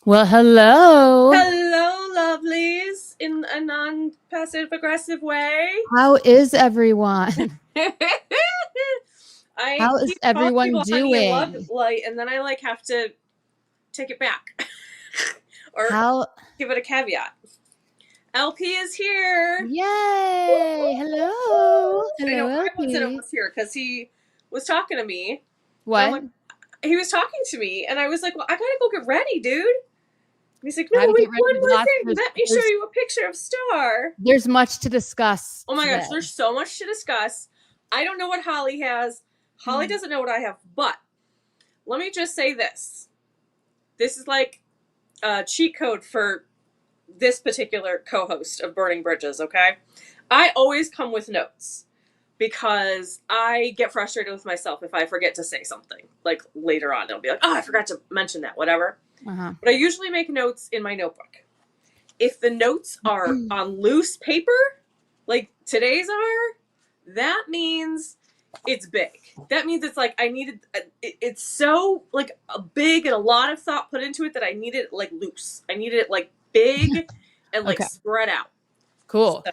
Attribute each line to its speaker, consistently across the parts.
Speaker 1: Well, hello.
Speaker 2: Hello, lovelies, in a non-passive aggressive way.
Speaker 1: How is everyone?
Speaker 2: I
Speaker 1: How is
Speaker 2: keep calling
Speaker 1: everyone
Speaker 2: people honey and love
Speaker 1: doing?
Speaker 2: light, and then I have to take it back or
Speaker 1: How?
Speaker 2: give it a caveat. LP is here.
Speaker 1: Yay! Hello.
Speaker 2: I know
Speaker 1: Hello,
Speaker 2: I wasn't
Speaker 1: LP.
Speaker 2: almost here because he was talking to me, and I'm
Speaker 1: What?
Speaker 2: like, he was talking to me, and I was like, well, I gotta go get ready, dude. And he's like, no,
Speaker 1: Gotta
Speaker 2: wait,
Speaker 1: get ready.
Speaker 2: one
Speaker 1: There's
Speaker 2: more
Speaker 1: lots.
Speaker 2: thing. Let me show you a picture of Star.
Speaker 1: There's much to discuss
Speaker 2: Oh my
Speaker 1: today.
Speaker 2: gosh, there's so much to discuss. I don't know what Holly has. Holly doesn't know what I have, but let me just say this. This is like a cheat code for this particular co-host of Burning Bridges, okay? I always come with notes because I get frustrated with myself if I forget to say something. Like later on, I'll be like, oh, I forgot to mention that, whatever.
Speaker 1: Uh-huh.
Speaker 2: But I usually make notes in my notebook. If the notes are on loose paper, like today's are, that means it's big. That means it's like I needed. It's so like a big and a lot of thought put into it that I needed it like loose. I needed it like big and like
Speaker 1: Okay.
Speaker 2: spread out.
Speaker 1: Cool.
Speaker 2: So,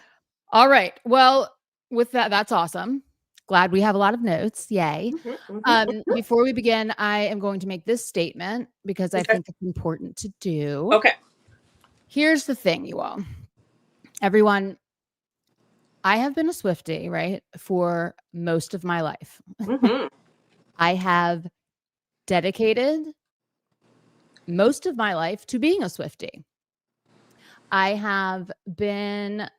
Speaker 1: All right. Well, with that, that's awesome. Glad we have a lot of notes. Yay. Before we begin, I am going to make this statement because I
Speaker 2: okay.
Speaker 1: think it's important to do.
Speaker 2: Okay.
Speaker 1: Here's the thing, you all. Everyone, I have been a swiftie, right, for most of my life.
Speaker 2: Mm-hmm.
Speaker 1: I have dedicated most of my life to being a swiftie. I have been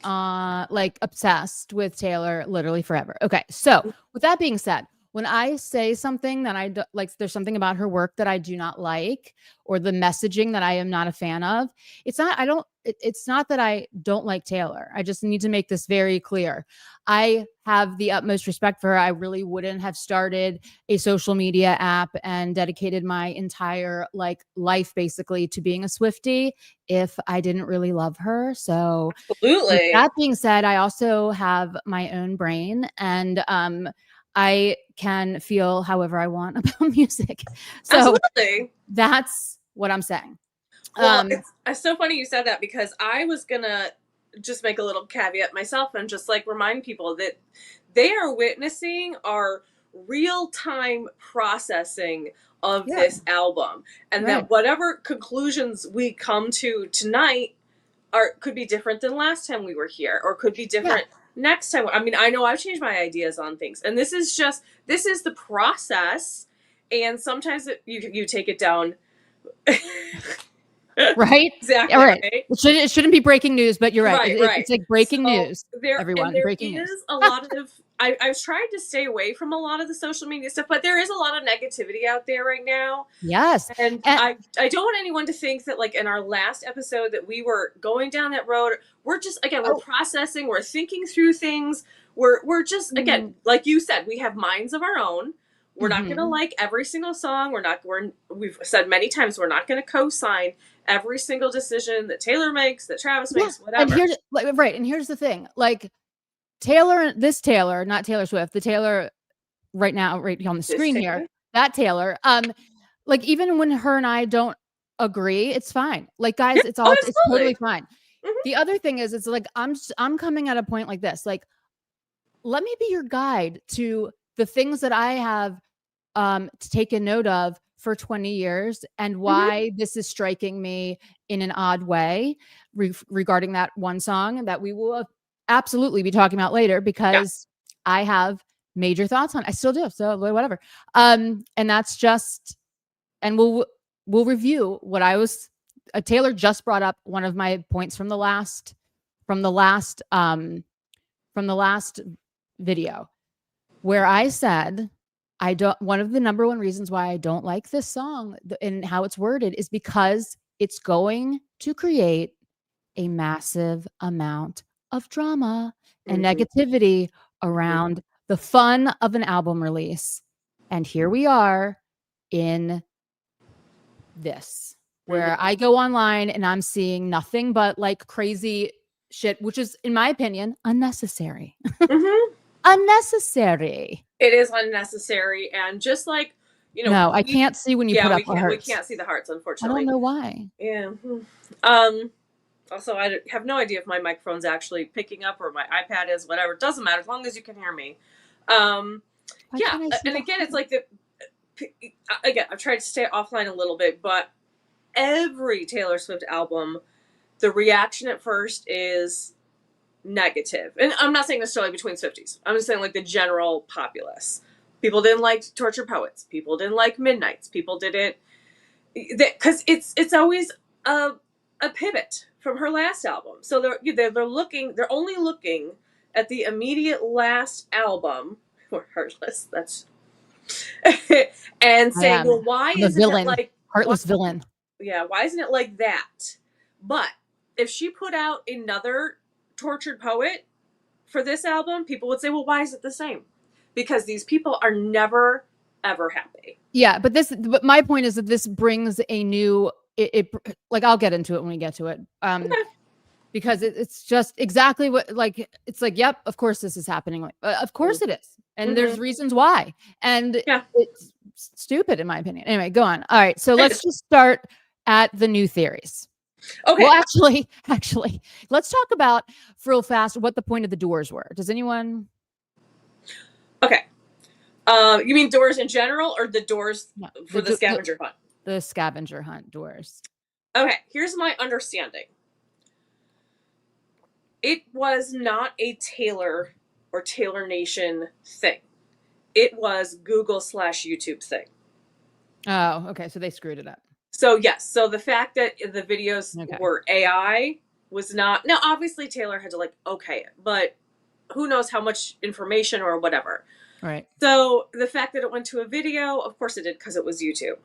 Speaker 1: like obsessed with Taylor literally forever. Okay. So, with that being said, when I say something that I do, like, there's something about her work that I do not like, or the messaging that I am not a fan of. It's not, I don't, it's not that I don't like Taylor. I just need to make this very clear. I have the utmost respect for her. I really wouldn't have started a social media app and dedicated my entire like life basically to being a Swiftie if I didn't really love her. So, with
Speaker 2: Absolutely.
Speaker 1: that being said, I also have my own brain, and I can feel however I want about music. So
Speaker 2: Absolutely.
Speaker 1: that's what I'm saying.
Speaker 2: Well, it's so funny you said that because I was gonna just make a little caveat myself and just like remind people that they are witnessing our real time processing of
Speaker 1: Yeah.
Speaker 2: this album, and
Speaker 1: Right.
Speaker 2: that whatever conclusions we come to tonight could be different than last time we were here, or could be
Speaker 1: Yeah.
Speaker 2: different next time. I mean, I know I've changed my ideas on things, and this is the process, and sometimes you take it down.
Speaker 1: Right.
Speaker 2: Exactly,
Speaker 1: All right.
Speaker 2: right?
Speaker 1: It shouldn't be breaking news, but you're right.
Speaker 2: Right, right.
Speaker 1: It's like breaking
Speaker 2: So
Speaker 1: news.
Speaker 2: there
Speaker 1: Everyone, breaking news.
Speaker 2: is a lot of I've tried to stay away from a lot of the social media stuff, but there is a lot of negativity out there right now.
Speaker 1: Yes.
Speaker 2: And
Speaker 1: And
Speaker 2: I don't want anyone to think that like in our last episode that we were going down that road. We're just again, we're processing, we're thinking through things. We're just again, like you said, we have minds of our own. We're not going to like every single song. We've said many times we're not going to co-sign every single decision that Taylor makes, that Travis makes,
Speaker 1: and
Speaker 2: whatever.
Speaker 1: here's like, right. And here's the thing, like this Taylor, not Taylor Swift, the Taylor right now, right on the screen here, that Taylor, like even when her and I don't agree, it's fine. Like guys,
Speaker 2: Yeah.
Speaker 1: it's totally fine.
Speaker 2: Mm-hmm.
Speaker 1: The other thing is, it's like I'm coming at a point like this. Like, let me be your guide to the things that I have taken note of for 20 years and why this is striking me in an odd way regarding that one song that we will absolutely be talking about later, because I have major thoughts on it. I still do. So whatever. And that's just, and we'll review what I was, Taylor just brought up one of my points from the last video, where I said, one of the number one reasons why I don't like this song and how it's worded is because it's going to create a massive amount of drama and negativity around the fun of an album release. And here we are in this, where I go online and I'm seeing nothing but like crazy shit, which is, in my opinion, unnecessary. Unnecessary.
Speaker 2: It is unnecessary, and just like you know,
Speaker 1: No, I can't see when you put up the
Speaker 2: we
Speaker 1: hearts.
Speaker 2: can't see the hearts,
Speaker 1: I
Speaker 2: unfortunately.
Speaker 1: don't know why.
Speaker 2: Yeah. Also, I have no idea if my microphone's actually picking up or my iPad is, whatever. It doesn't matter as long as you can hear me.
Speaker 1: Why
Speaker 2: Yeah,
Speaker 1: can't I see
Speaker 2: and
Speaker 1: the
Speaker 2: again, it's
Speaker 1: heart?
Speaker 2: like again, I've tried to stay offline a little bit, but every Taylor Swift album, the reaction at first is negative. And I'm not saying necessarily between Swifties. I'm just saying like the general populace. People didn't like Tortured Poets. People didn't like Midnights. People didn't, because it's always a pivot from her last album. So they're only looking at the immediate last album, or Heartless. That's and
Speaker 1: I
Speaker 2: saying,
Speaker 1: am.
Speaker 2: well, why
Speaker 1: I'm a
Speaker 2: isn't it
Speaker 1: villain.
Speaker 2: like
Speaker 1: Heartless villain.
Speaker 2: yeah, why isn't it like that? But if she put out another Tortured Poet for this album, people would say, well, why is it the same? Because these people are never, ever happy.
Speaker 1: Yeah, but my point is that this brings a new, like, I'll get into it when we get to it.
Speaker 2: Okay.
Speaker 1: Because it's just exactly what, like, it's like, yep, of course this is happening. Of course it is. And there's reasons why. And
Speaker 2: Yeah.
Speaker 1: it's stupid in my opinion. Anyway, go on. All right. So let's just start at the new theories.
Speaker 2: Okay.
Speaker 1: Well, actually, let's talk about real fast what the point of the doors were. Does anyone?
Speaker 2: Okay. You mean doors in general or the doors for the scavenger hunt?
Speaker 1: The scavenger hunt doors.
Speaker 2: Okay. Here's my understanding. It was not a Taylor or Taylor Nation thing. It was Google/YouTube thing.
Speaker 1: Oh, okay. So they screwed it up.
Speaker 2: So yes, so the fact that the videos were AI was not, now obviously Taylor had to like okay it, but who knows how much information or whatever.
Speaker 1: Right.
Speaker 2: So the fact that it went to a video, of course it did because it was YouTube.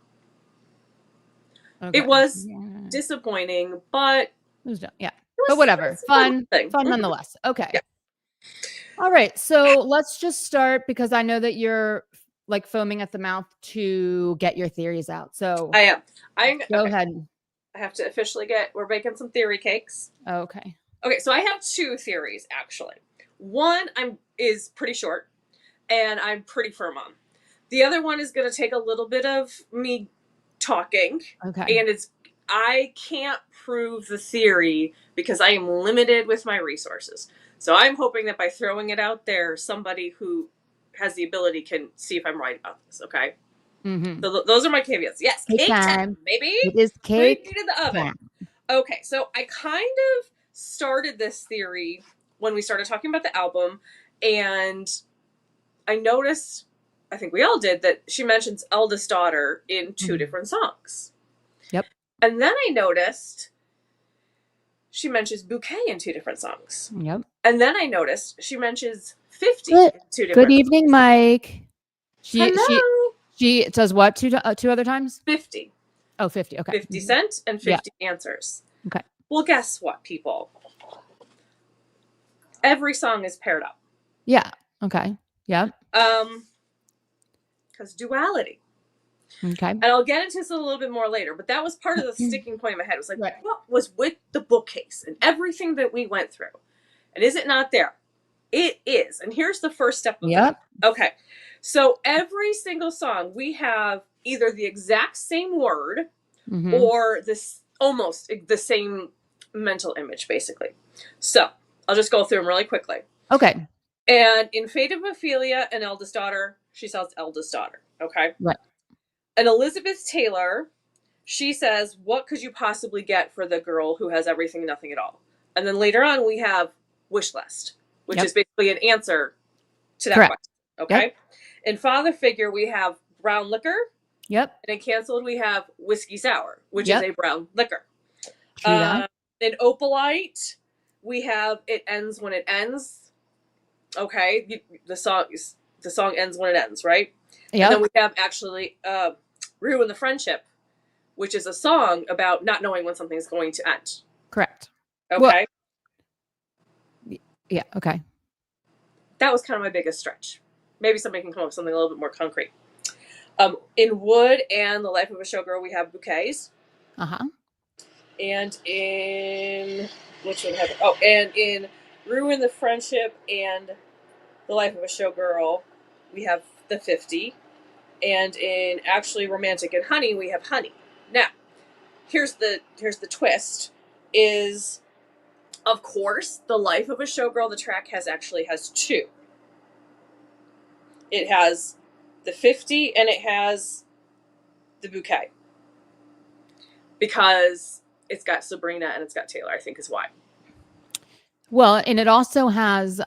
Speaker 1: Okay.
Speaker 2: It was disappointing, but
Speaker 1: it was, yeah. But whatever. Fun nonetheless. Okay.
Speaker 2: Yeah.
Speaker 1: All right. So let's just start because I know that you're like foaming at the mouth to get your theories out. So
Speaker 2: I am.
Speaker 1: Go ahead.
Speaker 2: I have to officially we're baking some theory cakes.
Speaker 1: Okay.
Speaker 2: Okay, so I have two theories actually. One is pretty short and I'm pretty firm on. The other one is going to take a little bit of me talking.
Speaker 1: Okay.
Speaker 2: And I can't prove the theory because I am limited with my resources. So I'm hoping that by throwing it out there, somebody who has the ability can see if I'm right about this. Okay.
Speaker 1: Mm-hmm.
Speaker 2: So those are my caveats. Yes, cake time, baby.
Speaker 1: It is cake
Speaker 2: in the oven.
Speaker 1: time.
Speaker 2: Okay, so I kind of started this theory when we started talking about the album, and I noticed, I think we all did, that she mentions eldest daughter in two different songs.
Speaker 1: Yep.
Speaker 2: And then I noticed she mentions bouquet in two different songs.
Speaker 1: Yep.
Speaker 2: And then I noticed she mentions 50 in two different
Speaker 1: Good evening,
Speaker 2: songs.
Speaker 1: Mike.
Speaker 2: Hello.
Speaker 1: She does what two other times?
Speaker 2: 50.
Speaker 1: Oh, 50. Okay.
Speaker 2: 50 Cent and 50 answers.
Speaker 1: Okay.
Speaker 2: Well, guess what, people? Every song is paired up.
Speaker 1: Yeah. Okay. Yeah.
Speaker 2: Because duality.
Speaker 1: Okay.
Speaker 2: And I'll get into this a little bit more later, but that was part of the sticking point in my head. It was like, what was with the bookcase and everything that we went through? And is it not there? It is. And here's the first step of that. Okay. So every single song, we have either the exact same word or this almost the same mental image, basically. So I'll just go through them really quickly.
Speaker 1: Okay.
Speaker 2: And in Fate of Ophelia and Eldest Daughter, she says eldest daughter. Okay.
Speaker 1: Right.
Speaker 2: And Elizabeth Taylor, she says, what could you possibly get for the girl who has everything and nothing at all? And then later on, we have Wish List, which is basically an answer to that question. Okay. Yep. In Father Figure, we have brown liquor.
Speaker 1: Yep.
Speaker 2: And in Canceled, we have Whiskey Sour, which is a brown liquor. In Opalite, we have It Ends When It Ends. Okay. The song ends when it ends, right? Yep. And then we have actually Ruin the Friendship, which is a song about not knowing when something's going to end.
Speaker 1: Correct.
Speaker 2: Okay.
Speaker 1: Well, yeah. Okay.
Speaker 2: That was kind of my biggest stretch. Maybe somebody can come up with something a little bit more concrete. In Wood and The Life of a Showgirl, we have bouquets. And in which one have? Oh, and in Ruin the Friendship and The Life of a Showgirl, we have the 50. And in Actually Romantic and Honey, we have honey. Now, here's the twist is, of course, the life of a showgirl, the track has two. It has the 50 and it has the bouquet. Because it's got Sabrina and it's got Taylor, I think is why.
Speaker 1: Well, and it also has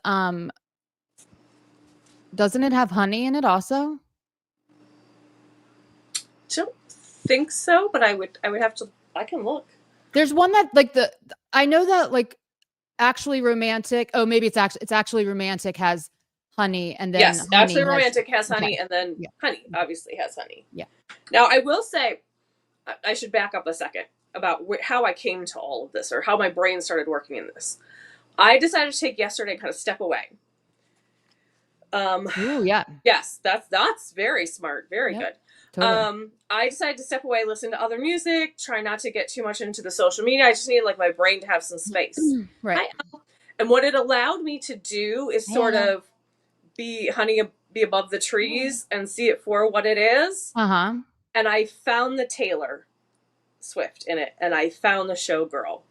Speaker 1: doesn't it have honey in it also?
Speaker 2: Don't think so, but I would have to, I can look.
Speaker 1: There's one that like I know that like Actually Romantic. Oh, maybe it's Actually Romantic has honey, and then
Speaker 2: yes, Actually Romantic has honey, and then honey obviously has honey.
Speaker 1: Yeah.
Speaker 2: Now I will say, I should back up a second about how I came to all of this, or how my brain started working in this. I decided to take yesterday and kind of step away.
Speaker 1: Ooh, yeah.
Speaker 2: Yes, that's very smart, very good.
Speaker 1: Totally.
Speaker 2: I decided to step away, listen to other music, try not to get too much into the social media. I just needed like my brain to have some space.
Speaker 1: Right.
Speaker 2: And what it allowed me to do is sort of be above the trees and see it for what it is.
Speaker 1: Uh-huh.
Speaker 2: And I found the Taylor Swift in it, and I found the showgirl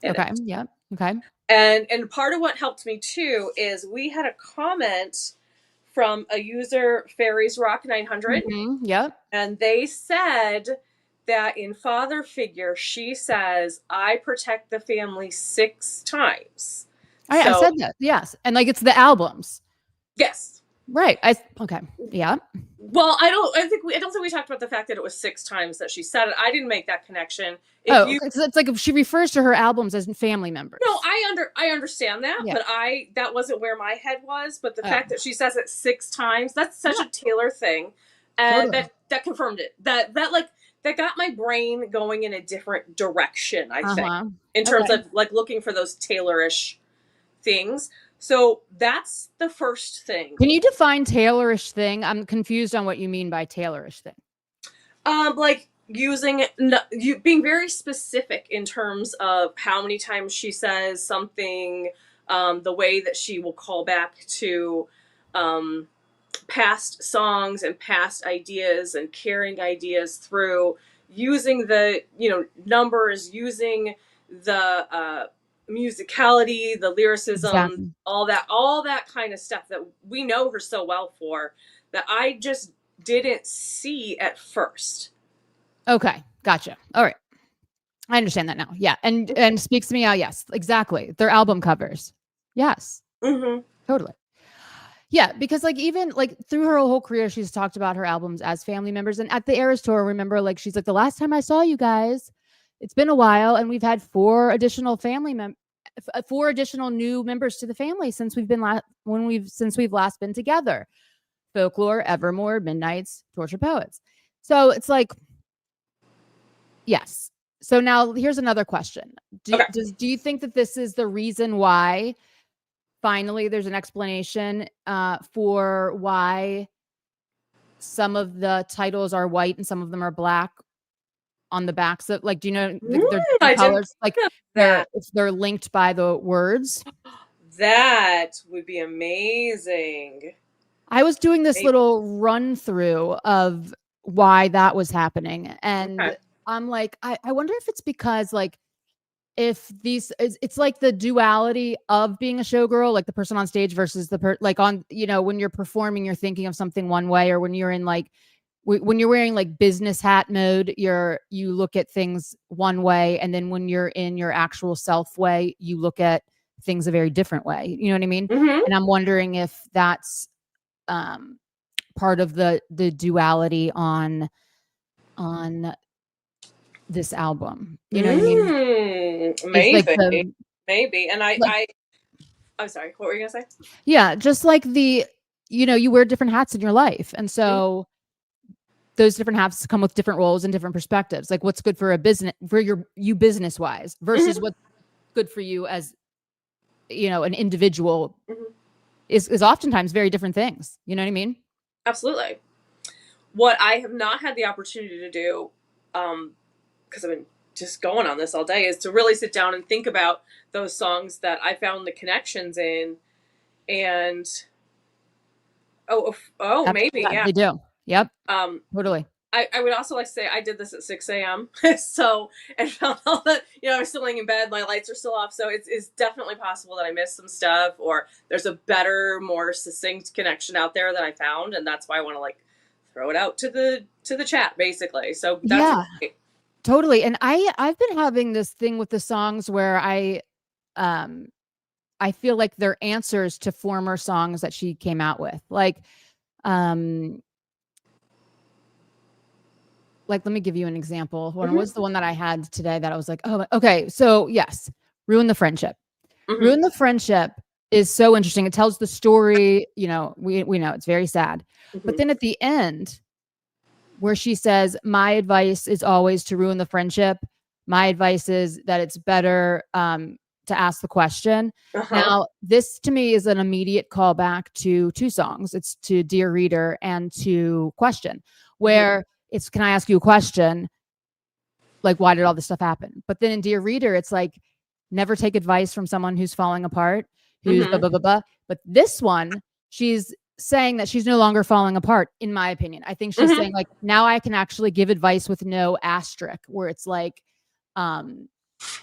Speaker 2: in it.
Speaker 1: Yeah. Okay.
Speaker 2: And part of what helped me too is we had a comment from a user, Fairies Rock 900.
Speaker 1: Mm-hmm. Yep.
Speaker 2: And they said that in Father Figure, she says, I protect the family 6 times.
Speaker 1: I said that. Yes. And like, it's the albums.
Speaker 2: Yes.
Speaker 1: Right. Okay. Yeah.
Speaker 2: Well, I don't think we talked about the fact that it was 6 times that she said it. I didn't make that connection.
Speaker 1: It's like she refers to her albums as family members.
Speaker 2: No, I understand that, but that wasn't where my head was. But the fact that she says it 6 times, that's such a Taylor thing, and that confirmed it. That got my brain going in a different direction. I think in terms of like looking for those Taylorish things. So that's the first thing.
Speaker 1: Can you define Taylorish thing? I'm confused on what you mean by Taylorish thing.
Speaker 2: Like being very specific in terms of how many times she says something, the way that she will call back to past songs and past ideas and carrying ideas through, using the numbers, using the musicality, the lyricism, all that kind of stuff that we know her so well for, that I just didn't see at first.
Speaker 1: Okay, gotcha. All right, I understand that now. Yeah, and speaks to me. Yes, exactly. Their album covers. Yes, totally. Yeah, because like even like through her whole career, she's talked about her albums as family members. And at the Eras tour, remember, like she's like, the last time I saw you guys, it's been a while, and we've had 4 additional new members to the family since we've last been together. Folklore, Evermore, Midnights, Torture Poets. So it's like, yes. So now here's another question. Do you think that this is the reason why finally there's an explanation for why some of the titles are white and some of them are black on the backs of, like, do you know their colors, like they're linked by the words?
Speaker 2: That would be amazing.
Speaker 1: I was doing this little run through of why that was happening, and I'm like, I wonder if it's because like if it's like the duality of being a showgirl, like the person on stage versus the like on, when you're performing, you're thinking of something one way, or when you're in like when you're wearing like business hat mode, you look at things one way, and then when you're in your actual self way, you look at things a very different way. You know what I mean? And I'm wondering if that's part of the duality on this album. You know what I mean?
Speaker 2: Maybe. Maybe. And I'm sorry, what were you gonna say?
Speaker 1: Yeah, just like you wear different hats in your life, and so those different hats come with different roles and different perspectives. Like what's good for a business, for you business wise, versus what's good for you as an individual is oftentimes very different things. You know what I mean?
Speaker 2: Absolutely. What I have not had the opportunity to do, because I've been just going on this all day, is to really sit down and think about those songs that I found the connections in. And maybe, yeah,
Speaker 1: they do. Yep.
Speaker 2: Um,
Speaker 1: Totally.
Speaker 2: I would also like to say I did this at 6 a.m. So, and found out that, I was still laying in bed, my lights are still off. So it's definitely possible that I missed some stuff, or there's a better, more succinct connection out there that I found. And that's why I want to like throw it out to the chat basically. So that's
Speaker 1: Yeah,
Speaker 2: great.
Speaker 1: totally. And I've been having this thing with the songs where um I feel like they're answers to former songs that she came out with. Um let me give you an example. One
Speaker 2: Mhm.
Speaker 1: was the one that I had today that I was like, oh, okay. So yes, Ruin the Friendship.
Speaker 2: Mhm.
Speaker 1: Ruin the Friendship is so interesting. It tells the story, we know it's very sad. But
Speaker 2: Mhm.
Speaker 1: then at the end, where she says, my advice is always to ruin the friendship. My advice is that it's better to ask the question.
Speaker 2: Uh-huh.
Speaker 1: Now, this to me is an immediate callback to two songs. It's to Dear Reader and to Question,
Speaker 2: Mhm.
Speaker 1: where it's, can I ask you a question? Like, why did all this stuff happen? But then in Dear Reader, it's like, never take advice from someone who's falling apart, who's blah,
Speaker 2: Mhm.
Speaker 1: blah, blah, blah. But this one, she's saying that she's no longer falling apart, in my opinion. I think she's
Speaker 2: Mhm.
Speaker 1: saying, like, now I can actually give advice with no asterisk, where it's like, um,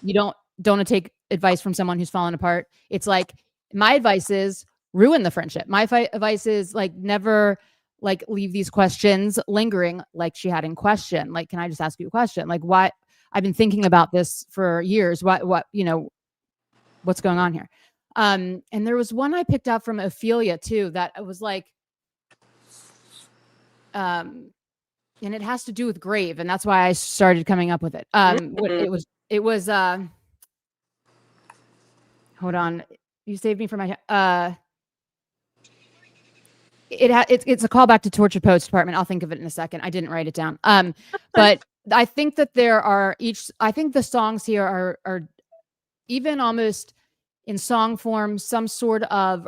Speaker 1: you don't take advice from someone who's fallen apart. It's like, my advice is ruin the friendship. My advice is like, never like leave these questions lingering, like she had in Question. Like, can I just ask you a question? Like, why? I've been thinking about this for years. What, what's going on here? And there was one I picked up from Ophelia too, that it was like, and it has to do with grave, and that's why I started coming up with it. What
Speaker 2: Mhm.
Speaker 1: it was, hold on, you saved me from my, it's a callback to Tortured Poets Department. I'll think of it in a second. I didn't write it down. But I think that I think the songs here are even almost in song form, some sort of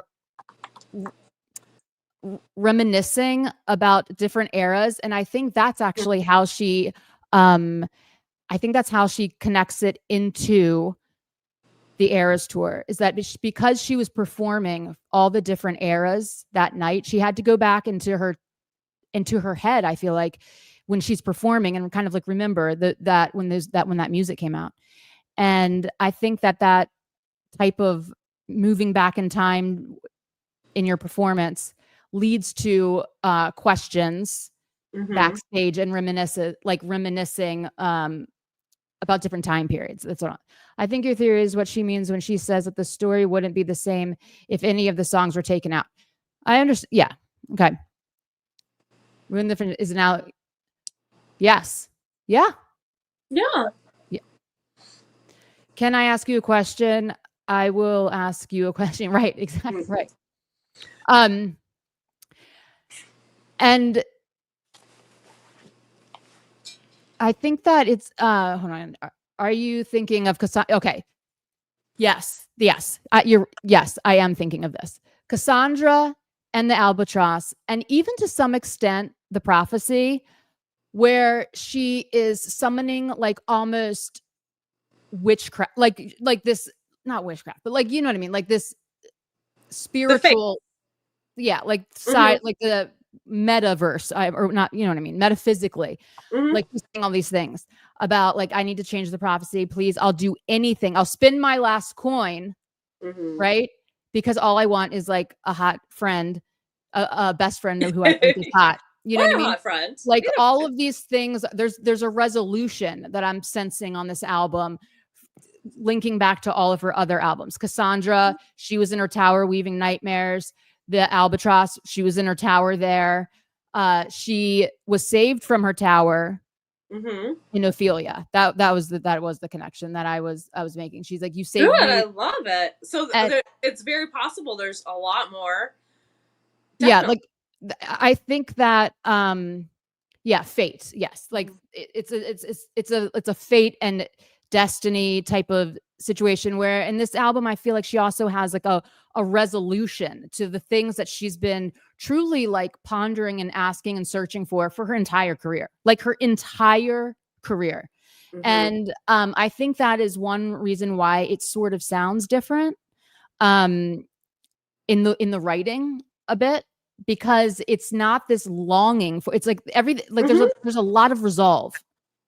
Speaker 1: reminiscing about different eras. And I think that's actually how um, I think that's how she connects it into the Eras tour, is that because she was performing all the different eras that night, she had to go back into her head, I feel like, when she's performing, and kind of like remember that when that music came out. And I think that type of moving back in time in your performance leads to questions
Speaker 2: Mhm.
Speaker 1: backstage and reminiscing about different time periods. That's what I think your theory is what she means when she says that the story wouldn't be the same if any of the songs were taken out. I understand. Yeah. Okay. Ruin the Friendship is now. Yes. Yeah.
Speaker 2: Yeah.
Speaker 1: Yeah. Can I ask you a question? I will ask you a question. Right. Exactly.
Speaker 2: Mhm.
Speaker 1: Right. Um, and I think that it's hold on. Are you thinking of Cassandra? Okay. Yes. Yes. Yes, I am thinking of this. Cassandra and the Albatross, and even to some extent the Prophecy, where she is summoning like almost witchcraft, like this, not witchcraft, but like, you know what I mean? Like this
Speaker 2: The fake.
Speaker 1: spiritual, yeah, like
Speaker 2: Mhm.
Speaker 1: side, like the metaverse, or not, you know what I mean, metaphysically,
Speaker 2: Mhm.
Speaker 1: like she's saying all these things about like, I need to change the prophecy, please, I'll do anything, I'll spend my last coin,
Speaker 2: Mhm.
Speaker 1: right, because all I want is like a hot friend, a best friend who I think is hot, you
Speaker 2: Or
Speaker 1: know what I
Speaker 2: a
Speaker 1: mean?
Speaker 2: hot friend.
Speaker 1: Like
Speaker 2: Either.
Speaker 1: all of these things, there's a resolution that I'm sensing on this album, linking back to all of her other albums. Cassandra, she was in her tower weaving nightmares. The Albatross, she was in her tower there. She was saved from her tower
Speaker 2: Mhm.
Speaker 1: in Ophelia. That was the connection that I was making. She's like, you
Speaker 2: Good.
Speaker 1: saved
Speaker 2: I
Speaker 1: me.
Speaker 2: love it. So
Speaker 1: And
Speaker 2: it's very possible there's a lot more.
Speaker 1: yeah,
Speaker 2: Definitely.
Speaker 1: like I think that yeah, fate. Yes. Like
Speaker 2: Mhm.
Speaker 1: it's a fate and destiny type of situation, where in this album I feel like she also has like a resolution to the things that she's been truly like pondering and asking and searching for her entire career. Like her entire career.
Speaker 2: Mhm.
Speaker 1: And I think that is one reason why it sort of sounds different um in the writing a bit. because it's not this longing for, it's like everything, like
Speaker 2: Mhm.
Speaker 1: there's a lot of resolve.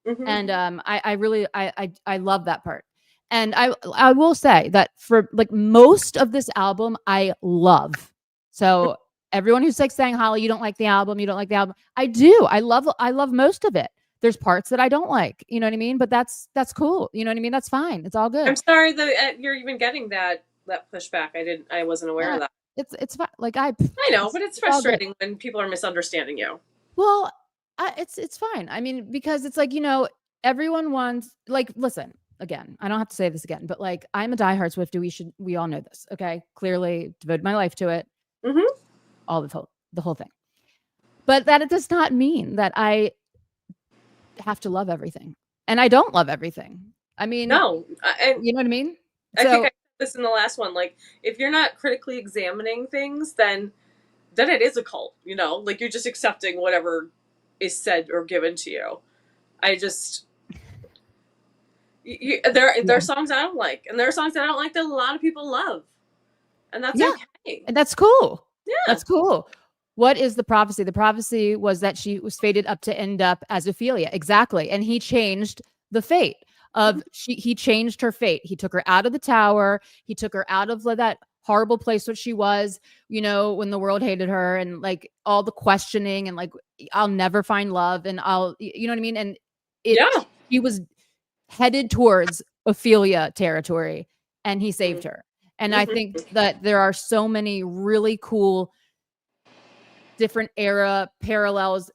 Speaker 2: Mhm.
Speaker 1: And I really I love that part. And I will say that for like most of this album I love. So everyone who's like saying, Holly, you don't like the album, you don't like the album, I do. I love most of it. There's parts that I don't like, you know what I mean? But that's cool. You know what I mean? That's fine. It's all good.
Speaker 2: I'm sorry that you're even getting that pushback. I wasn't aware
Speaker 1: Yeah,
Speaker 2: of that.
Speaker 1: it's fine. Like
Speaker 2: I know, but it's
Speaker 1: all good.
Speaker 2: frustrating when people are misunderstanding you.
Speaker 1: Well, it's fine. I mean, because it's like, you know, everyone wants, like, listen, again, I don't have to say this again, but like, I'm a diehard Swiftie. We all know this. Okay. Clearly devoted my life to it.
Speaker 2: Mhm.
Speaker 1: All the whole thing. But that it does not mean that I have to love everything. And I don't love everything. I mean,
Speaker 2: No, and
Speaker 1: you know what I mean?
Speaker 2: I think
Speaker 1: So
Speaker 2: I said this in the last one. Like, if you're not critically examining things, then it is a cult. You know, like you're just accepting whatever is said or given to you. I just there
Speaker 1: yeah.
Speaker 2: are songs I don't like, and there are songs I don't like that a lot of people love, and that's
Speaker 1: Yeah.
Speaker 2: okay.
Speaker 1: And that's cool.
Speaker 2: Yeah.
Speaker 1: That's cool. What is the prophecy? The prophecy was that she was fated up to end up as Ophelia. Exactly. And he changed the fate of he changed her fate. He took her out of the tower. He took her out of that horrible place where she was, you know, when the world hated her and like all the questioning and like I'll never find love and you know what I mean? And
Speaker 2: Yeah.
Speaker 1: she was headed towards Ophelia territory and he saved her. And I
Speaker 2: Mm-hmm.
Speaker 1: think that there are so many really cool different era parallels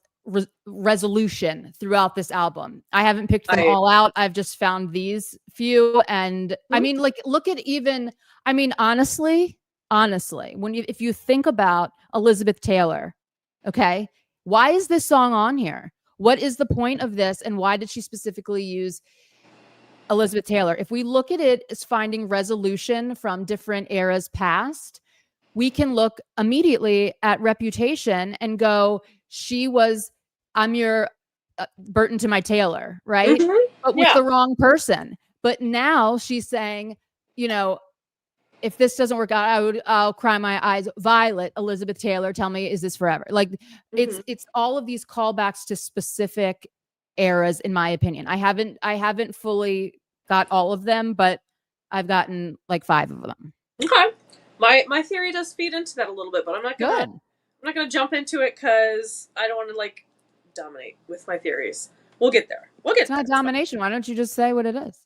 Speaker 1: resolution throughout this album. I haven't picked them all out. I've just found these few. And I mean, like, look at even, I mean, honestly, when if you think about Elizabeth Taylor, okay, why is this song on here? What is the point of this? And why did she specifically use Elizabeth Taylor? If we look at it as finding resolution from different eras past, we can look immediately at Reputation and go, she was, I'm your Burton to my Taylor, right?
Speaker 2: Mm-hmm.
Speaker 1: But with
Speaker 2: Yeah.
Speaker 1: the wrong person. But now she's saying, you know, if this doesn't work out, I'll cry my eyes. Violet, Elizabeth Taylor, tell me, is this forever? Like it's all of these callbacks to specific eras, in my opinion. I haven't fully got all of them, but I've gotten like 5 of them.
Speaker 2: Okay. My theory does feed into that a little bit, but I'm not gonna jump into it because I don't want to like dominate with my theories. We'll get there.
Speaker 1: It's not domination. Why don't you just say what it is?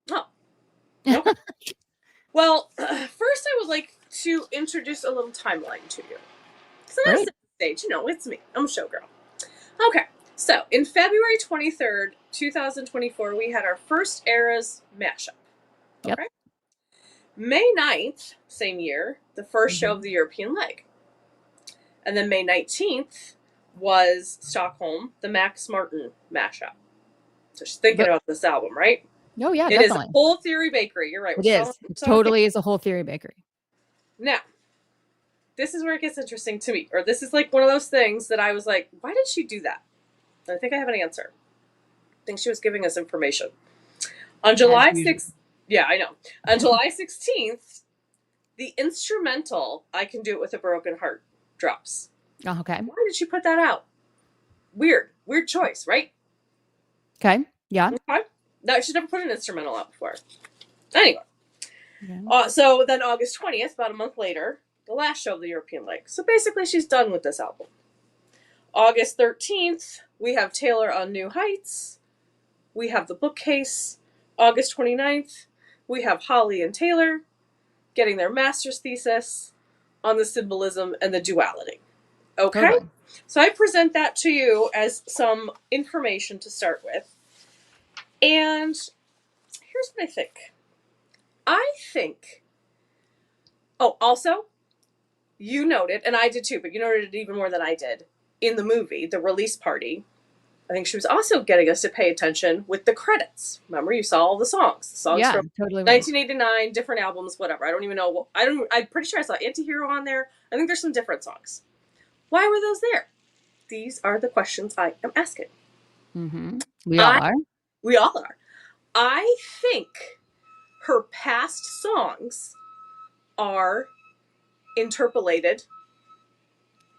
Speaker 2: Oh. Okay. Well, first I would like to introduce a little timeline to you. So that's the stage, you know, it's me. I'm a showgirl. Okay. So in February 23rd, 2024, we had our first eras mashup. Okay.
Speaker 1: Yep.
Speaker 2: May 9th, same year, the 1st show of the European leg. And then May 19th was Stockholm, the Max Martin mashup. So she's thinking about this album, right?
Speaker 1: Oh, yeah,
Speaker 2: it
Speaker 1: definitely.
Speaker 2: It is a whole theory bakery. You're right.
Speaker 1: It is. It totally is a whole theory bakery.
Speaker 2: Now, this is where it gets interesting to me. Or this is like one of those things that I was like, why did she do that? And I think I have an answer. I think she was giving us information. On July 6th, yeah, I know. On July 16th, the instrumental "I Can Do It With a Broken Heart" drops.
Speaker 1: Oh, okay.
Speaker 2: Why did she put that out? Weird choice, right?
Speaker 1: Okay. Yeah.
Speaker 2: Okay. No, she's never put an instrumental out before. Anyway. Yeah. So then August 20th, about a month later, the last show of the European leg. So basically she's done with this album. August 13th, we have Taylor on New Heights. We have The Bookcase. August 29th, we have Holly and Taylor getting their master's thesis on the symbolism and the duality. Okay? Totally. So I present that to you as some information to start with. And here's what I think. Oh, also, you noted, and I did too, but you noted it even more than I did, in the movie, the release party, I think she was also getting us to pay attention with the credits. Remember, you saw all the songs. The songs from totally 1989, different albums, whatever. I don't even know. I'm pretty sure I saw Antihero on there. I think there's some different songs. Why were those there? These are the questions I am asking.
Speaker 1: Mm-hmm. We all are.
Speaker 2: We all are. I think her past songs are interpolated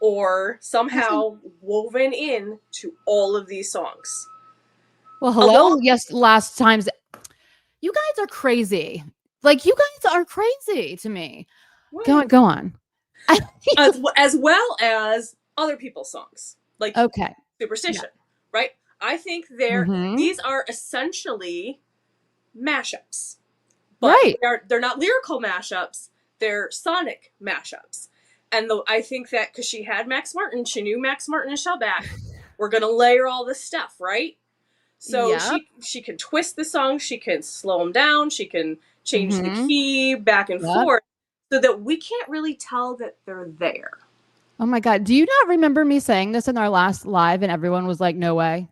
Speaker 2: or somehow woven in to all of these songs.
Speaker 1: Well, hello. Yes, last times. You guys are crazy. Like, you guys are crazy to me. Go on.
Speaker 2: As well as other people's songs, like
Speaker 1: Okay.
Speaker 2: Superstition, right? I think these are essentially mashups, but they're not lyrical mashups. They're sonic mashups. And I think that because she had Max Martin, she knew Max Martin and Shellback were going to layer all this stuff, right? So she can twist the song, she can slow them down, she can change the key back and forth so that we can't really tell that they're there.
Speaker 1: Oh my God. Do you not remember me saying this in our last live and everyone was like, no way?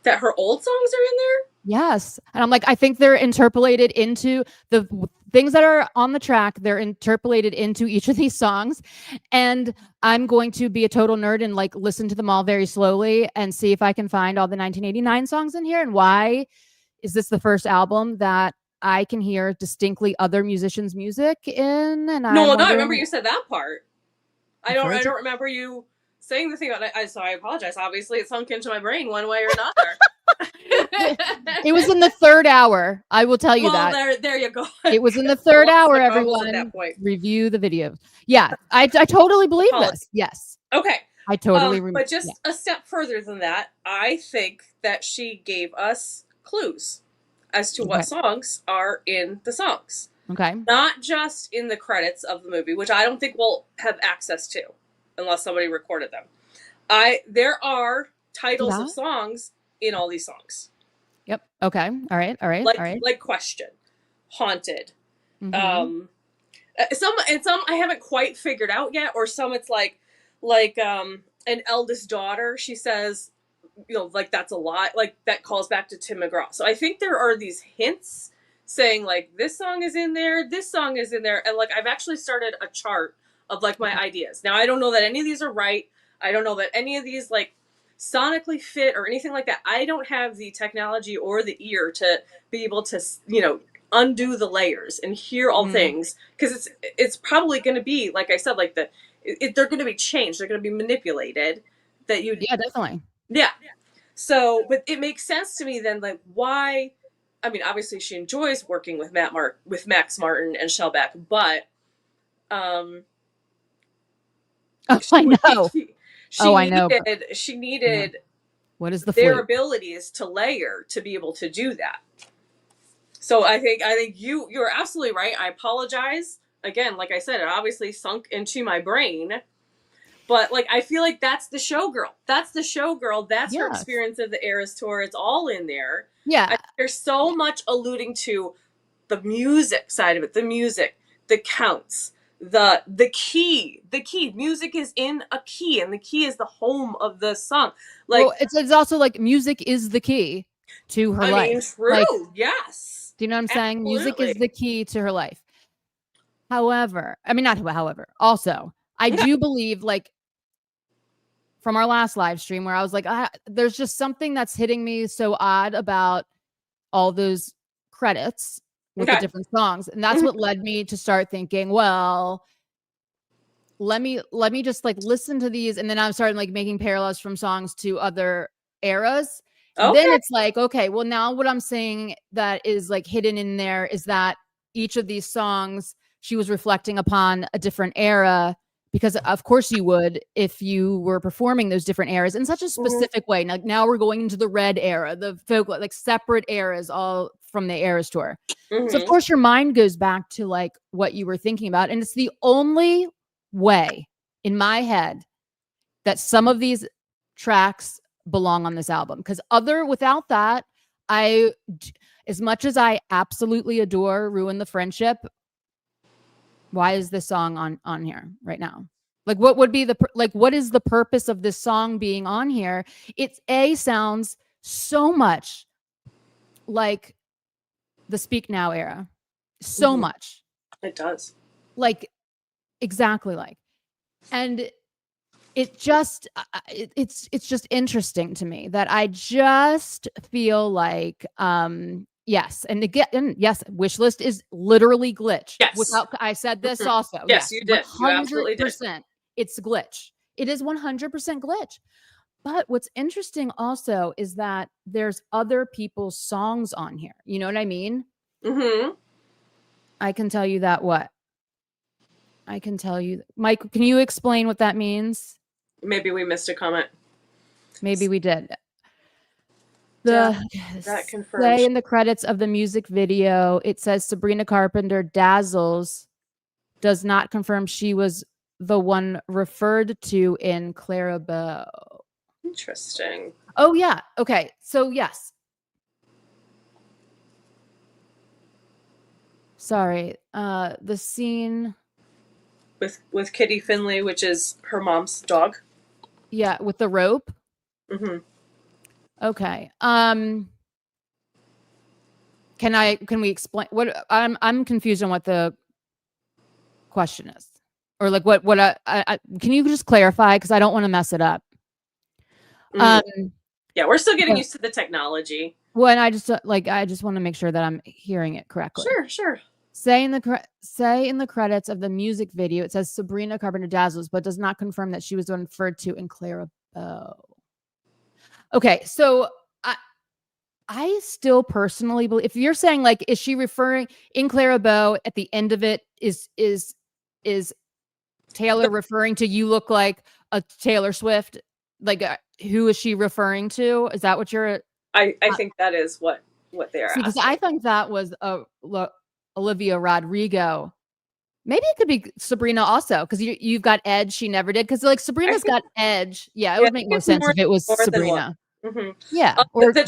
Speaker 2: That her old songs are in there?
Speaker 1: Yes. And I'm like, I think they're interpolated into the things that are on the track. They're interpolated into each of these songs. And I'm going to be a total nerd and like listen to them all very slowly and see if I can find all the 1989 songs in here. And why is this the first album that I can hear distinctly other musicians' music in? And
Speaker 2: I remember you said that part. I don't remember you saying the thing about it. So I apologize. Obviously, it sunk into my brain one way or another.
Speaker 1: It was in the third hour. I will tell you that.
Speaker 2: There you go.
Speaker 1: It was in the third hour, everyone. At that point. Review the video. Yeah, I totally believe this. Yes.
Speaker 2: Okay.
Speaker 1: I totally remember.
Speaker 2: But just a step further than that, I think that she gave us clues as to what songs are in the songs.
Speaker 1: Okay.
Speaker 2: Not just in the credits of the movie, which I don't think we'll have access to unless somebody recorded them. There are titles of songs in all these songs.
Speaker 1: Yep. Okay. All right.
Speaker 2: Like Question, Haunted. Some I haven't quite figured out yet, or some it's like an eldest daughter. She says, like that's a lot. Like that calls back to Tim McGraw. So I think there are these hints saying like this song is in there, this song is in there, and like I've actually started a chart of like my ideas. Now I don't know that any of these are right. I don't know that any of these like sonically fit or anything like that. I don't have the technology or the ear to be able to, undo the layers and hear all things, because it's probably going to be, like I said, like they're going to be changed. They're going to be manipulated.
Speaker 1: Definitely.
Speaker 2: Yeah. So, but it makes sense to me then, like why. I mean, obviously she enjoys working with Max Martin and Shellback, but
Speaker 1: I know.
Speaker 2: She needed
Speaker 1: what is
Speaker 2: their abilities to layer to be able to do that. So I think you're absolutely right. I apologize. Again, like I said, it obviously sunk into my brain. But like I feel like that's the showgirl. That's her experience of the Eras Tour. It's all in there.
Speaker 1: Yeah.
Speaker 2: There's so much alluding to the music side of it, the music, the counts, the key. Music is in a key, and the key is the home of the song. Like
Speaker 1: it's also like music is the key to her life.
Speaker 2: I mean, true.
Speaker 1: Like,
Speaker 2: yes.
Speaker 1: Do you know what I'm saying? Music is the key to her life. However, also, I do believe, like, from our last live stream where I was like, there's just something that's hitting me so odd about all those credits with the different songs. And that's what led me to start thinking, well, let me just like listen to these. And then I started like making parallels from songs to other eras. Then it's like, okay, well, now what I'm saying that is like hidden in there is that each of these songs, she was reflecting upon a different era, because of course you would if you were performing those different eras in such a specific way. Now we're going into the Red era, the folk, like separate eras, all from the Eras Tour. So of course your mind goes back to like what you were thinking about. And it's the only way in my head that some of these tracks belong on this album, because without that, as much as I absolutely adore Ruin the Friendship, why is this song on here right now? Like, what would be what is the purpose of this song being on here? Sounds so much like the Speak Now era. So much.
Speaker 2: It does.
Speaker 1: Like, exactly like. And it just, it's just interesting to me that I just feel like, yes. And again, yes, wish list is literally glitched.
Speaker 2: Yes.
Speaker 1: I said this also.
Speaker 2: Yes, you did.
Speaker 1: 100%. it's glitch. It is 100% glitch. But what's interesting also is that there's other people's songs on here. You know what I mean?
Speaker 2: Mm-hmm.
Speaker 1: I can tell you that what? I can tell you. Mike, can you explain what that means?
Speaker 2: Maybe we missed a comment.
Speaker 1: Maybe we did.
Speaker 2: That
Speaker 1: Say
Speaker 2: confirms.
Speaker 1: in the credits of the music video, it says Sabrina Carpenter dazzles, does not confirm she was the one referred to in Clara Bow.
Speaker 2: Interesting.
Speaker 1: Oh, yeah. Okay. So, yes. Sorry. The scene.
Speaker 2: With Kitty Finley, which is her mom's dog.
Speaker 1: Yeah, with the rope.
Speaker 2: Mm-hmm.
Speaker 1: Okay. Can we explain what I'm confused on what the question is, or like what I can you just clarify, because I don't want to mess it up.
Speaker 2: Yeah, we're still getting used to the technology.
Speaker 1: Well, and I just want to make sure that I'm hearing it correctly.
Speaker 2: Sure.
Speaker 1: Say in the credits of the music video, it says Sabrina Carpenter dazzles, but does not confirm that she was referred to in Clara Bow. Okay, so I still personally believe, if you're saying like, is she referring in Clara Bow at the end of it, is Taylor referring to you look like a Taylor Swift? Like, who is she referring to? Is that what you're?
Speaker 2: I think that is what they are asking.
Speaker 1: Because I think that was Olivia Rodrigo. Maybe it could be Sabrina also, because you've got edge she never did. Because like Sabrina's got edge. Yeah, it would make more sense if it was Sabrina.
Speaker 2: Mm-hmm.
Speaker 1: Yeah,
Speaker 2: or the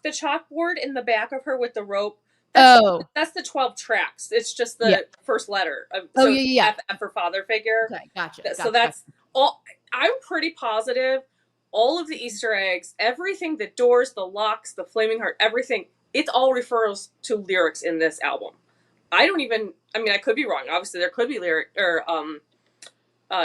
Speaker 2: chalkboard in the back of her with the rope. That's the 12 tracks. It's just the first letter.
Speaker 1: So yeah.
Speaker 2: F for father figure.
Speaker 1: Okay, gotcha.
Speaker 2: So that's all. I'm pretty positive. All of the Easter eggs, everything, the doors, the locks, the flaming heart, everything, it's all refers to lyrics in this album. I could be wrong. Obviously, there could be lyric or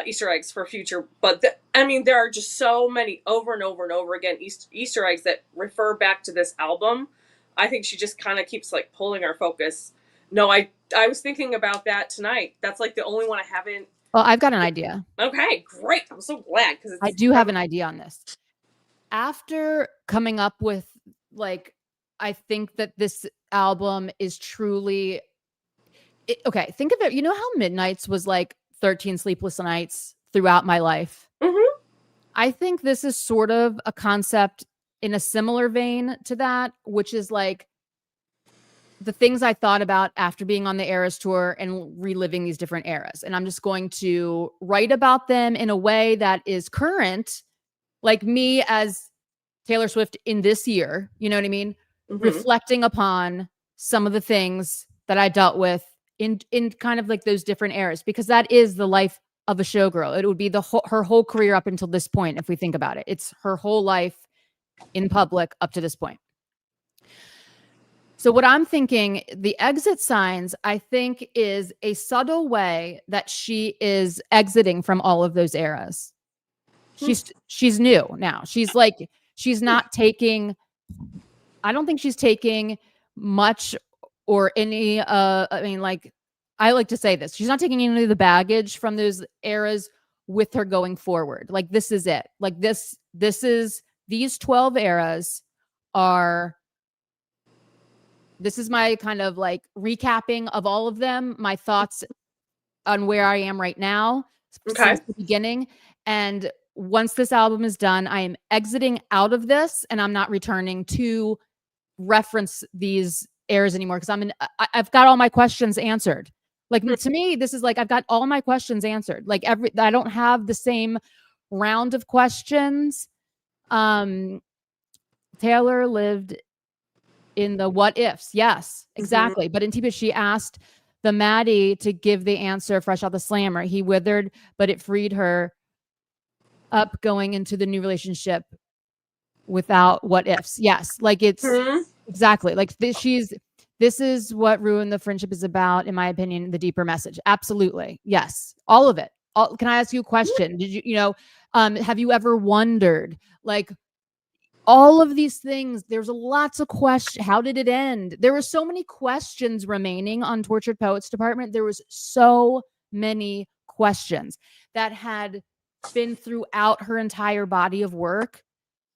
Speaker 2: Easter eggs for future, but there are just so many over and over and over again Easter eggs that refer back to this album. I think she just kind of keeps like pulling our focus. No, I was thinking about that tonight. That's like the only one I haven't.
Speaker 1: Well, I've got an idea.
Speaker 2: Okay, great. I'm so glad because
Speaker 1: I do have an idea on this. After coming up with like, I think that this album is truly. Okay, think of it. You know how Midnights was like 13 sleepless nights throughout my life?
Speaker 2: Mm-hmm.
Speaker 1: I think this is sort of a concept in a similar vein to that, which is like the things I thought about after being on the Eras tour and reliving these different eras. And I'm just going to write about them in a way that is current, like me as Taylor Swift in this year, you know what I mean? Mm-hmm. Reflecting upon some of the things that I dealt with in kind of like those different eras, because that is the life of a showgirl. It would be her whole career up until this point. If we think about it, it's her whole life in public up to this point. So what I'm thinking, the exit signs, I think, is a subtle way that she is exiting from all of those eras. She's new now. She's not taking, I don't think she's taking much or any, I like to say this. She's not taking any of the baggage from those eras with her going forward. Like, this is it. Like these 12 eras are, this is my kind of like recapping of all of them, my thoughts on where I am right now since the beginning. And once this album is done, I am exiting out of this and I'm not returning to reference these eras anymore, because I've got all my questions answered. Like, to me, this is like, I've got all my questions answered. Like I don't have the same round of questions. Taylor lived in the what ifs. Yes, exactly. Mm-hmm. But in Tiba, she asked the Maddie to give the answer fresh out the slammer. He withered, but it freed her up going into the new relationship without what ifs. Yes. Like it's exactly like this is what Ruin the Friendship is about, in my opinion, the deeper message. Absolutely. Yes. All of it. Can I ask you a question? Did have you ever wondered, like, all of these things? There's lots of questions. How did it end? There were so many questions remaining on Tortured Poets Department. There was so many questions that had been throughout her entire body of work.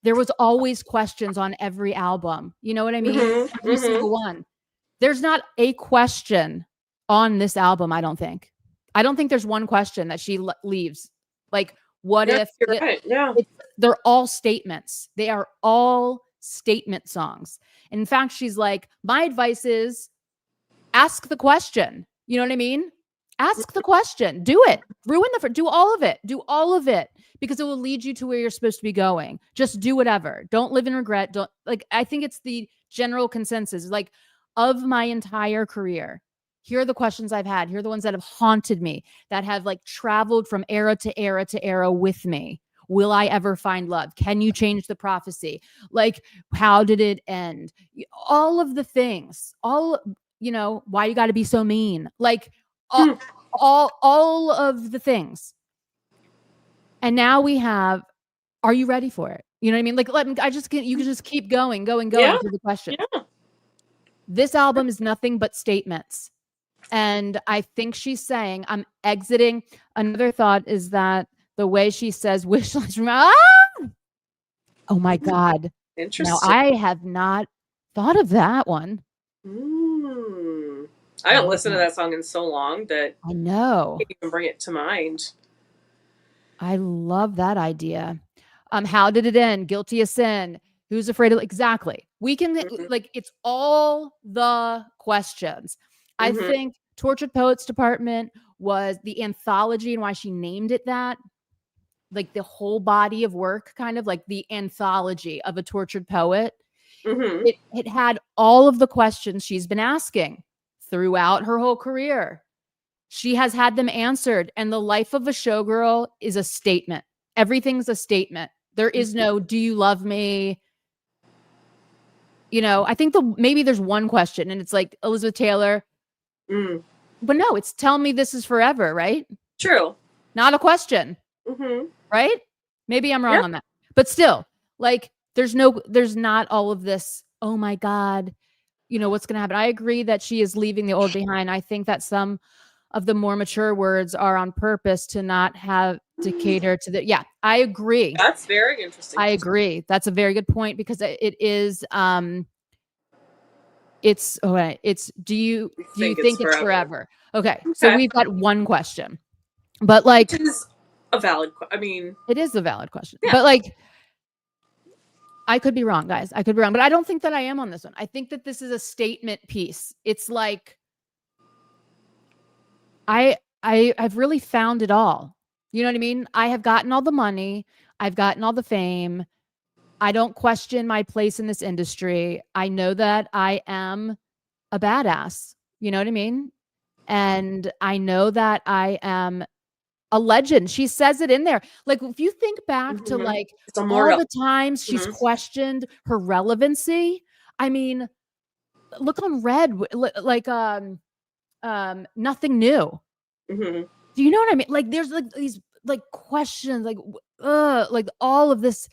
Speaker 1: There was always questions on every album. You know what I mean? Every single one. There's not a question on this album, I don't think. I don't think there's one question that she leaves. Like, what
Speaker 2: No,
Speaker 1: if
Speaker 2: you're right. Yeah.
Speaker 1: they're all statements. They are all statement songs. In fact, she's like, my advice is, ask the question. You know what I mean? Ask the question. Do it. Do all of it. Do all of it because it will lead you to where you're supposed to be going. Just do whatever. Don't live in regret. Don't like I think it's the general consensus like of my entire career. Here are the questions I've had. Here are the ones that have haunted me, that have like traveled from era to era to era with me. Will I ever find love? Can you change the prophecy? Like, how did it end? All of the things, why you got to be so mean? Like all of the things. And now we have, are you ready for it? You know what I mean? Like, you can just keep going
Speaker 2: Yeah.
Speaker 1: through the question.
Speaker 2: Yeah.
Speaker 1: This album is nothing but statements. And I think she's saying, I'm exiting. Another thought is that the way she says wish list, oh my God.
Speaker 2: Interesting.
Speaker 1: Now, I have not thought of that one.
Speaker 2: I don't listen to that song in so long that
Speaker 1: I know.
Speaker 2: I can't even bring it to mind.
Speaker 1: I love that idea. How did it end? Guilty of sin. Who's afraid of exactly? We can like it's all the questions. I think Tortured Poets Department was the anthology and why she named it that. Like the whole body of work, kind of like the anthology of a tortured poet. It had all of the questions she's been asking throughout her whole career. She has had them answered. And the life of a showgirl is a statement. Everything's a statement. There is no, do you love me? I think maybe there's one question and it's like Elizabeth Taylor. But no, it's tell me this is forever, right?
Speaker 2: True.
Speaker 1: Not a question. Right? Maybe I'm wrong on that. But still, like there's not all of this, oh my God, what's going to happen? I agree that she is leaving the old behind. I think that some of the more mature words are on purpose to not have to cater to the, I agree.
Speaker 2: That's very interesting.
Speaker 1: I agree. That's a very good point because it is, do you think it's forever? Okay. So we've got one question, but like,
Speaker 2: which is a valid,
Speaker 1: it is a valid question, but like, I could be wrong, guys. I could be wrong, but I don't think that I am on this one. I think that this is a statement piece. It's like, I've really found it all. You know what I mean? I have gotten all the money. I've gotten all the fame. I don't question my place in this industry. I know that I am a badass. You know what I mean? And I know that I am a legend. She says it in there. Like, if you think back to like all the times she's questioned her relevancy, I mean, look on Red, like, nothing new. Do you know what I mean? Like, there's like these like questions, like all of this.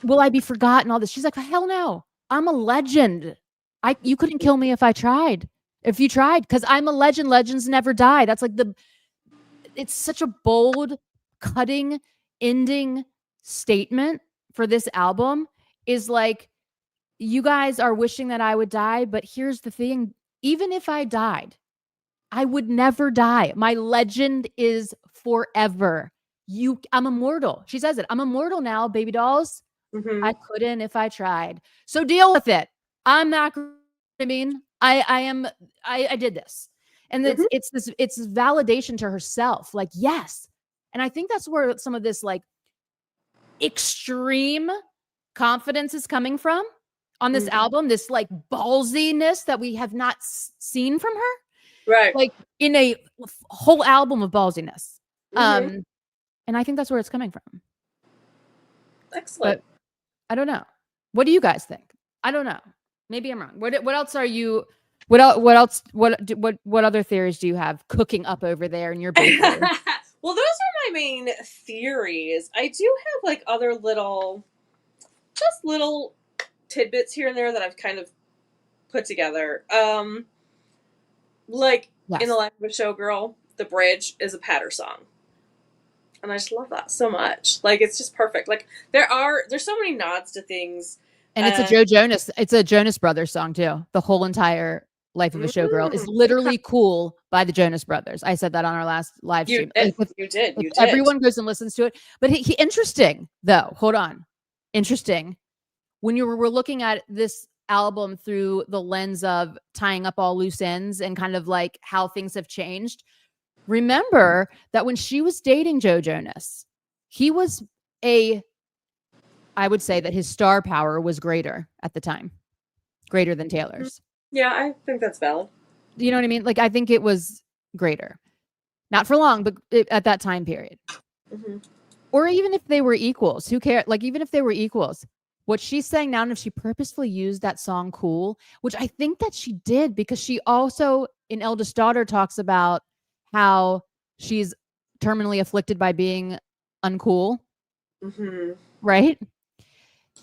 Speaker 1: Will I be forgotten? All this. She's like, hell no. I'm a legend. You couldn't kill me if I tried. If you tried, because I'm a legend. Legends never die. That's like it's such a bold, cutting, ending statement for this album. Is like, you guys are wishing that I would die, but here's the thing. Even if I died, I would never die. My legend is forever. I'm immortal. She says it. I'm immortal now, baby dolls. I couldn't if I tried. So deal with it. I'm not, I mean, I did this. And it's validation to herself. Like, yes. And I think that's where some of this like extreme confidence is coming from on this album, this like ballsiness that we have not seen from her.
Speaker 2: Right.
Speaker 1: Like in a whole album of ballsiness. And I think that's where it's coming from.
Speaker 2: Excellent.
Speaker 1: But I don't know. What do you guys think? I don't know. Maybe I'm wrong. What else are you? What other theories do you have cooking up over there in your bakery?
Speaker 2: Well, those are my main theories. I do have like other little tidbits here and there that I've kind of put together. Like in The Life of a Showgirl, the bridge is a patter song. And I just love that so much. Like, it's just perfect. Like, there's so many nods to things.
Speaker 1: And it's a Jonas Brothers song too. The whole entire Life of a Showgirl is literally Cool by the Jonas Brothers. I said that on our last live stream.
Speaker 2: You did.
Speaker 1: Everyone goes and listens to it. But he interesting though. Hold on. Interesting. When we're looking at this album through the lens of tying up all loose ends and kind of like how things have changed, remember that when she was dating Joe Jonas, he was I would say that his star power was greater at the time, greater than Taylor's.
Speaker 2: Yeah, I think that's valid.
Speaker 1: You know what I mean? Like, I think it was greater. Not for long, but at that time period.
Speaker 2: Mm-hmm.
Speaker 1: Or even if they were equals, who cares? Like, even if they were equals, what she's saying now, and if she purposefully used that song Cool, which I think that she did, because she also, in Eldest Daughter, talks about how she's terminally afflicted by being uncool.
Speaker 2: Mm-hmm.
Speaker 1: Right?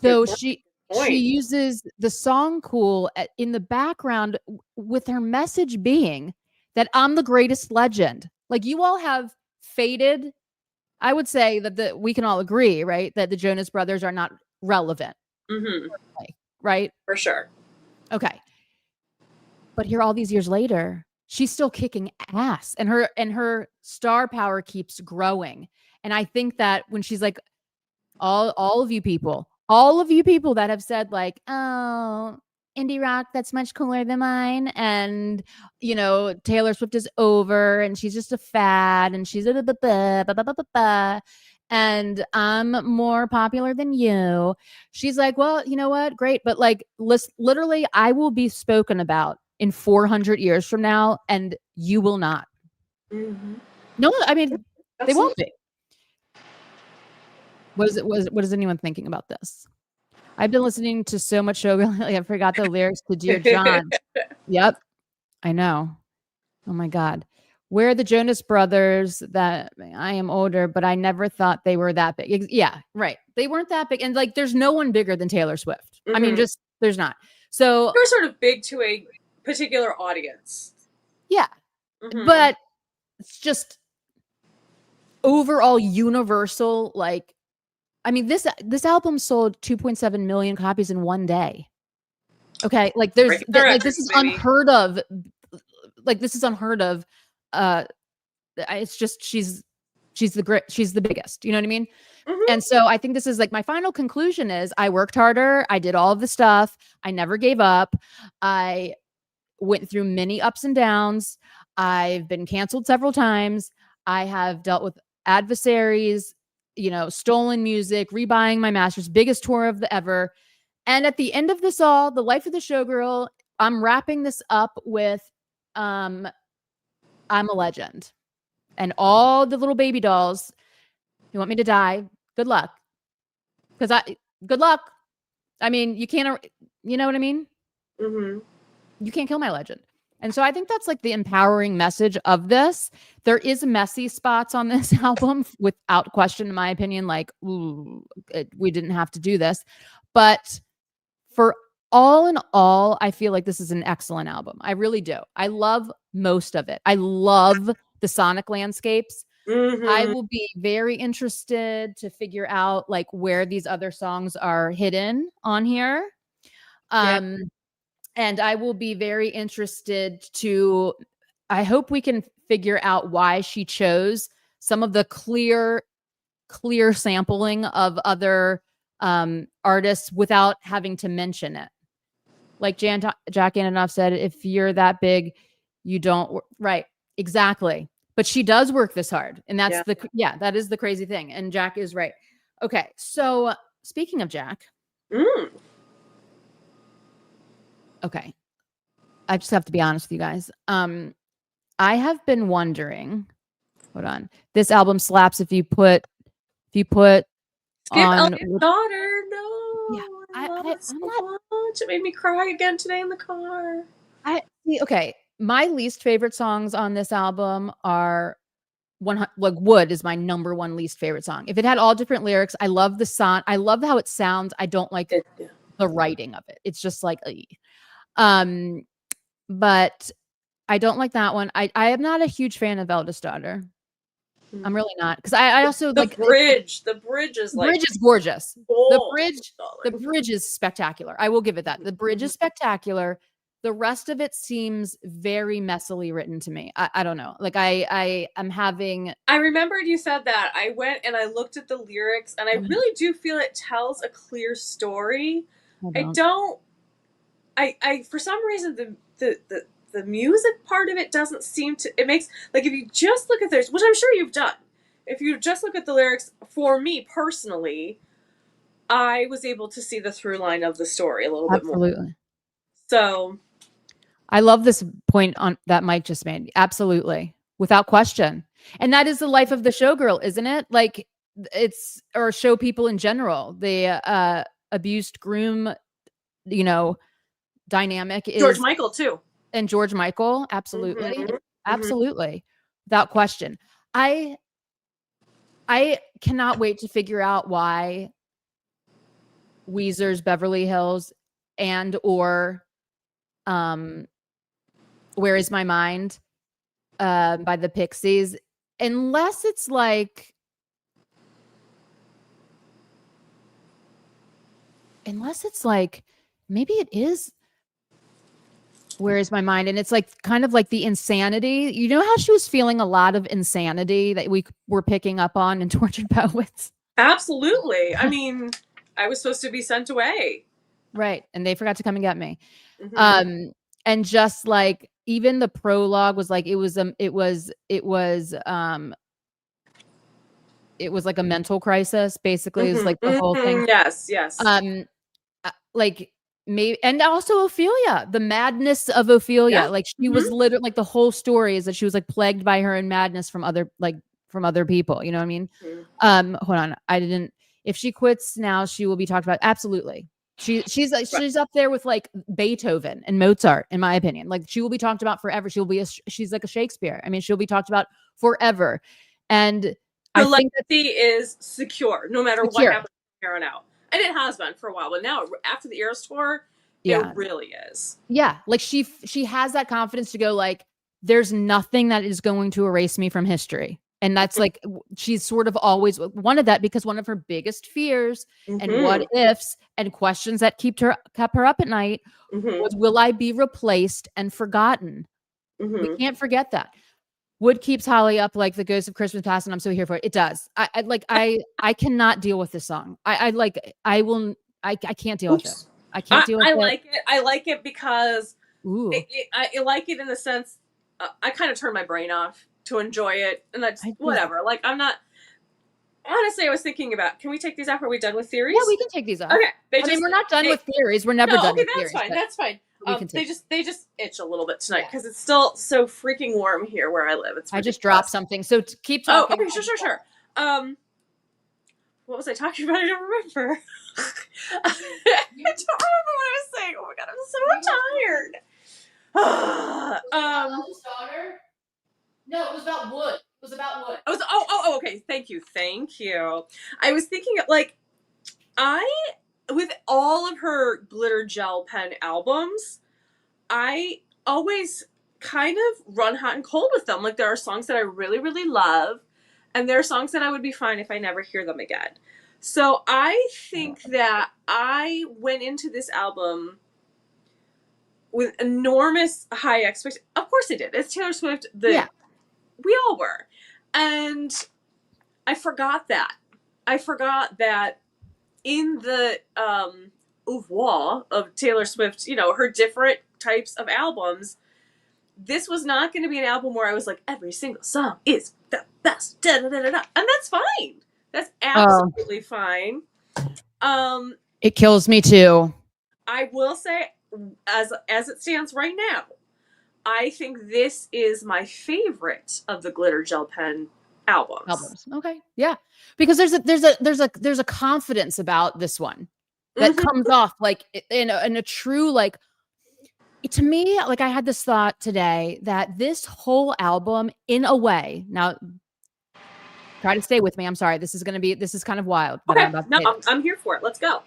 Speaker 1: So she uses the song Cool in the background with her message being that I'm the greatest legend. Like, you all have faded. I would say that we can all agree, right, that the Jonas Brothers are not relevant.
Speaker 2: Mm-hmm.
Speaker 1: Right?
Speaker 2: For sure.
Speaker 1: Okay. But here all these years later, she's still kicking ass, and her star power keeps growing. And I think that when she's like, all of you people that have said like, oh, indie rock, that's much cooler than mine, and Taylor Swift is over and she's just a fad and she's and I'm more popular than you. She's like, well, you know what? Great. But like, literally, I will be spoken about in 400 years from now, and you will not.
Speaker 2: Mm-hmm.
Speaker 1: No, I mean,
Speaker 2: Absolutely.
Speaker 1: they won't be. What is anyone thinking about this? I've been listening to so much showgirl lately. I forgot the lyrics to Dear John. Yep. I know. Oh my God. Where are the Jonas Brothers? That I am older, but I never thought they were that big. Yeah, right. They weren't that big. And like, there's no one bigger than Taylor Swift.
Speaker 2: Mm-hmm.
Speaker 1: I mean, just there's not. So
Speaker 2: they're sort of big to a particular audience.
Speaker 1: Yeah. Mm-hmm. But it's just overall universal, like, I mean, this album sold 2.7 million copies in one day. Okay, like this is unheard of. Like, this is unheard of. It's just she's the biggest. You know what I mean? Mm-hmm. And so I think this is like my final conclusion is I worked harder. I did all of the stuff. I never gave up. I went through many ups and downs. I've been canceled several times. I have dealt with adversaries, stolen music, rebuying my master's, biggest tour of the ever. And at the end of this all, the life of the showgirl, I'm wrapping this up with I'm a legend. And all the little baby dolls, you want me to die? Good luck. Good luck. I mean, you can't, you know what I mean?
Speaker 2: Mm-hmm.
Speaker 1: You can't kill my legend. And so I think that's like the empowering message of this. There is messy spots on this album, without question, in my opinion, like, ooh, we didn't have to do this. But for all in all, I feel like this is an excellent album. I really do. I love most of it. I love the sonic landscapes. Mm-hmm. I will be very interested to figure out like where these other songs are hidden on here. And I will be very interested to, I hope we can figure out why she chose some of the clear sampling of other artists without having to mention it. Like Jack Antonoff said, if you're that big, you don't, right. Exactly. But she does work this hard. And that's that is the crazy thing. And Jack is right. Okay. So speaking of Jack. Okay. I just have to be honest with you guys. I have been wondering, hold on. This album slaps if you put
Speaker 2: Skip on Daughter. No.
Speaker 1: Yeah. I'm not,
Speaker 2: it made me cry again today in the car.
Speaker 1: Okay. My least favorite songs on this album are like Wood is my number one least favorite song. If it had all different lyrics, I love the song. I love how it sounds. I don't like the writing of it. It's just like, but I don't like that one. I am not a huge fan of Eldest Daughter. I'm really not, because I also
Speaker 2: The
Speaker 1: like
Speaker 2: bridge. The bridge is
Speaker 1: the
Speaker 2: like
Speaker 1: bridge is gorgeous. The
Speaker 2: gold.
Speaker 1: bridge is spectacular. I will give it that. The bridge is spectacular. The rest of it seems very messily written to me. I don't know. Like I am having.
Speaker 2: I remembered you said that. I went and I looked at the lyrics, and I really do feel it tells a clear story. I don't. I for some reason the music part of it doesn't seem to. It makes, like, if you just look at this, which I'm sure you've done, if you just look at the lyrics, for me personally, I was able to see the through line of the story a little bit more.
Speaker 1: Absolutely.
Speaker 2: So
Speaker 1: I love this point on that Mike just made. Absolutely. Without question. And that is the life of the showgirl, isn't it? Like, it's, or show people in general. The abused groom, you know, dynamic is
Speaker 2: George Michael too.
Speaker 1: And George Michael, absolutely.
Speaker 2: Mhm.
Speaker 1: Absolutely. Without question. I cannot wait to figure out why Weezer's Beverly Hills and or Where Is My Mind by the Pixies, unless it's like maybe it is Where Is My Mind, and it's like kind of like the insanity. You know how she was feeling a lot of insanity that we were picking up on in Tortured Poets?
Speaker 2: Absolutely. I mean, I was supposed to be sent away.
Speaker 1: Right. And they forgot to come and get me.
Speaker 2: Mm-hmm.
Speaker 1: And just like even the prologue was like it was like a mental crisis, basically, is like the whole thing.
Speaker 2: Yes.
Speaker 1: Like maybe, and also Ophelia, the madness of Ophelia.
Speaker 2: Yeah.
Speaker 1: Like she was literally, like, the whole story is that she was like plagued by her own madness from other people. You know what I mean? Hold on. If she quits now, she will be talked about. Absolutely. She's up there with like Beethoven and Mozart, in my opinion. Like she will be talked about forever. She's like a Shakespeare. I mean, she'll be talked about forever. And
Speaker 2: her
Speaker 1: I think
Speaker 2: legacy is secure, no matter what happens from here on out. And it has been for a while, but now after the Eras tour, it really is.
Speaker 1: Yeah, like she has that confidence to go like, there's nothing that is going to erase me from history. And that's like, she's sort of always wanted that, because one of her biggest fears and what ifs and questions that kept her up at night was, will I be replaced and forgotten? We can't forget that. What keeps Holly up like the ghost of Christmas past, and I'm so here for it. It does. I cannot deal with this song. I can't deal with it. I can't deal with it.
Speaker 2: I like it. I like it because I like it in the sense I kind of turn my brain off to enjoy it, and that's whatever. Like, I'm not. Honestly, I was thinking about, can we take these off? Are we done with theories?
Speaker 1: Yeah, we can take these off.
Speaker 2: Okay.
Speaker 1: I mean, we're not done with theories. We're never done with theories.
Speaker 2: Okay, that's fine. They just itch a little bit tonight because it's still so freaking warm here where I live.
Speaker 1: I just dropped something, so keep talking.
Speaker 2: Oh, okay, sure. What was I talking about? I don't remember. I don't remember what I was saying. Oh my god, I'm so tired.
Speaker 1: No, it was about wood.
Speaker 2: Okay. Thank you. I was thinking, like, with all of her glitter gel pen albums, I always kind of run hot and cold with them. Like, there are songs that I really, really love, and there are songs that I would be fine if I never hear them again. So I think that I went into this album with enormous high expectations. Of course I did. It's Taylor Swift. We all were. And I forgot that. In the oeuvre of Taylor Swift, her different types of albums, this was not going to be an album where I was like, every single song is the best. Da, da, da, da, da. And that's fine. That's absolutely fine.
Speaker 1: It kills me too.
Speaker 2: I will say, as it stands right now, I think this is my favorite of the Glitter Gel Pen albums.
Speaker 1: Okay. Yeah. Because there's a confidence about this one that comes off like in a true, like, to me, like, I had this thought today that this whole album, in a way, now try to stay with me. I'm sorry. This is kind of wild. But
Speaker 2: okay. I'm here for it. Let's go.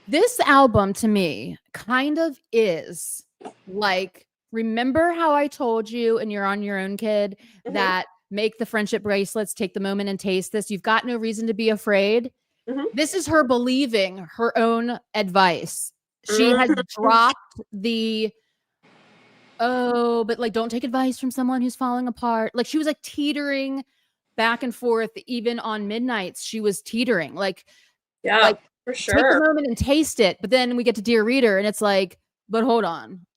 Speaker 1: This album to me kind of is like, remember how I told you and You're on Your Own, Kid, that make the friendship bracelets, take the moment and taste this. You've got no reason to be afraid.
Speaker 2: Mhm.
Speaker 1: This is her believing her own advice. She has dropped the, oh, but like, don't take advice from someone who's falling apart. Like, she was like teetering back and forth, even on midnights. She was teetering, like,
Speaker 2: for
Speaker 1: take
Speaker 2: sure.
Speaker 1: a moment and taste it. But then we get to Dear Reader, and it's like, but hold on,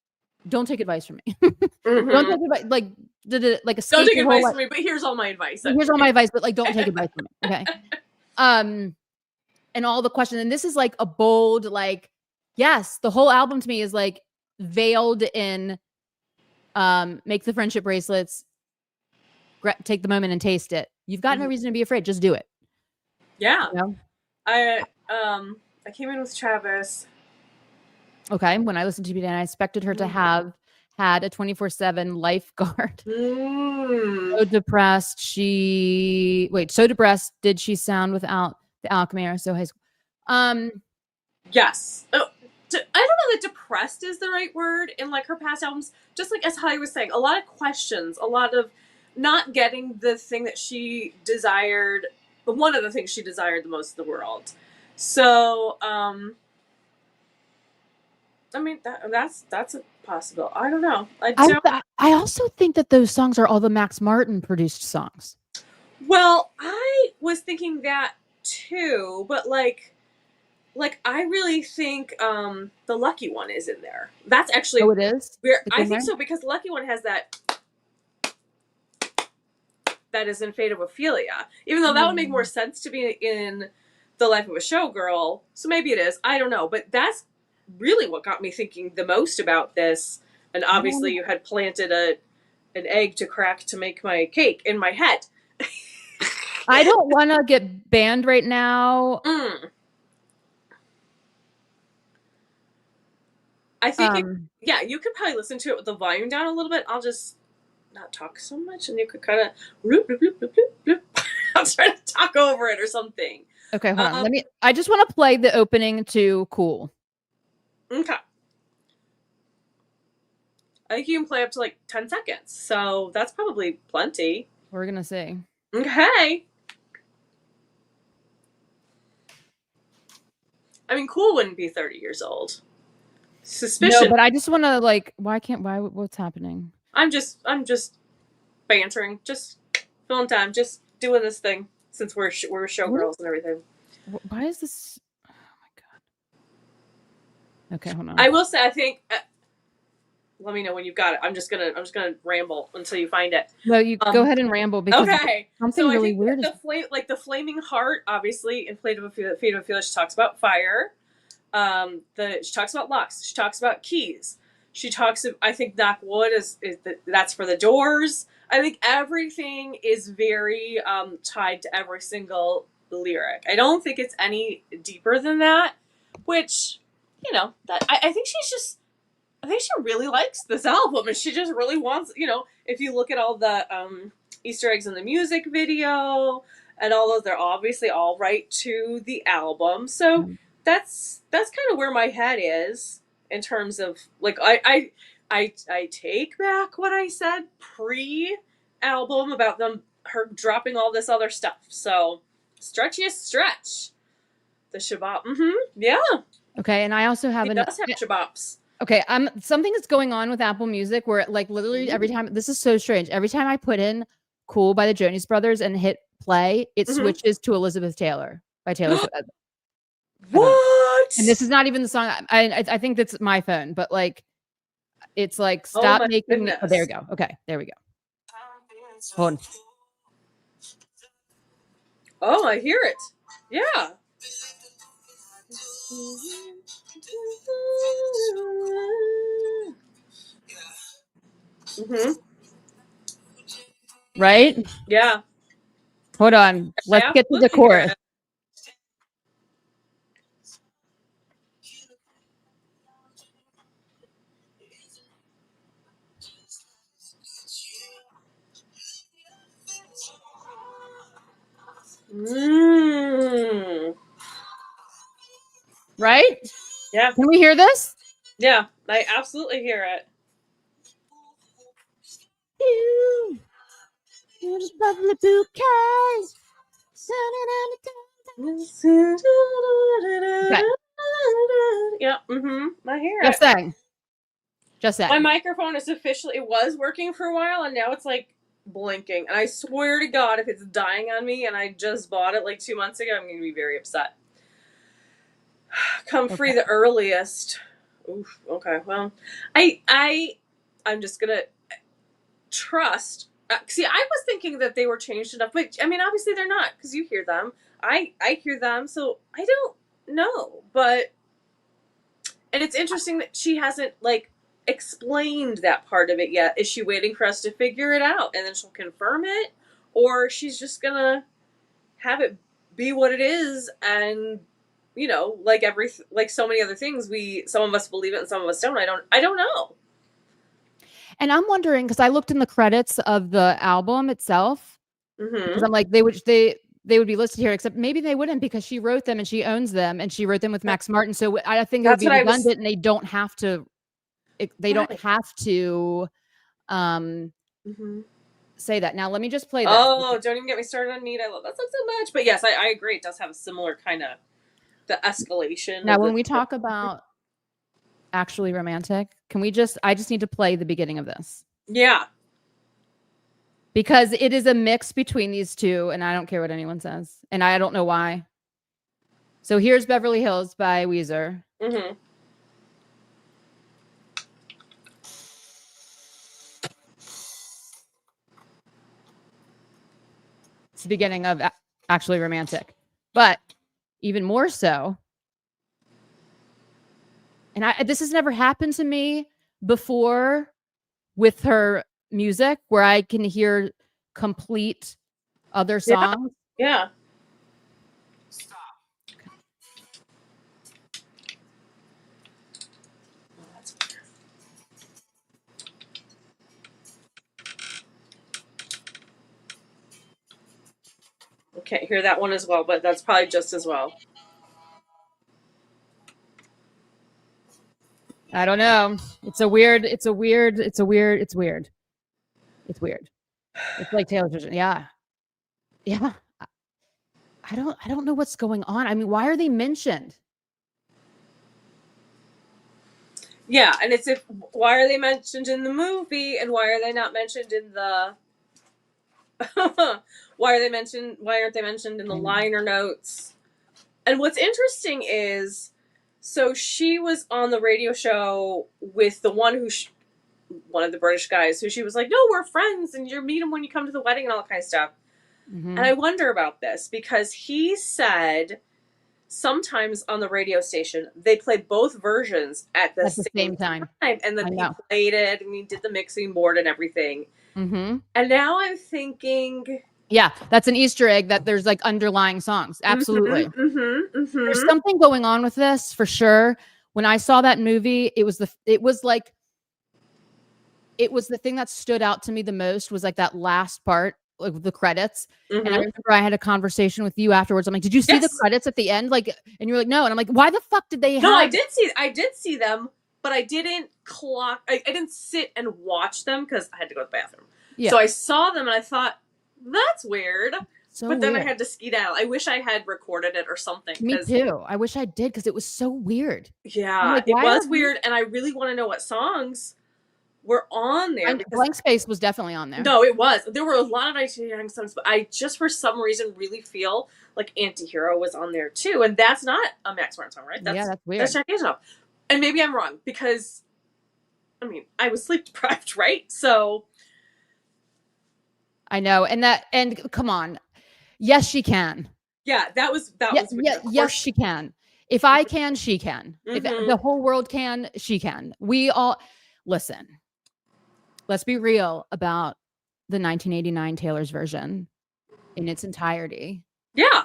Speaker 1: don't take advice from me. Don't take advice, like, like escape
Speaker 2: Don't take
Speaker 1: your whole
Speaker 2: advice
Speaker 1: life.
Speaker 2: from me, but here's all my advice.
Speaker 1: Here's all my advice, but like, don't take advice from me. Okay. And all the questions, and this is like a bold, like, yes, the whole album to me is like veiled in make the friendship bracelets, take the moment and taste it. You've got no reason to be afraid, just do it.
Speaker 2: Yeah.
Speaker 1: You know?
Speaker 2: I came in with Travis.
Speaker 1: Okay, when I listened to BD, I expected her to have had a 24/7 lifeguard. So depressed. So depressed did she sound without the alchemy or so high school.
Speaker 2: Yes. Oh, I don't know that depressed is the right word in like her past albums. Just like as Holly was saying, a lot of questions, a lot of not getting the thing that she desired, but one of the things she desired the most in the world. So, I mean that's a possible. I don't know.
Speaker 1: I also think that those songs are all the Max Martin produced songs.
Speaker 2: Well, I was thinking that too, but like I really think the Lucky One is in there. That's actually
Speaker 1: it is.
Speaker 2: I think so because the Lucky One has that is in Fate of Ophelia. Even though that would make more sense to be in The Life of a Showgirl. So maybe it is. I don't know. But that's really what got me thinking the most about this. And obviously you had planted an egg to crack to make my cake in my head.
Speaker 1: I don't want to get banned right now.
Speaker 2: I think, you could probably listen to it with the volume down a little bit. I'll just not talk so much, and you could kind of bloop, bloop, bloop, bloop, bloop. I'll try to talk over it or something.
Speaker 1: Okay, hold on. I just want to play the opening to Cool.
Speaker 2: Okay. I think you can play up to like 10 seconds, so that's probably plenty.
Speaker 1: We're gonna see.
Speaker 2: Okay. I mean, Cool wouldn't be 30 years old. Suspicion.
Speaker 1: No, but I just want to like, what's happening?
Speaker 2: I'm just bantering, just filling time, just doing this thing since we're showgirls and everything.
Speaker 1: Why is this? Oh my god. Okay, hold on.
Speaker 2: I will say, I think. Let me know when you've got it. I'm just gonna ramble until you find it.
Speaker 1: No, you go ahead and ramble because something really weird.
Speaker 2: The flaming heart, obviously, in Fate of Ophelia, she talks about fire. She talks about locks. She talks about keys. She talks. I think knock wood that's for the doors. I think everything is very tied to every single lyric. I don't think it's any deeper than that. Which, that I think she's just. I think she really likes this album, and she just really wants. If you look at all the Easter eggs in the music video and all those, they're obviously all right to the album. So that's kind of where my head is in terms of like I take back what I said pre-album about her dropping all this other stuff. So stretchiest stretch, the shabab. Yeah.
Speaker 1: Okay, and I also have
Speaker 2: does have shababs.
Speaker 1: Okay, something that's going on with Apple Music where like literally every time, this is so strange. Every time I put in Cool by the Jonas Brothers and hit play, it switches to Elizabeth Taylor by Taylor Swift.
Speaker 2: What?
Speaker 1: And this is not even the song. I think that's my phone, but like it's like stop making me. Oh, there we go. Okay, there we go. Hold on.
Speaker 2: Oh, I hear it. Yeah.
Speaker 1: Right?
Speaker 2: Yeah.
Speaker 1: Hold on. Let's get to the chorus. Right?
Speaker 2: Yeah.
Speaker 1: Can we hear this?
Speaker 2: Yeah, I absolutely hear it.
Speaker 1: Lovely bouquets. Okay.
Speaker 2: Yeah, I hear
Speaker 1: Just
Speaker 2: it.
Speaker 1: saying. Just
Speaker 2: My
Speaker 1: saying.
Speaker 2: microphone is officially, it was working for a while, and now it's like blinking. And I swear to God, if it's dying on me and I just bought it like 2 months ago, I'm going to be very upset. Come free the earliest. Oof, okay, well, I'm just going to trust. See, I was thinking that they were changed enough, but I mean, obviously they're not, because you hear them. I hear them, so I don't know. But, and it's interesting that she hasn't like explained that part of it yet. Is she waiting for us to figure it out and then she'll confirm it, or she's just gonna have it be what it is? And like like so many other things, some of us believe it and some of us don't. I don't know.
Speaker 1: And I'm wondering, because I looked in the credits of the album itself, because I'm like, they would be listed here, except maybe they wouldn't, because she wrote them and she owns them and she wrote them with Max Martin. So I think it would
Speaker 2: That's
Speaker 1: be
Speaker 2: what I was.
Speaker 1: redundant, and they don't have to. Don't have to say that. Now let me just play this.
Speaker 2: Oh, don't even get me started on Need. I love that song so much. But yes, I agree. It does have a similar kind of the escalation.
Speaker 1: Now, when we talk about Actually Romantic, I just need to play the beginning of this.
Speaker 2: Yeah.
Speaker 1: Because it is a mix between these two, and I don't care what anyone says. And I don't know why. So here's Beverly Hills by Weezer. It's the beginning of Actually Romantic. But even more so, and this has never happened to me before with her music, where I can hear complete other songs.
Speaker 2: Yeah.
Speaker 1: Stop.
Speaker 2: Okay, hear that one as well, but that's probably just as well.
Speaker 1: I don't know. It's weird. It's like Taylor's version. Yeah. Yeah. I don't know what's going on. I mean, why are they mentioned?
Speaker 2: Yeah, and why are they mentioned in the movie, and why are they not mentioned in the why aren't they mentioned in the liner notes? And what's interesting is, so she was on the radio show with the one one of the British guys, who she was like, no, we're friends, and you meet him when you come to the wedding and all that kind of stuff. And I wonder about this, because he said sometimes on the radio station they play both versions at the same time, and then he played it and he did the mixing board and everything. And now I'm thinking,
Speaker 1: yeah, that's an Easter egg, that there's like underlying songs. Absolutely. There's something going on with this for sure. When I saw that movie, it was the thing that stood out to me the most, was like that last part, like the credits. And I remember I had a conversation with you afterwards. I'm like, did you see the credits at the end? Like, and you're like, no. And I'm like, why the fuck did they have?
Speaker 2: No, I did see them, but I didn't I didn't sit and watch them because I had to go to the bathroom. Yeah. So I saw them and I thought, that's weird. But then I had to skedaddle. I wish I had recorded it or something.
Speaker 1: Me too. I wish I did, because it was so weird.
Speaker 2: Yeah, like, it was weird, and I really want to know what songs were on there.
Speaker 1: Blank Space was definitely on there.
Speaker 2: No, it was. There were a lot of 1989 songs, but I just for some reason really feel like Antihero was on there too, and that's not a Max Martin song, right?
Speaker 1: That's weird.
Speaker 2: That's Jack Antonoff. And maybe I'm wrong, because I mean, I was sleep deprived, right? So
Speaker 1: I know, and come on, yes, she can.
Speaker 2: Yeah, that was weird.
Speaker 1: Yes, she can. If I can, she can. If the whole world can, she can. We all listen. Let's be real about the 1989 Taylor's version in its entirety.
Speaker 2: Yeah.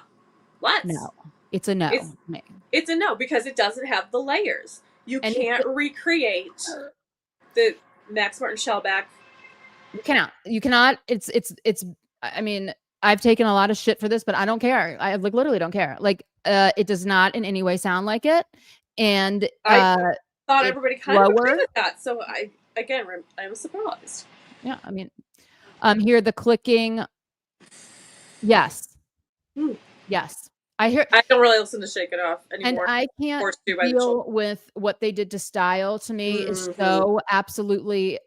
Speaker 2: Let's.
Speaker 1: No. It's a no.
Speaker 2: It's a no, because it doesn't have the layers. You can't recreate the Max Martin Shellback.
Speaker 1: You cannot. It's I mean, I've taken a lot of shit for this, but I don't care. I like literally don't care. Like, it does not in any way sound like it. And
Speaker 2: I thought everybody kind of agreed with that. So I was surprised.
Speaker 1: Yeah, I mean, Hear the clicking. Yes. Yes. I hear.
Speaker 2: I don't really listen to Shake It Off
Speaker 1: And
Speaker 2: anymore.
Speaker 1: I can't
Speaker 2: Forced to by the children.
Speaker 1: deal with what they did to Style. To me, is so absolutely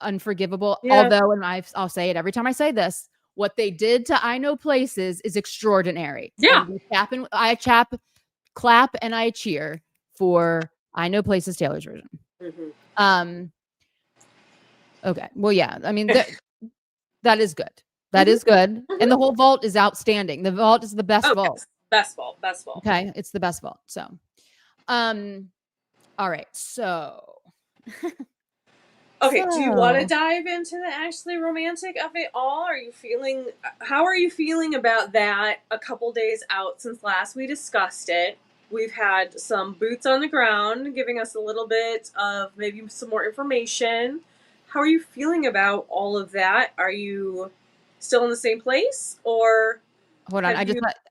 Speaker 1: unforgivable.
Speaker 2: Yeah.
Speaker 1: Although, and I'll say it every time I say this, what they did to I Know Places is extraordinary.
Speaker 2: Yeah.
Speaker 1: And clap and I cheer for I Know Places Taylor's version. Okay. Well, yeah. I mean, that is good. That is good. And the whole vault is outstanding. The vault is the best vault.
Speaker 2: Yes. Best vault.
Speaker 1: Okay. It's the best vault. So, all right. So,
Speaker 2: okay. Do you want to dive into the actually romantic of it all? How are you feeling about that a couple days out since last we discussed it? We've had some boots on the ground giving us a little bit of maybe some more information. How are you feeling about all of that? Are you still in the same place, or
Speaker 1: hold on?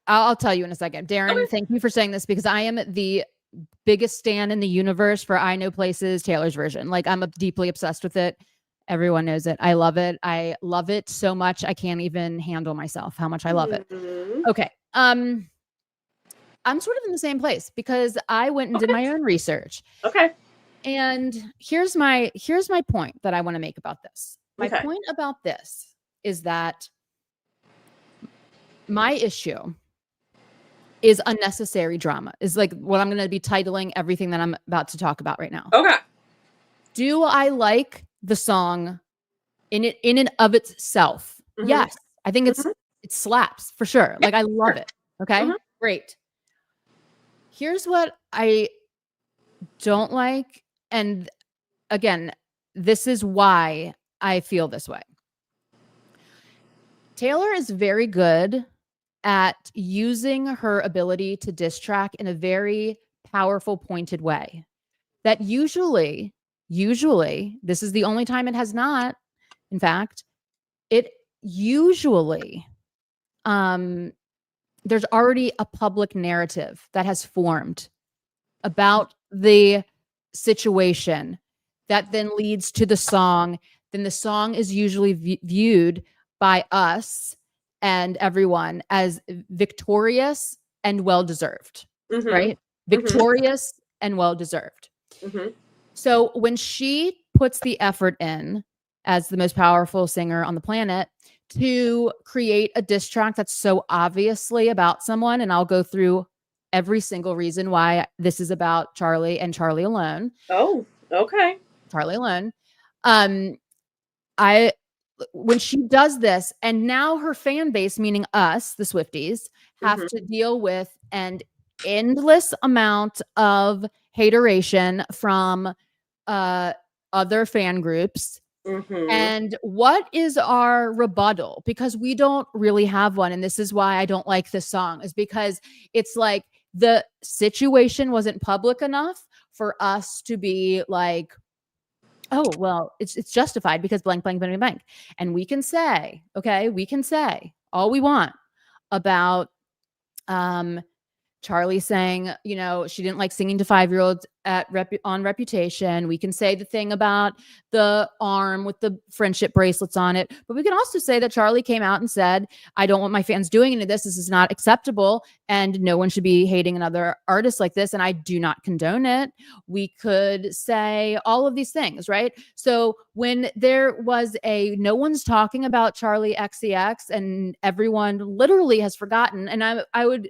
Speaker 1: I'll tell you in a second. Darren, thank you for saying this, because I am the biggest stan in the universe for I Know Places Taylor's version. Like, I'm deeply obsessed with it. Everyone knows it. I love it. I love it so much I can't even handle myself how much I love it. Okay. I'm sort of in the same place because I went and did my own research.
Speaker 2: Okay.
Speaker 1: And here's my point that I want to make about this. My point about this is that my issue is unnecessary drama, is like what I'm going to be titling everything that I'm about to talk about right now.
Speaker 2: Okay.
Speaker 1: Do I like the song in and of itself? Yes. I think it slaps for sure. Like, I love it. Okay. Great. Here's what I don't like. And again, this is why I feel this way. Taylor is very good at using her ability to diss track in a very powerful, pointed way. That usually, this is the only time it has not. In fact, it usually, there's already a public narrative that has formed about the situation that then leads to the song. Then the song is usually viewed by us and everyone as victorious and well-deserved, right? Victorious and well-deserved. So when she puts the effort in as the most powerful singer on the planet to create a diss track that's so obviously about someone, and I'll go through every single reason why this is about Charlie and Charlie alone.
Speaker 2: Oh, okay.
Speaker 1: Charlie alone. When she does this, and now her fan base, meaning us, the Swifties, have to deal with an endless amount of hateration from other fan groups. And what is our rebuttal? Because we don't really have one. And this is why I don't like this song, is because it's like the situation wasn't public enough for us to be like, oh, well, it's justified because blank, blank, blank, blank. And we can say, okay, we can say all we want about Charlie saying, you know, she didn't like singing to 5-year-olds on Reputation. We can say the thing about the arm with the friendship bracelets on it. But we can also say that Charlie came out and said, I don't want my fans doing any of this. This is not acceptable. And no one should be hating another artist like this. And I do not condone it. We could say all of these things, right? So when there was no one's talking about Charlie XCX and everyone literally has forgotten. And I would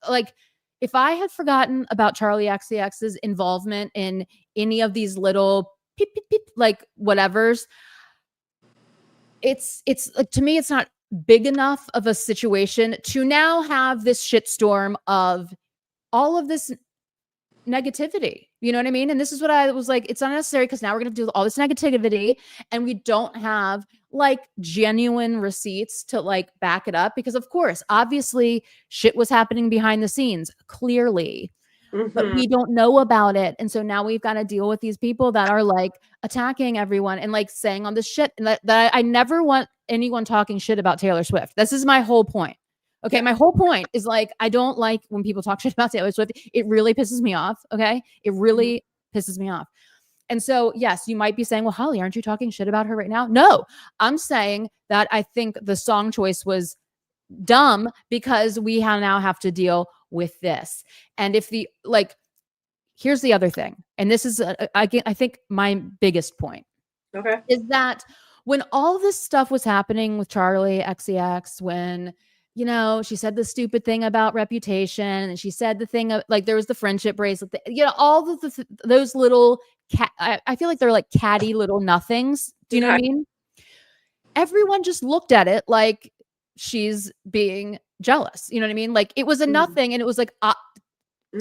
Speaker 1: like, if I had forgotten about Charlie XCX's involvement in any of these little peep, peep, peep, like whatevers, it's like, to me, it's not big enough of a situation to now have this shitstorm of all of this negativity. You know what I mean? And this is what I was like, it's unnecessary because now we're going to do all this negativity and we don't have like genuine receipts to like back it up, because of course, obviously shit was happening behind the scenes, clearly, but we don't know about it. And so now we've got to deal with these people that are like attacking everyone and like saying all this shit. And that I never want anyone talking shit about Taylor Swift. This is my whole point. Okay. Yeah. My whole point is like, I don't like when people talk shit about Taylor Swift. It really pisses me off. Okay. It really pisses me off. And so, yes, you might be saying, well, Holly, aren't you talking shit about her right now? No, I'm saying that I think the song choice was dumb because we now have to deal with this. And if the, like, here's the other thing. And this is, I think my biggest point
Speaker 2: Okay.
Speaker 1: is that when all this stuff was happening with Charlie XCX, when, you know, she said the stupid thing about reputation, and she said the thing of, like, there was the friendship bracelet, you know, all those little I feel like they're like catty little nothings. Do you know what I mean? Everyone just looked at it like she's being jealous. You know what I mean? Like, it was a nothing, and it was like,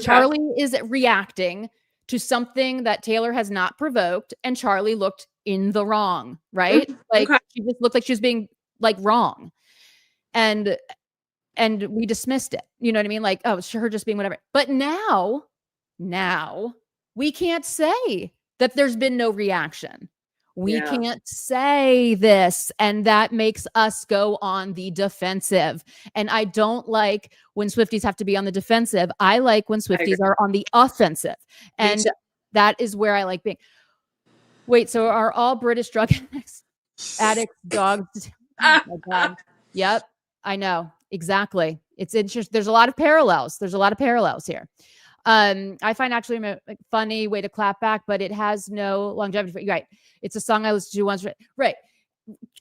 Speaker 1: Charlie is reacting to something that Taylor has not provoked, and Charlie looked in the wrong, right? Like, she just looked like she was being, like, wrong. And we dismissed it. You know what I mean? Like, oh, it's her just being whatever. But now we can't say that there's been no reaction. We can't say this, and that makes us go on the defensive. And I don't like when Swifties have to be on the defensive. I like when Swifties are on the offensive. And that is where I like being. Wait, so are all British drug addicts dogs? Oh my God. Yep, I know. Exactly. It's interesting. There's a lot of parallels. Here. I find actually a funny way to clap back, but it has no longevity. Right. It's a song I listened to once. Right.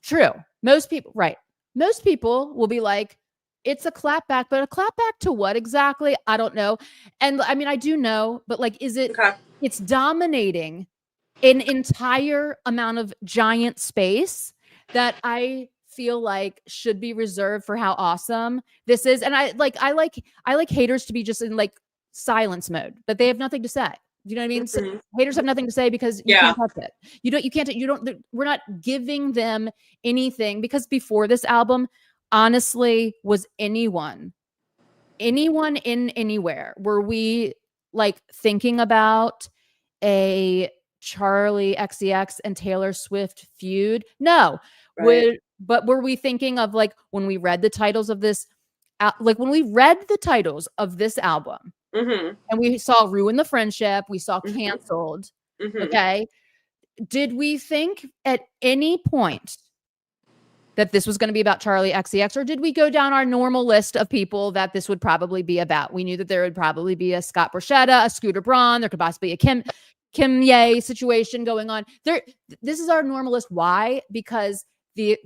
Speaker 1: True. Most people will be like, it's a clap back, but a clap back to what exactly? I don't know. And I mean, I do know, but like, is it, it's dominating an entire amount of giant space that I feel like should be reserved for how awesome this is. And I like haters to be just in like silence mode, that they have nothing to say. You know what I mean? So haters have nothing to say because you can't touch it. We're not giving them anything, because before this album, honestly, was anyone in anywhere, were we like thinking about a Charlie XCX and Taylor Swift feud? No. But were we thinking of, like, when we read the titles of this, album, and we saw Ruin the Friendship, we saw Canceled, okay? Did we think at any point that this was going to be about Charlie XCX, or did we go down our normal list of people that this would probably be about? We knew that there would probably be a Scott Borchetta, a Scooter Braun, there could possibly be a Kim Ye situation going on. This is our normal list. Why? Because the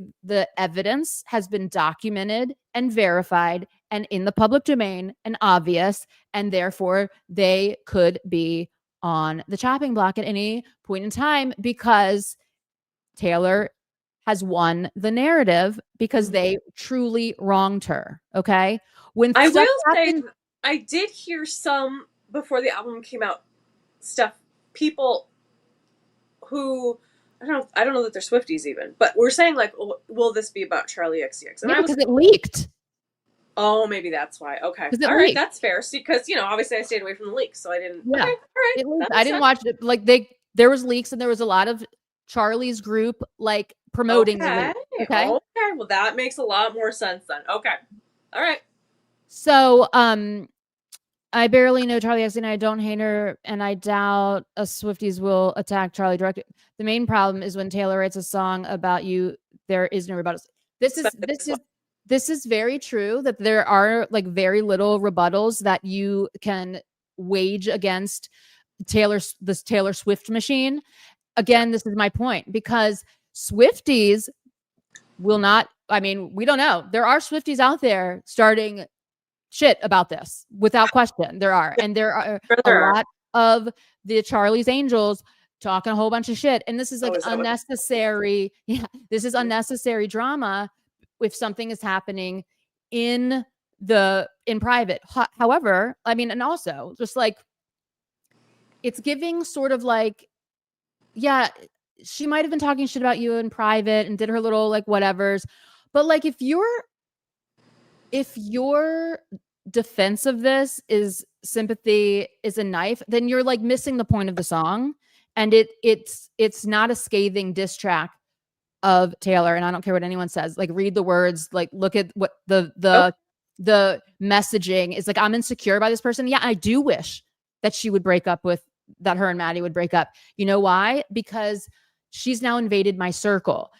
Speaker 1: evidence has been documented and verified and in the public domain and obvious, and therefore they could be on the chopping block at any point in time, because Taylor has won the narrative because they truly wronged her. Okay. When
Speaker 2: I will say, I did hear some before the album came out stuff, people who, I don't know that they're Swifties even, but we're saying like, will this be about Charlie XCX? And
Speaker 1: because it leaked.
Speaker 2: Oh, maybe that's why. Okay. All right, that's fair. See, because, you know, obviously I stayed away from the leaks, so I didn't. Yeah. Okay, all right.
Speaker 1: I didn't watch it. Like, there was leaks, and there was a lot of Charlie's group like promoting the leak. Okay.
Speaker 2: Well, that makes a lot more sense then. Okay. All right.
Speaker 1: So, I barely know Charlie XCX, and I don't hate her, and I doubt Swifties will attack Charlie directly. The main problem is when Taylor writes a song about you, there is no rebuttal. This is very true, that there are like very little rebuttals that you can wage against this Taylor Swift machine. Again, this is my point, because Swifties will not, I mean, we don't know. There are Swifties out there starting shit about this without question. There are. And there are a lot of the Charlie's Angels talking a whole bunch of shit. And this is like unnecessary. Yeah. This is unnecessary drama if something is happening in private. However, I mean, and also just like, it's giving sort of like, yeah, she might have been talking shit about you in private and did her little like whatevers. But like, if your defense of this is sympathy is a knife, then you're like missing the point of the song. And it's not a scathing diss track of Taylor. And I don't care what anyone says. Like, read the words, like look at what the messaging is. Like, I'm insecure by this person. Yeah, I do wish that she would break up with that her and Maddie would break up. You know why? Because she's now invaded my circle.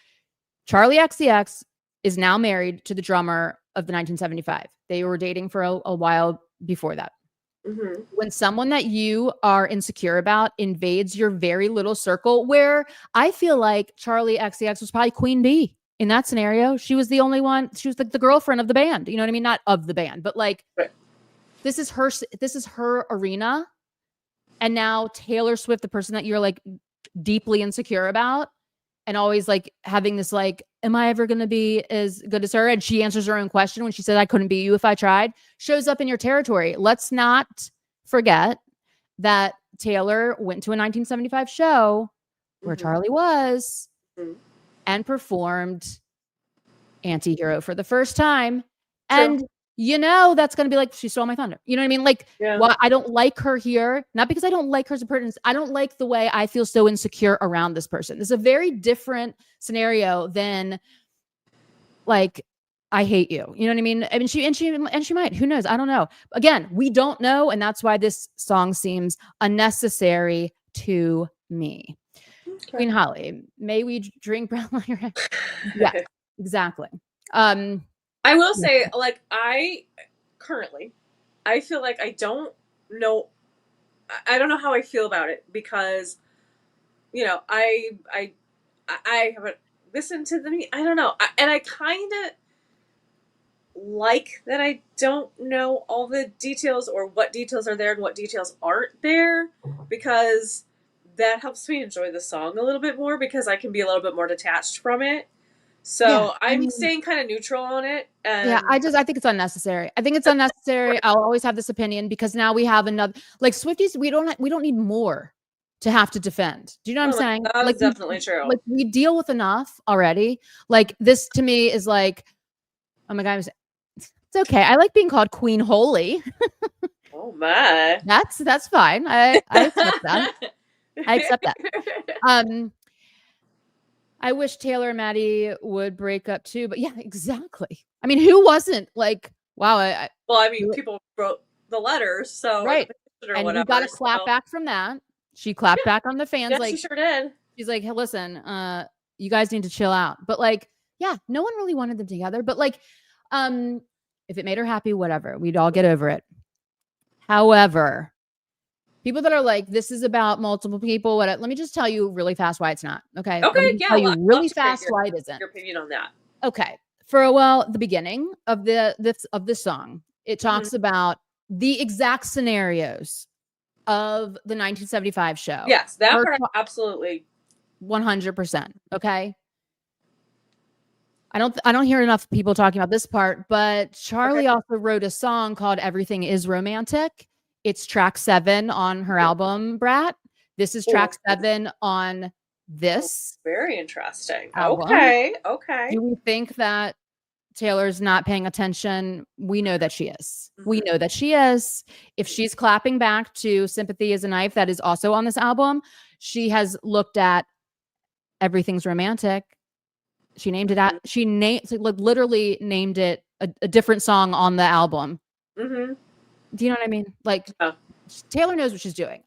Speaker 1: Charlie XCX is now married to the drummer of the 1975. They were dating for a while before that.
Speaker 2: Mm-hmm.
Speaker 1: When someone that you are insecure about invades your very little circle, where I feel like Charlie XCX was probably Queen Bee in that scenario. She was the only one. She was like the girlfriend of the band. You know what I mean? Not of the band, but like
Speaker 2: Right.
Speaker 1: this is her arena. And now Taylor Swift, the person that you're like deeply insecure about and always like having this like, am I ever going to be as good as her? And she answers her own question when she said, I couldn't be you if I tried, shows up in your territory. Let's not forget that Taylor went to a 1975 show where Charlie was and performed Anti-Hero for the first time.
Speaker 2: True.
Speaker 1: And you know, that's going to be like, she stole my thunder. You know what I mean? Like, well, I don't like her here. Not because I don't like her as a person. I don't like the way I feel so insecure around this person. This is a very different scenario than like, I hate you. You know what I mean? I mean, she might, who knows? I don't know. Again, we don't know. And that's why this song seems unnecessary to me. Okay. Queen Holly, may we drink brown liquor? Yeah, exactly.
Speaker 2: I will say, like, I feel like I don't know how I feel about it because, you know, I haven't listened to them. I don't know. And I kind of like that I don't know all the details or what details are there and what details aren't there because that helps me enjoy the song a little bit more because I can be a little bit more detached from it. So I'm staying kind of neutral on it. And
Speaker 1: yeah, I think it's unnecessary. I think it's unnecessary. I'll always have this opinion because now we have another, like Swifties, we don't need more to have to defend. Do you know what I'm saying?
Speaker 2: That's definitely true.
Speaker 1: Like we deal with enough already. Like this to me is like, oh my God, it's okay. I like being called Queen Holy.
Speaker 2: Oh my.
Speaker 1: That's fine. I accept that. I accept that. I wish Taylor and Maddie would break up too, but yeah, exactly. I mean, who wasn't like, wow.
Speaker 2: Well, I mean, people wrote the letters, so
Speaker 1: right.
Speaker 2: Or
Speaker 1: and
Speaker 2: whatever,
Speaker 1: we got to clap back from that. She clapped back on the fans.
Speaker 2: Yeah,
Speaker 1: like
Speaker 2: she sure did.
Speaker 1: She's like, hey, listen, you guys need to chill out. But like, yeah, no one really wanted them together. But like, if it made her happy, whatever, we'd all get over it. However, people that are like, this is about multiple people. Let me just tell you really fast why it's not. Okay.
Speaker 2: Okay.
Speaker 1: Yeah. Tell you really fast why it isn't.
Speaker 2: Your opinion on that.
Speaker 1: Okay. The beginning of this song, it talks about the exact scenarios of the 1975 show.
Speaker 2: Yes, that part absolutely
Speaker 1: 100%. Okay. I don't hear enough people talking about this part, but Charlie also wrote a song called Everything Is Romantic. It's track 7 on her album, Brat. This is track 7 on this.
Speaker 2: Very interesting.
Speaker 1: Album.
Speaker 2: Okay.
Speaker 1: Do we think that Taylor's not paying attention? We know that she is. We know that she is. If she's clapping back to Sympathy is a Knife, that is also on this album, she has looked at Everything's Romantic. She named it at, literally named it a different song on the album. Do you know what I mean? Like, Taylor knows what she's doing.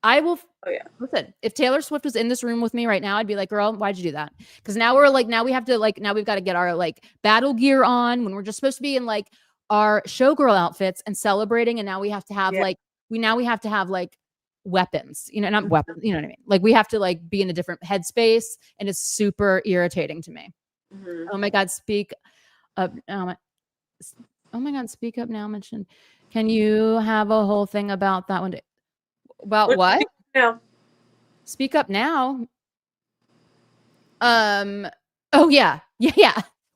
Speaker 1: I will.
Speaker 2: Oh yeah.
Speaker 1: Listen, if Taylor Swift was in this room with me right now, I'd be like, girl, why'd you do that? Because now we have to now we've got to get our like battle gear on when we're just supposed to be in like our showgirl outfits and celebrating. And now we have to have we have to have like weapons, not weapons, you know what I mean? Like we have to like be in a different headspace and it's super irritating to me. Oh my God, speak up. Oh my God, speak up now. Mention. Can you have a whole thing about that one? About what?
Speaker 2: No.
Speaker 1: Speak up now. Oh yeah.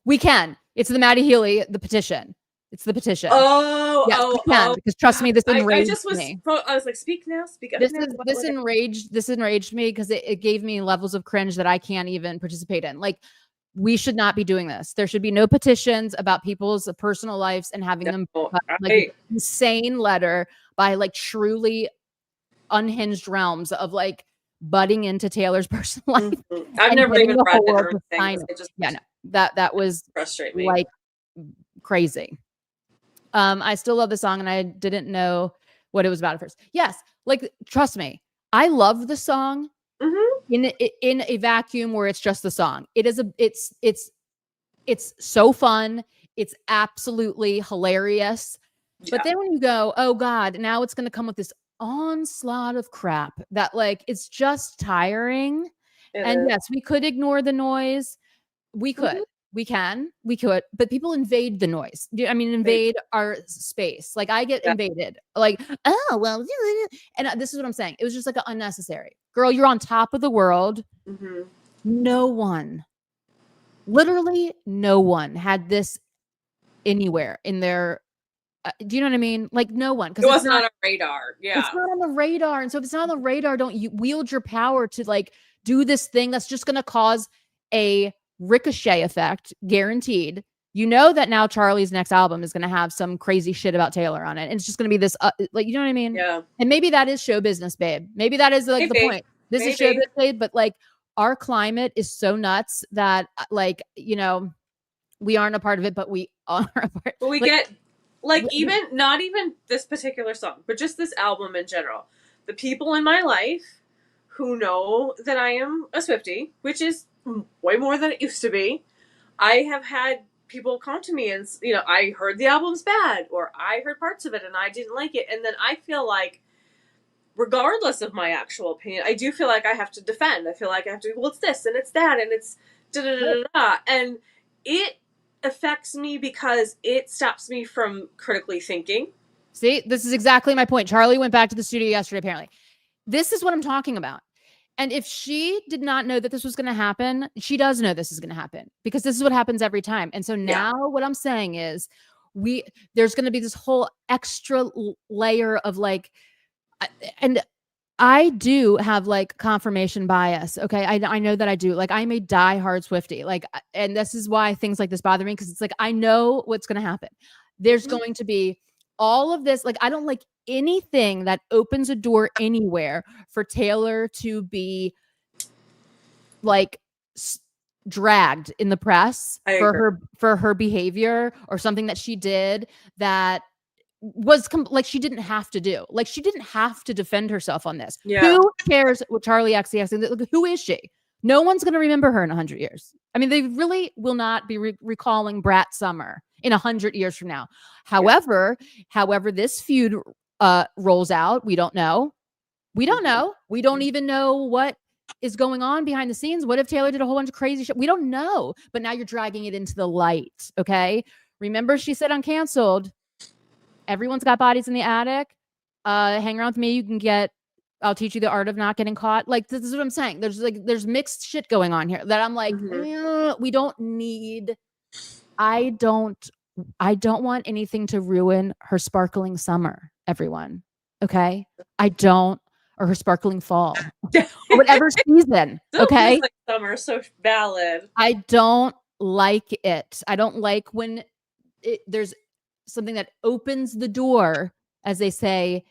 Speaker 1: We can. It's the Maddie Healy, the petition. It's the petition. Because trust me, this enraged me.
Speaker 2: I was like, speak now, speak up.
Speaker 1: This enraged me because it gave me levels of cringe that I can't even participate in. Like, we should not be doing this. There should be no petitions about people's personal lives and having them like insane letter by like truly unhinged realms of like butting into Taylor's personal life.
Speaker 2: I've never even read the thing.
Speaker 1: That was
Speaker 2: frustrate me
Speaker 1: like crazy. I still love the song and I didn't know what it was about at first. Yes, like trust me, I love the song
Speaker 2: Mm-hmm.
Speaker 1: in a vacuum where it's just the song. It's so fun. It's absolutely hilarious. But
Speaker 2: Yeah,
Speaker 1: then when you go, oh God, now it's going to come with this onslaught of crap that like it's just tiring.
Speaker 2: it
Speaker 1: And
Speaker 2: is.
Speaker 1: yes, we could ignore the noise. We could.
Speaker 2: Mm-hmm.
Speaker 1: We could, but people invade the noise. I mean,
Speaker 2: They,
Speaker 1: invade our space. Like I get
Speaker 2: yeah.
Speaker 1: invaded. Like, oh well, and this is what I'm saying. It was just like unnecessary. Girl, you're on top of the world.
Speaker 2: Mm-hmm.
Speaker 1: No one, literally, no one had this anywhere in their. Do you know what I mean? Like no one, because
Speaker 2: It wasn't on a radar.
Speaker 1: it's
Speaker 2: Yeah.
Speaker 1: not on the radar. And so if it's not on the radar, don't you wield your power to like do this thing that's just going to cause a ricochet effect, guaranteed. You know that now Charlie's next album is going to have some crazy shit about Taylor on it. And it's just going to be this, like, you know what I mean?
Speaker 2: Yeah.
Speaker 1: And maybe that is show business, babe. Maybe that is like the
Speaker 2: Maybe.
Speaker 1: point. This is show
Speaker 2: Maybe.
Speaker 1: business, babe, but like our climate is so nuts that like, you know, we aren't a part of it, but we are a part.
Speaker 2: But we
Speaker 1: Like,
Speaker 2: get like even not even this particular song, but just this album in general. The people in my life who know that I am a Swiftie, which is way more than it used to be. I have had people come to me and I heard the album's bad or I heard parts of it and I didn't like it, and then I feel like regardless of my actual opinion, I do feel like I have to defend. I feel like I have to, well, it's this and it's that and it's da da da da da. And it affects me because it stops me from critically thinking.
Speaker 1: see, this is exactly my point. Charlie went back to the studio yesterday, apparently. This is what I'm talking about. And if she did not know that this was going to happen, she does know this is going to happen because this is what happens every time. And so now what I'm saying is there's going to be this whole extra layer of like, and I do have like confirmation bias. Okay. I know that I do. Like I'm a diehard Swiftie. Like, and this is why things like this bother me. Cause it's like, I know what's going to happen. There's going to be all of this. Like, I don't like anything that opens a door anywhere for Taylor to be like dragged in the press for her behavior or something that she did that was like she didn't have to do. Like she didn't have to defend herself on this.
Speaker 2: Yeah.
Speaker 1: Who cares what Charlie actually asking? Who is she? No one's going to remember her in 100 years. I mean, they really will not be recalling Brat Summer in 100 years from now. However, this feud rolls out, we don't know. We don't know. We don't even know what is going on behind the scenes. What if Taylor did a whole bunch of crazy shit? We don't know. But now you're dragging it into the light. Okay. Remember, she said Uncanceled. Everyone's got bodies in the attic. Hang around with me. You can get, I'll teach you the art of not getting caught. Like, this is what I'm saying. There's mixed shit going on here that I'm like, we don't need, I don't want anything to ruin her sparkling summer, everyone. Okay. I don't, or her sparkling fall, or whatever season. Okay.
Speaker 2: Like summer, so valid.
Speaker 1: I don't like it. I don't like when there's something that opens the door, as they say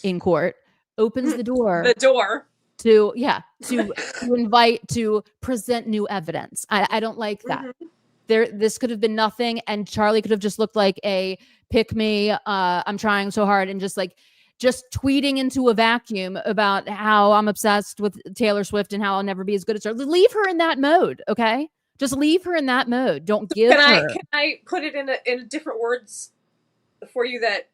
Speaker 1: in court, opens the door to invite, to present new evidence. I don't like that. This could have been nothing, and Charlie could have just looked like a pick me, I'm trying so hard, and just tweeting into a vacuum about how I'm obsessed with Taylor Swift and how I'll never be as good as her. Leave her in that mode, okay? Just leave her in that mode. Don't give her.
Speaker 2: Can I put it in different words for you that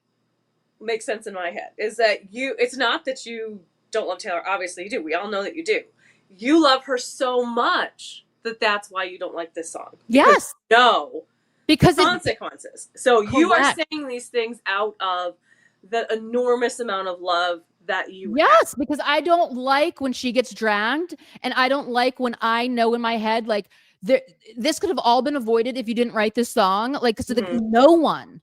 Speaker 2: make sense in my head? Is that it's not that you don't love Taylor. Obviously you do. We all know that you do. You love her so much that's why you don't like this song.
Speaker 1: Yes.
Speaker 2: No.
Speaker 1: Because
Speaker 2: consequences. So
Speaker 1: correct.
Speaker 2: You are saying these things out of the enormous amount of love that you
Speaker 1: have. Because I don't like when she gets dragged, and I don't like when I know in my head, like, this could have all been avoided if you didn't write this song. Like, so no one.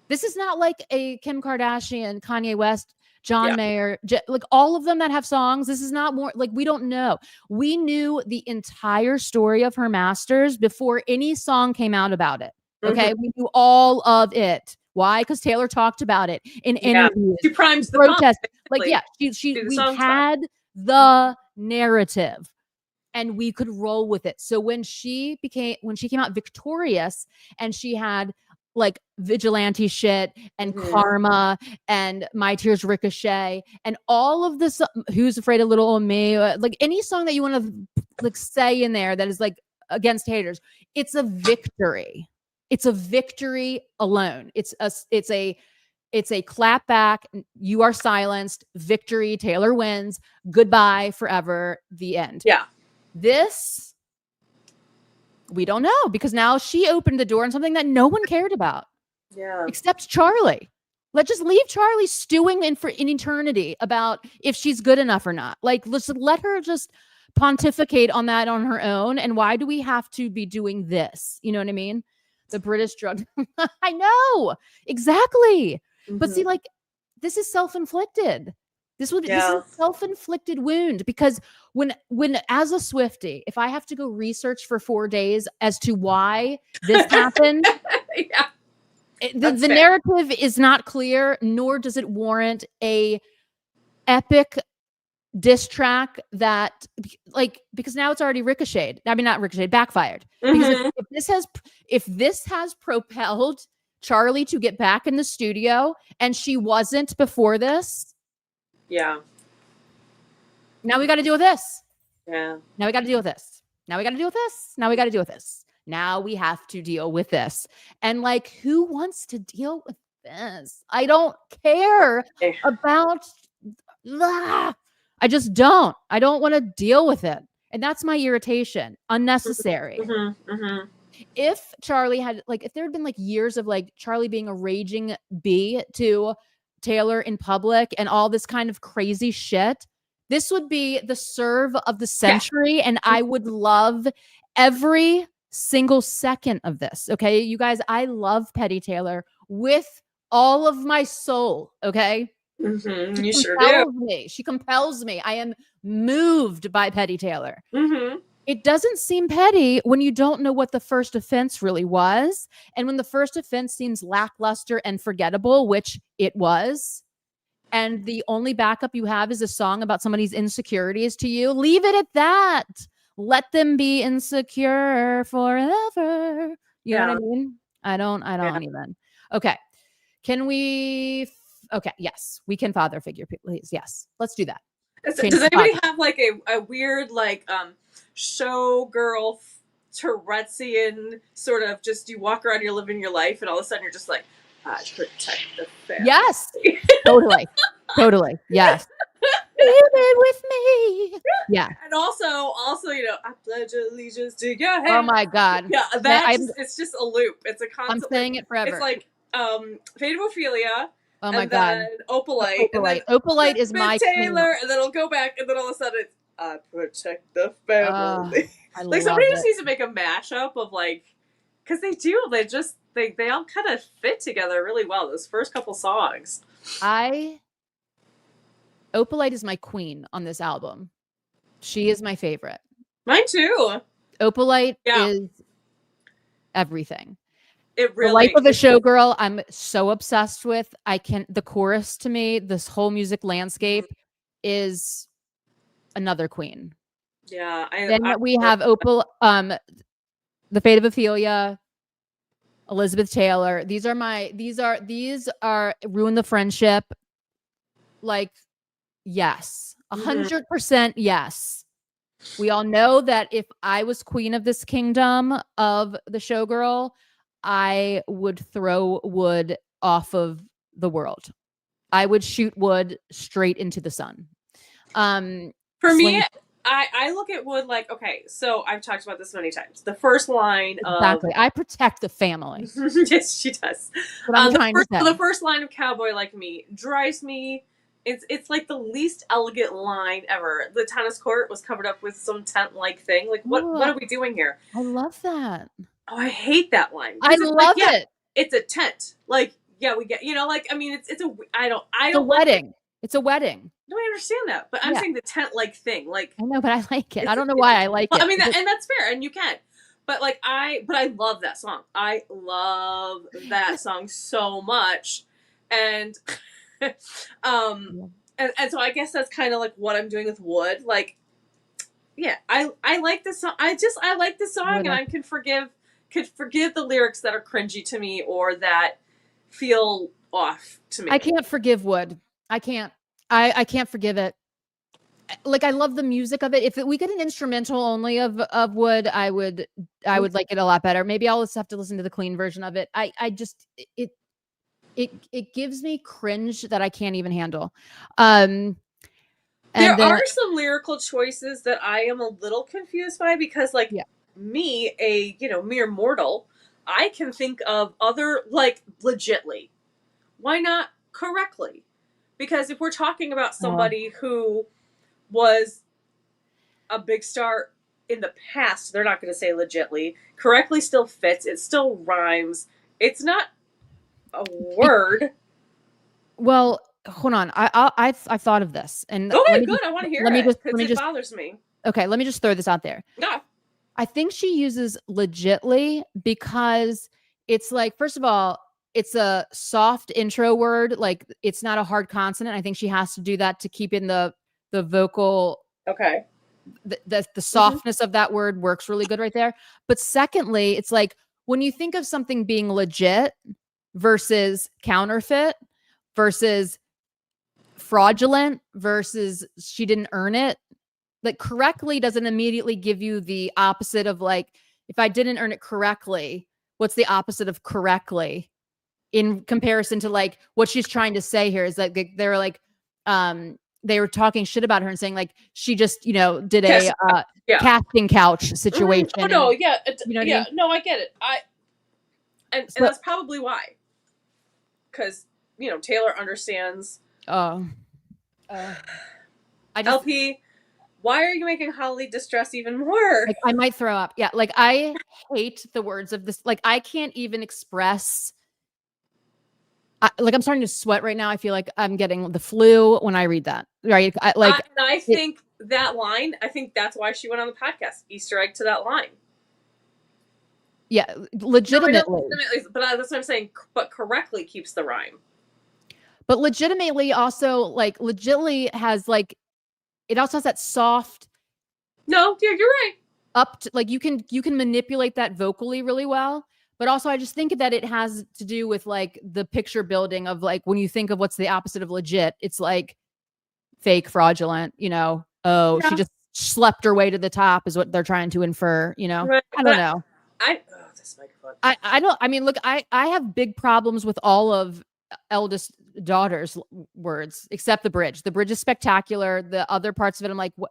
Speaker 1: This is not like a Kim Kardashian, Kanye West, John Mayer, like all of them that have songs. This is not more like, we don't know. We knew the entire story of her masters before any song came out about it. Okay. We knew all of it. Why? Because Taylor talked about it in interviews.
Speaker 2: She primes the
Speaker 1: protest. Like, we had the narrative and we could roll with it. So when she came out victorious and she had like vigilante shit and Karma and My Tears Ricochet and all of this, Who's Afraid of Little Old Me, like any song that you want to like say in there that is like against haters, it's a victory. It's a victory alone. It's a clap back. You are silenced. Victory. Taylor wins. Goodbye forever. The end.
Speaker 2: Yeah.
Speaker 1: This, we don't know, because now she opened the door on something that no one cared about.
Speaker 2: Yeah.
Speaker 1: Except Charlie. Let's just leave Charlie stewing in eternity about if she's good enough or not. Like, let's let her just pontificate on that on her own. And why do we have to be doing this? You know what I mean? The British drug. I know. Exactly. But see, like, this is self-inflicted. This is a self-inflicted wound, because when as a Swiftie, if I have to go research for 4 days as to why this happened, the narrative is not clear, nor does it warrant a epic diss track that, like, because now it's already ricocheted. I mean, not ricocheted, backfired. Because if this has propelled Charlie to get back in the studio, and she wasn't before this.
Speaker 2: Yeah.
Speaker 1: Now we got to deal with this.
Speaker 2: Yeah.
Speaker 1: Now we got to deal with this. Now we got to deal with this. Now we got to deal with this. Now we have to deal with this. And like, who wants to deal with this? I don't care about. I just don't. I don't want to deal with it. And that's my irritation. Unnecessary. If Charlie had, like, if there had been like years of like Charlie being a raging bee to Taylor in public and all this kind of crazy shit, this would be the serve of the century. And I would love every single second of this. Okay, you guys, I love Petty Taylor with all of my soul. Okay.
Speaker 2: You sure do.
Speaker 1: She compels me. I am moved by Petty Taylor. It doesn't seem petty when you don't know what the first offense really was. And when the first offense seems lackluster and forgettable, which it was, and the only backup you have is a song about somebody's insecurities to you, leave it at that. Let them be insecure forever. You know what I mean? I don't even. Okay. Can we? Okay. Yes, we can father figure, please. Yes. Let's do that.
Speaker 2: Does anybody have like a weird, like, showgirl Tourettean sort of, just you walk around, you're living your life, and all of a sudden you're just like, I protect the family.
Speaker 1: Yes. Totally. Yes. Live it with me. Yeah.
Speaker 2: And also, you know, I pledge allegiance to your hand.
Speaker 1: Oh my God.
Speaker 2: Yeah, it's just a loop. It's a constant.
Speaker 1: I'm saying it forever.
Speaker 2: It's like Fate of Ophelia.
Speaker 1: Oh my God.
Speaker 2: Opalite.
Speaker 1: Opalite is my
Speaker 2: Taylor, and then it'll go back, and then all of a sudden it's I protect the family. Like, somebody just needs to make a mashup of, like, because they do. They all kind of fit together really well. Those first couple songs.
Speaker 1: Opalite is my queen on this album. She is my favorite.
Speaker 2: Mine too.
Speaker 1: Opalite is everything.
Speaker 2: It really,
Speaker 1: the Life of a Showgirl, I'm so obsessed with. The chorus, to me, this whole music landscape is another queen.
Speaker 2: Yeah.
Speaker 1: Then we have The Fate of Ophelia, Elizabeth Taylor. These are Ruin the Friendship. Like, yes, 100% yes. We all know that if I was queen of this kingdom of the Showgirl, I would throw wood off of the world. I would shoot wood straight into the sun.
Speaker 2: For me, I look at wood like, okay, so I've talked about this many times. The first line
Speaker 1: exactly. I protect the family.
Speaker 2: Yes, she does. The first line of Cowboy Like Me drives me. It's like the least elegant line ever. The tennis court was covered up with some tent-like thing. Like, what are we doing here?
Speaker 1: I love that.
Speaker 2: Oh, I hate that line.
Speaker 1: I love it.
Speaker 2: It's a tent. Like, yeah, we get, you know, like, I mean, it's a
Speaker 1: wedding. It's a wedding.
Speaker 2: No, I understand that, but I'm saying the tent-like thing. Like,
Speaker 1: I know, but I like it. I don't know why I like it.
Speaker 2: I mean, and that's fair, and you can. But like, I love that song. I love that song so much, and and so I guess that's kind of like what I'm doing with Wood. Like, yeah, I like the song. I like the song, and I can forgive could forgive the lyrics that are cringy to me or that feel off to me.
Speaker 1: I can't forgive Wood. I can't. I can't forgive it. Like I love the music of it. If we get an instrumental only of Wood, I would like it a lot better. Maybe I'll just have to listen to the clean version of it. I just it gives me cringe that I can't even handle. And
Speaker 2: there
Speaker 1: then,
Speaker 2: are some lyrical choices that I am a little confused by because, like,
Speaker 1: yeah.
Speaker 2: me, a mere mortal, I can think of other, like, legitly. Why not correctly? Because if we're talking about somebody who was a big star in the past, they're not going to say legitly. Correctly still fits. It still rhymes. It's not a word.
Speaker 1: Well, hold on. I thought of this, and
Speaker 2: Okay, good. I want to hear it because it bothers me.
Speaker 1: Okay, let me just throw this out there.
Speaker 2: Yeah.
Speaker 1: I think she uses legitly because it's like, first of all, it's a soft intro word. Like it's not a hard consonant. I think she has to do that to keep in the vocal.
Speaker 2: Okay.
Speaker 1: The softness of that word works really good right there. But secondly, it's like when you think of something being legit versus counterfeit versus fraudulent versus she didn't earn it, like correctly doesn't immediately give you the opposite of like, if I didn't earn it correctly, what's the opposite of correctly in comparison to like what she's trying to say here is that they're like, they were talking shit about her and saying like, she just, did a casting couch situation.
Speaker 2: Oh no. Yeah.
Speaker 1: You know what
Speaker 2: yeah.
Speaker 1: I mean?
Speaker 2: No, I get it. And that's probably why. Because, Taylor understands. LP, why are you making Holly distress even more?
Speaker 1: Like, I might throw up. Yeah. Like I hate the words of this. Like I can't even express. Like I'm starting to sweat right now. I feel like I'm getting the flu when I read that. Right.
Speaker 2: I think that line, I think that's why she went on the podcast. Easter egg to that line.
Speaker 1: Yeah. Legitimately.
Speaker 2: But that's what I'm saying. But correctly keeps the rhyme.
Speaker 1: But legitimately also like legitly has like, it also has that soft.
Speaker 2: No, you're right.
Speaker 1: Up to like, you can manipulate that vocally really well. But also I just think that it has to do with like the picture building of like, when you think of what's the opposite of legit, it's like fake, fraudulent, she just slept her way to the top is what they're trying to infer,
Speaker 2: Right.
Speaker 1: I don't know.
Speaker 2: This microphone.
Speaker 1: I don't, I mean, look, I have big problems with all of eldest daughter's words, except the bridge. The bridge is spectacular. The other parts of it, I'm like, what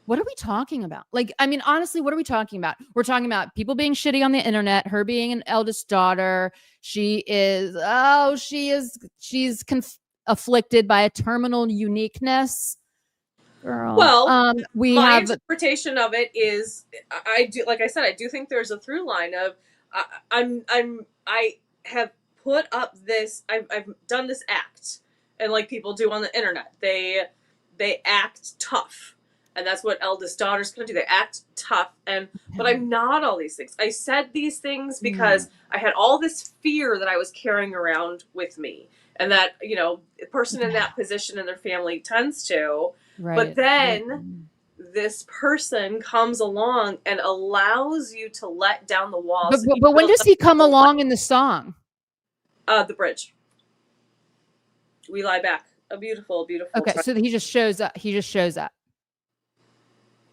Speaker 1: are we talking about? Like, I mean, honestly, what are we talking about? We're talking about people being shitty on the internet, her being an eldest daughter. She's afflicted by a terminal uniqueness. Girl.
Speaker 2: Well, my
Speaker 1: have
Speaker 2: interpretation of it is, I do, like I said, I do think there's a through line of, I have put up this, I've done this act, and like people do on the internet, they act tough. And that's what eldest daughters can do. They act tough. But I'm not all these things. I said these things because I had all this fear that I was carrying around with me. And that, a person in that position in their family tends to. Right. But then this person comes along and allows you to let down the walls.
Speaker 1: But when does he come along in the song?
Speaker 2: The bridge. We lie back. A beautiful, beautiful.
Speaker 1: Okay, so he just shows up.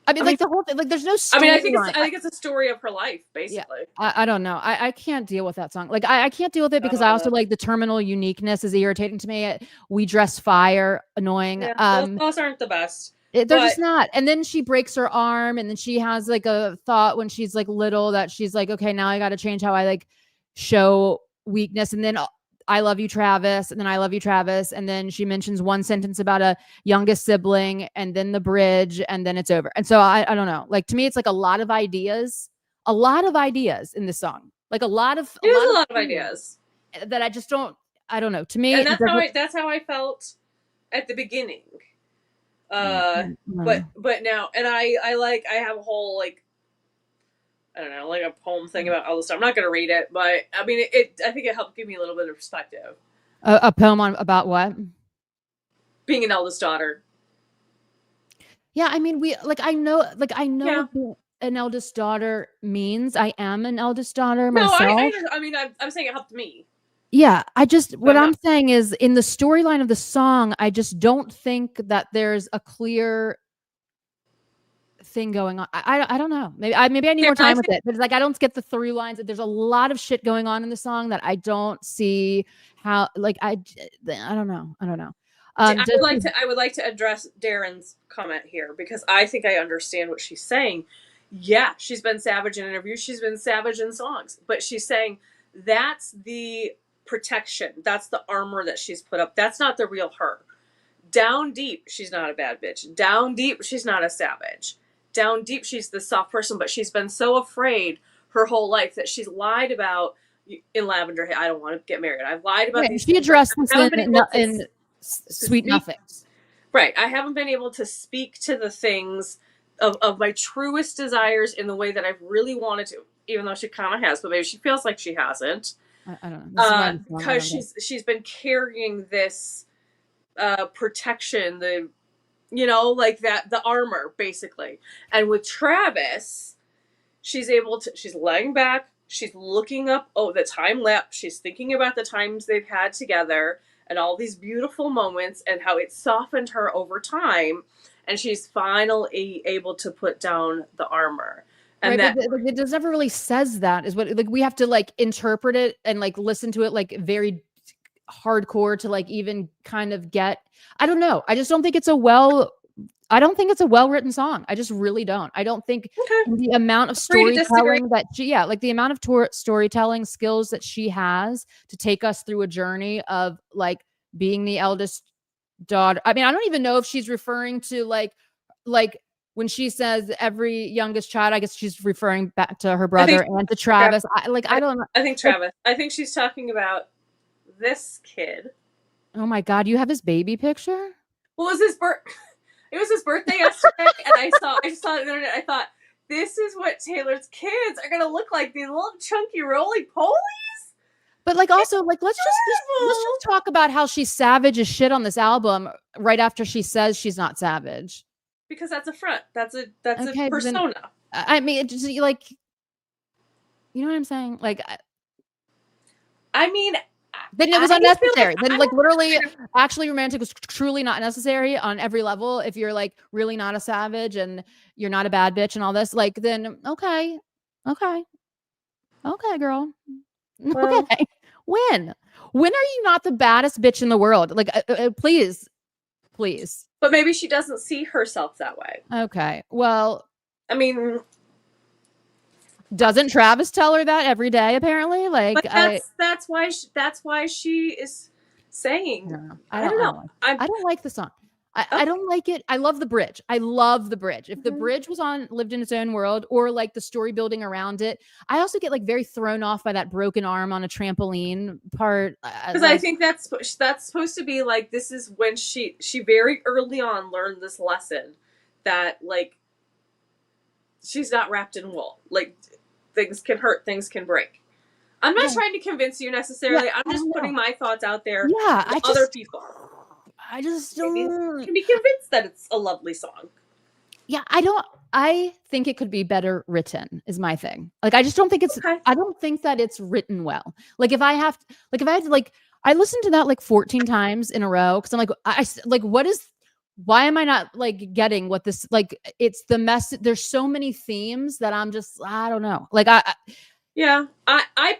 Speaker 1: I mean, like the whole thing, like there's no story.
Speaker 2: I think it's a story of her life, basically.
Speaker 1: Yeah, I don't know. I can't deal with that song. Like I can't deal with it because I also like the terminal uniqueness is irritating to me. We Dress Fire, annoying.
Speaker 2: Yeah, those aren't the best.
Speaker 1: They're just not. And then she breaks her arm, and then she has like a thought when she's like little that she's like, okay, now I got to change how I like show weakness. And then I love you, Travis. And then I love you, Travis. And then she mentions one sentence about a youngest sibling and then the bridge and then it's over. And so I don't know. Like to me, it's like a lot of ideas in this song. Like a lot of
Speaker 2: ideas
Speaker 1: that I just don't, I don't know. To me,
Speaker 2: and that's how I felt at the beginning. But now, and I have a whole like, I don't know, like a poem thing about all this stuff. I'm not going to read it, but I mean, I think it helped give me a little bit of perspective.
Speaker 1: A poem about what?
Speaker 2: Being an eldest daughter.
Speaker 1: Yeah, I mean, I know.
Speaker 2: Yeah.
Speaker 1: an eldest daughter means. I am an eldest daughter
Speaker 2: No,
Speaker 1: myself.
Speaker 2: I mean, I'm saying it helped me.
Speaker 1: Yeah, what
Speaker 2: No.
Speaker 1: I'm saying is in the storyline of the song, I just don't think that there's a clear thing going on. I don't know. Maybe I need more time with it. But it's like I don't get the through lines. There's a lot of shit going on in the song that I don't see how. Like I don't know. I don't know.
Speaker 2: I would like to address Darren's comment here because I think I understand what she's saying. Yeah, she's been savage in interviews. She's been savage in songs, but she's saying that's the protection. That's the armor that she's put up. That's not the real her. Down deep, she's not a bad bitch. Down deep, she's not a savage. Down deep, she's the soft person, but she's been so afraid her whole life that she's lied about in Lavender Haze. I don't want to get married. I've lied about these
Speaker 1: She
Speaker 2: things.
Speaker 1: addressed this in Sweet Nothings.
Speaker 2: Right. I haven't been able to speak to the things of my truest desires in the way that I've really wanted to, even though she kind of has, but maybe she feels like she hasn't.
Speaker 1: I don't know.
Speaker 2: Because she's been carrying this protection, like the armor basically. And with Travis, she's laying back, she's looking up the time lapse, she's thinking about the times they've had together and all these beautiful moments and how it softened her over time, and she's finally able to put down the armor. And
Speaker 1: right, but it does never really says that is what we have to interpret it and listen to it very hardcore to even kind of get. I don't know. I just don't think it's a well-written song. I just really don't. I don't think the amount of storytelling that the amount of storytelling skills that she has to take us through a journey of being the eldest daughter. I mean, I don't even know if she's referring to when she says every youngest child, I guess she's referring back to her brother and to Travis. I don't know.
Speaker 2: I think Travis. I think she's talking about this kid.
Speaker 1: Oh my God, you have his baby picture?
Speaker 2: Well, it was his birthday yesterday, and I saw it on the internet. I thought, this is what Taylor's kids are gonna look like, these little chunky roly polies.
Speaker 1: But also let's just talk about how she's savage as shit on this album right after she says she's not savage.
Speaker 2: Because that's a front. That's a persona.
Speaker 1: Then, I mean, it's just you know what I'm saying?
Speaker 2: I mean,
Speaker 1: then it was unnecessary. Then literally, actually romantic was truly not necessary on every level. If you're really not a savage and you're not a bad bitch and all this, then okay, girl. Well, okay. When are you not the baddest bitch in the world? Please.
Speaker 2: But maybe she doesn't see herself that way.
Speaker 1: Okay. Well,
Speaker 2: I mean,
Speaker 1: doesn't Travis tell her that every day? Apparently,
Speaker 2: but that's why she is saying. I don't know.
Speaker 1: I don't like the song. I don't like it. I love the bridge. I love the bridge. If the bridge was lived in its own world, or the story building around it, I also get very thrown off by that broken arm on a trampoline part.
Speaker 2: Because I think that's supposed to be this is when she very early on learned this lesson that she's not wrapped in wool. Things can hurt, things can break. I'm not trying to convince you necessarily. Yeah, I'm just putting my thoughts out there to other people.
Speaker 1: I just don't
Speaker 2: can be convinced that it's a lovely song.
Speaker 1: Yeah, I think it could be better written is my thing. I just don't think it's I don't think that it's written well. If I had to I listened to that 14 times in a row because I'm why am I not getting what this it's the mess. There's so many themes that I'm just I don't know.
Speaker 2: I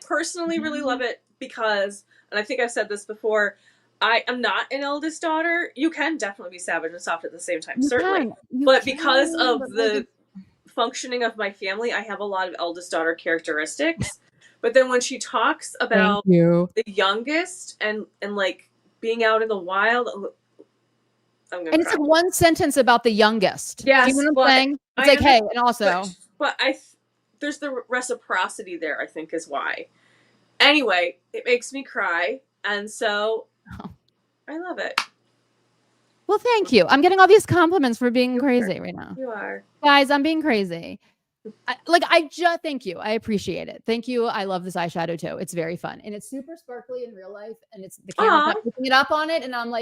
Speaker 2: personally really love it because, and I think I've said this before, I am not an eldest daughter. You can definitely be savage and soft at the same time, certainly. But because of the functioning of my family, I have a lot of eldest daughter characteristics. But then when she talks about the youngest and being out in the wild,
Speaker 1: and it's one sentence about the youngest.
Speaker 2: Yes,
Speaker 1: you know what I'm saying? It's hey, and also,
Speaker 2: but there's the reciprocity there. I think is why. Anyway, it makes me cry, and so I love it.
Speaker 1: Well, thank you. I'm getting all these compliments for being crazy right now.
Speaker 2: You are,
Speaker 1: guys. I'm being crazy. I just thank you. I appreciate it. Thank you. I love this eyeshadow too. It's very fun and it's super sparkly in real life. And it's the camera's not picking it up on it, and I'm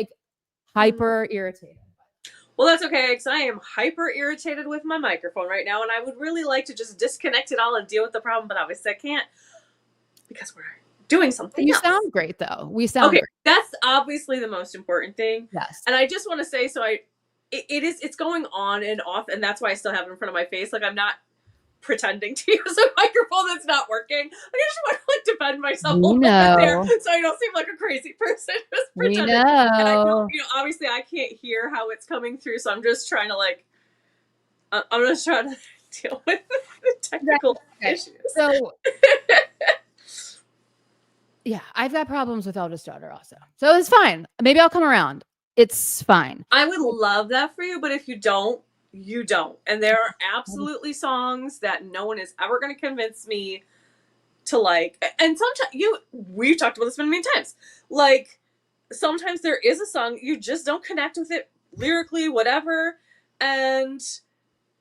Speaker 1: hyper irritated.
Speaker 2: Well, that's okay, because I am hyper irritated with my microphone right now, and I would really like to just disconnect it all and deal with the problem, but obviously I can't because we're doing something
Speaker 1: You
Speaker 2: else.
Speaker 1: sound great though. We sound
Speaker 2: Okay,
Speaker 1: great.
Speaker 2: that's obviously the most important thing.
Speaker 1: Yes.
Speaker 2: And I just want to say, it's going on and off, and that's why I still have it in front of my face. Like, I'm not pretending to use a microphone that's not working. Like, I just want to like defend myself a little bit there, so I don't seem like a crazy person just pretending.
Speaker 1: We know.
Speaker 2: And I don't, obviously I can't hear how it's coming through, so I'm just trying to like, I'm just trying to deal with the technical issues.
Speaker 1: So, yeah, I've got problems with eldest daughter also, so it's fine. Maybe I'll come around. It's fine.
Speaker 2: I would love that for you, but if you don't, you don't. And there are absolutely songs that no one is ever going to convince me to like. And sometimes we've talked about this many times. Like, sometimes there is a song you just don't connect with it lyrically, whatever, and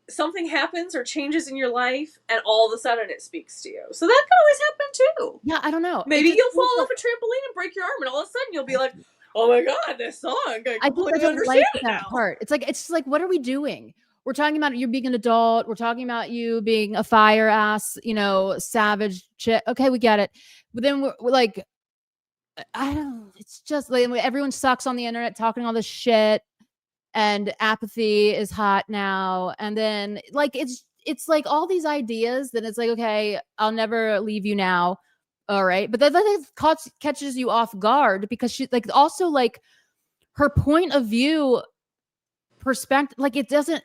Speaker 2: something happens or changes in your life, and all of a sudden it speaks to you. So that can always happen too.
Speaker 1: Yeah, I don't know.
Speaker 2: Maybe you'll fall off a trampoline and break your arm, and all of a sudden you'll be like, "Oh my god, this song! I completely understand
Speaker 1: like
Speaker 2: it
Speaker 1: that
Speaker 2: now."
Speaker 1: part. It's just like, what are we doing? We're talking about you being an adult. We're talking about you being a fire ass, savage chick. Okay, we get it. But then we're like, I don't. It's just like everyone sucks on the internet talking all this shit, and apathy is hot now. And then like it's like all these ideas. Then it's like, okay, I'll never leave you now. All right, but then it catches you off guard because she like also like her point of view perspective, like it doesn't.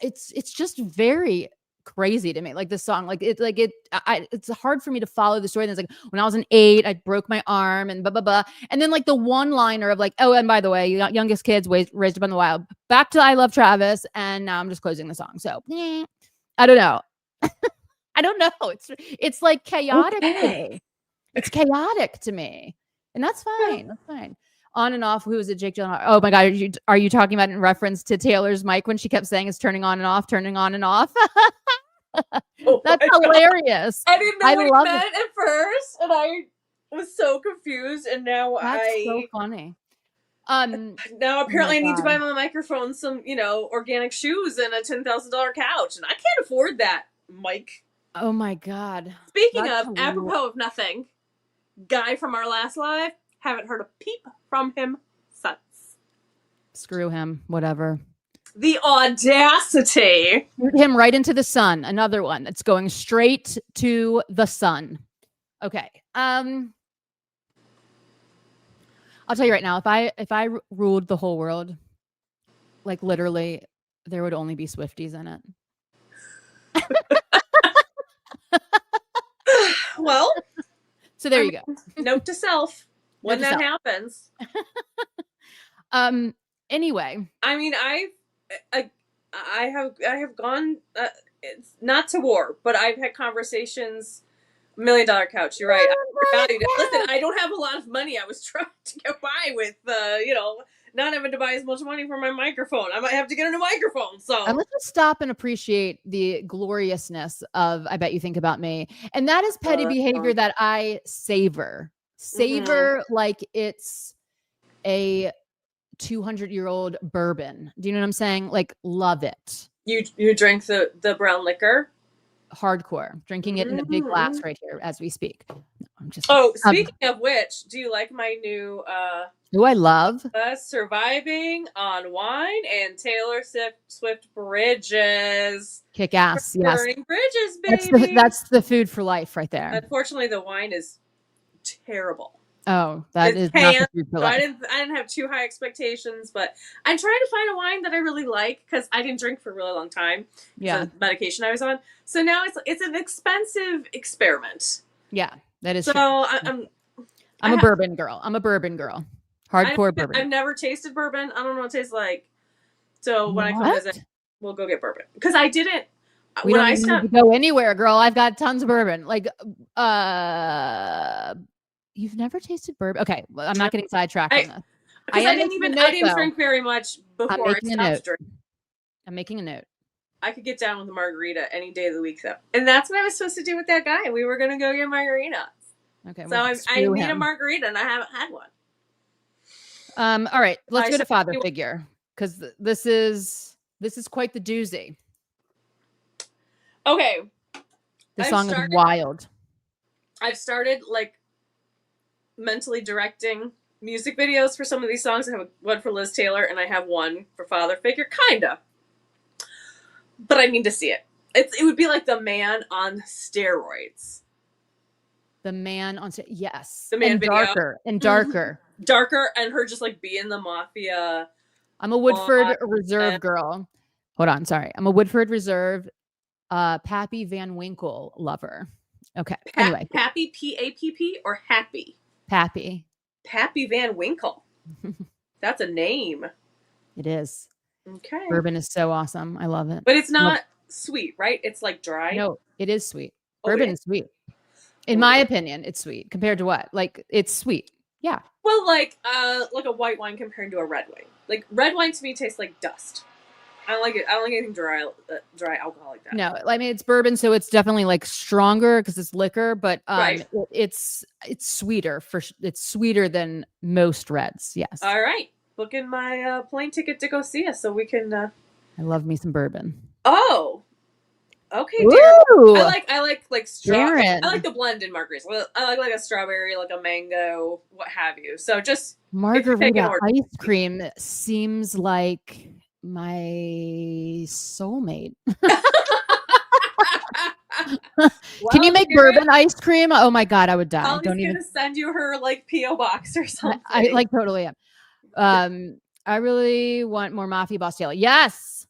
Speaker 1: It's just very crazy to me. Like this song, it's hard for me to follow the story. And it's like when I was an 8, I broke my arm and blah blah blah. And then like the one liner of like, oh, and by the way, you got youngest kids raised up in the wild. Back to I love Travis, and now I'm just closing the song. So I don't know. I don't know. It's like chaotic to me. It's chaotic to me, and that's fine. That's fine. On and off. Who was it? Jake Gyllenhaal. Oh my god, are you talking about in reference to Taylor's mic when she kept saying it's turning on and off, turning on and off? That's hilarious.
Speaker 2: I didn't know what it meant at first, and I was so confused. And now
Speaker 1: that's so funny.
Speaker 2: Now apparently I need to buy my microphone some, organic shoes and a $10,000 couch, and I can't afford that, Mike.
Speaker 1: Oh my god.
Speaker 2: Speaking of, apropos of nothing, guy from our last live, haven't heard a peep from him since.
Speaker 1: Screw him. Whatever.
Speaker 2: The audacity.
Speaker 1: Shoot him right into the sun. Another one that's going straight to the sun. Okay. I'll tell you right now, if I ruled the whole world, like literally, there would only be Swifties in it.
Speaker 2: Well,
Speaker 1: so there you go.
Speaker 2: Note to self when that happens.
Speaker 1: Anyway,
Speaker 2: I mean, I have gone it's not to war, but I've had conversations. $1 million couch. You're right. Listen, I don't have a lot of money. I was trying to get by with, not having to buy as much money for my microphone. I might have to get a new microphone. So
Speaker 1: let's just stop and appreciate the gloriousness of I Bet You Think About Me. And that is petty behavior that I savor. Like it's a 200-year-old bourbon. Do you know what I'm saying? Like, love it.
Speaker 2: You drink the brown liquor?
Speaker 1: Hardcore. Drinking it in a big glass right here as we speak. No, I'm just.
Speaker 2: Oh, speaking of which, do you like my new
Speaker 1: who I love?
Speaker 2: Surviving on Wine and Taylor Swift Bridges.
Speaker 1: Kick ass, yes.
Speaker 2: Burning Bridges, baby.
Speaker 1: That's the food for life right there.
Speaker 2: Unfortunately, the wine is terrible.
Speaker 1: Oh, that is not the food for life.
Speaker 2: I didn't have too high expectations, but I'm trying to find a wine that I really like because I didn't drink for a really long time.
Speaker 1: Yeah,
Speaker 2: the medication I was on. So now it's an expensive experiment.
Speaker 1: Yeah, that is.
Speaker 2: So
Speaker 1: true. I'm a bourbon girl. Hardcore bourbon.
Speaker 2: I've never tasted bourbon. I don't know what it tastes like. So when I come visit, we'll go get bourbon because I didn't.
Speaker 1: We don't need to go anywhere, girl. I've got tons of bourbon. Like, you've never tasted bourbon? Okay, well, I'm not getting sidetracked on this.
Speaker 2: I didn't drink very much before I stopped drinking.
Speaker 1: I'm making a note.
Speaker 2: I could get down with a margarita any day of the week, though, and that's what I was supposed to do with that guy. We were gonna go get margaritas.
Speaker 1: Okay,
Speaker 2: so I need a margarita, and I haven't had one.
Speaker 1: All right, let's go to father figure. because this is quite the doozy.
Speaker 2: Okay.
Speaker 1: The song is wild.
Speaker 2: I've started like mentally directing music videos for some of these songs. I have one for Liz Taylor and I have one for Father Figure, kinda. But I need to see it. It would be like The Man on Steroids.
Speaker 1: The Man on yes.
Speaker 2: The Man
Speaker 1: and
Speaker 2: video.
Speaker 1: darker and darker.
Speaker 2: Darker, and her just like being the mafia.
Speaker 1: I'm a Woodford Reserve girl. Hold on, sorry. I'm a Woodford Reserve Pappy Van Winkle lover. Okay. Anyway.
Speaker 2: Pappy, P-A-P-P or Happy?
Speaker 1: Pappy.
Speaker 2: Pappy Van Winkle. That's a name.
Speaker 1: It is.
Speaker 2: Okay.
Speaker 1: Bourbon is so awesome. I love it.
Speaker 2: But it's not sweet, right? It's like dry.
Speaker 1: No, it is sweet. Bourbon is sweet. In my opinion, it's sweet. Compared to what? Like, it's sweet. Yeah.
Speaker 2: Well, like a white wine compared to a red wine. Like, red wine to me tastes like dust. I don't like it. I don't like anything dry alcohol like that.
Speaker 1: No, I mean, it's bourbon, so it's definitely like stronger because it's liquor, but
Speaker 2: right.
Speaker 1: it's sweeter it's sweeter than most reds. Yes.
Speaker 2: All right. Booking my plane ticket to go see us so we can
Speaker 1: I love me some bourbon.
Speaker 2: Oh. Okay, Darren. I like strawberry. I like the blended margaritas. I like a strawberry, like a mango, what have you. So just
Speaker 1: margarita ice cream seems like my soulmate. Can you make bourbon ice cream? Oh my god, I would die.
Speaker 2: Holly's gonna send you her like PO box or something.
Speaker 1: I like totally am. I really want more Mafia Boss Taylor. Yes.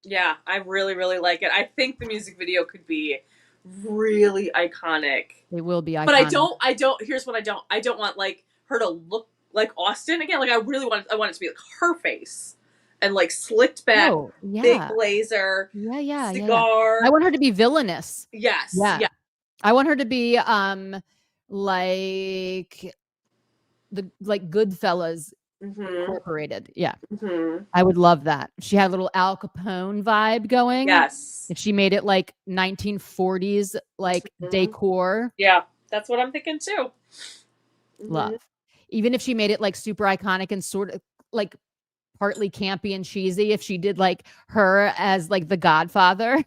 Speaker 2: Yeah, I really, really like it. I think the music video could be really iconic.
Speaker 1: It will be iconic.
Speaker 2: But I don't, here's what I don't want like her to look like Austin again. Like I want it to be like her face and like slicked back, big blazer, cigar.
Speaker 1: I want her to be villainous.
Speaker 2: Yes.
Speaker 1: Yeah. I want her to be like Goodfellas. Incorporated. Yeah. I would love that. She had a little Al Capone vibe going.
Speaker 2: Yes.
Speaker 1: If she made it like 1940s like decor.
Speaker 2: Yeah, that's what I'm thinking too.
Speaker 1: Love. Even if she made it like super iconic and sort of like partly campy and cheesy, if she did like her as like the Godfather.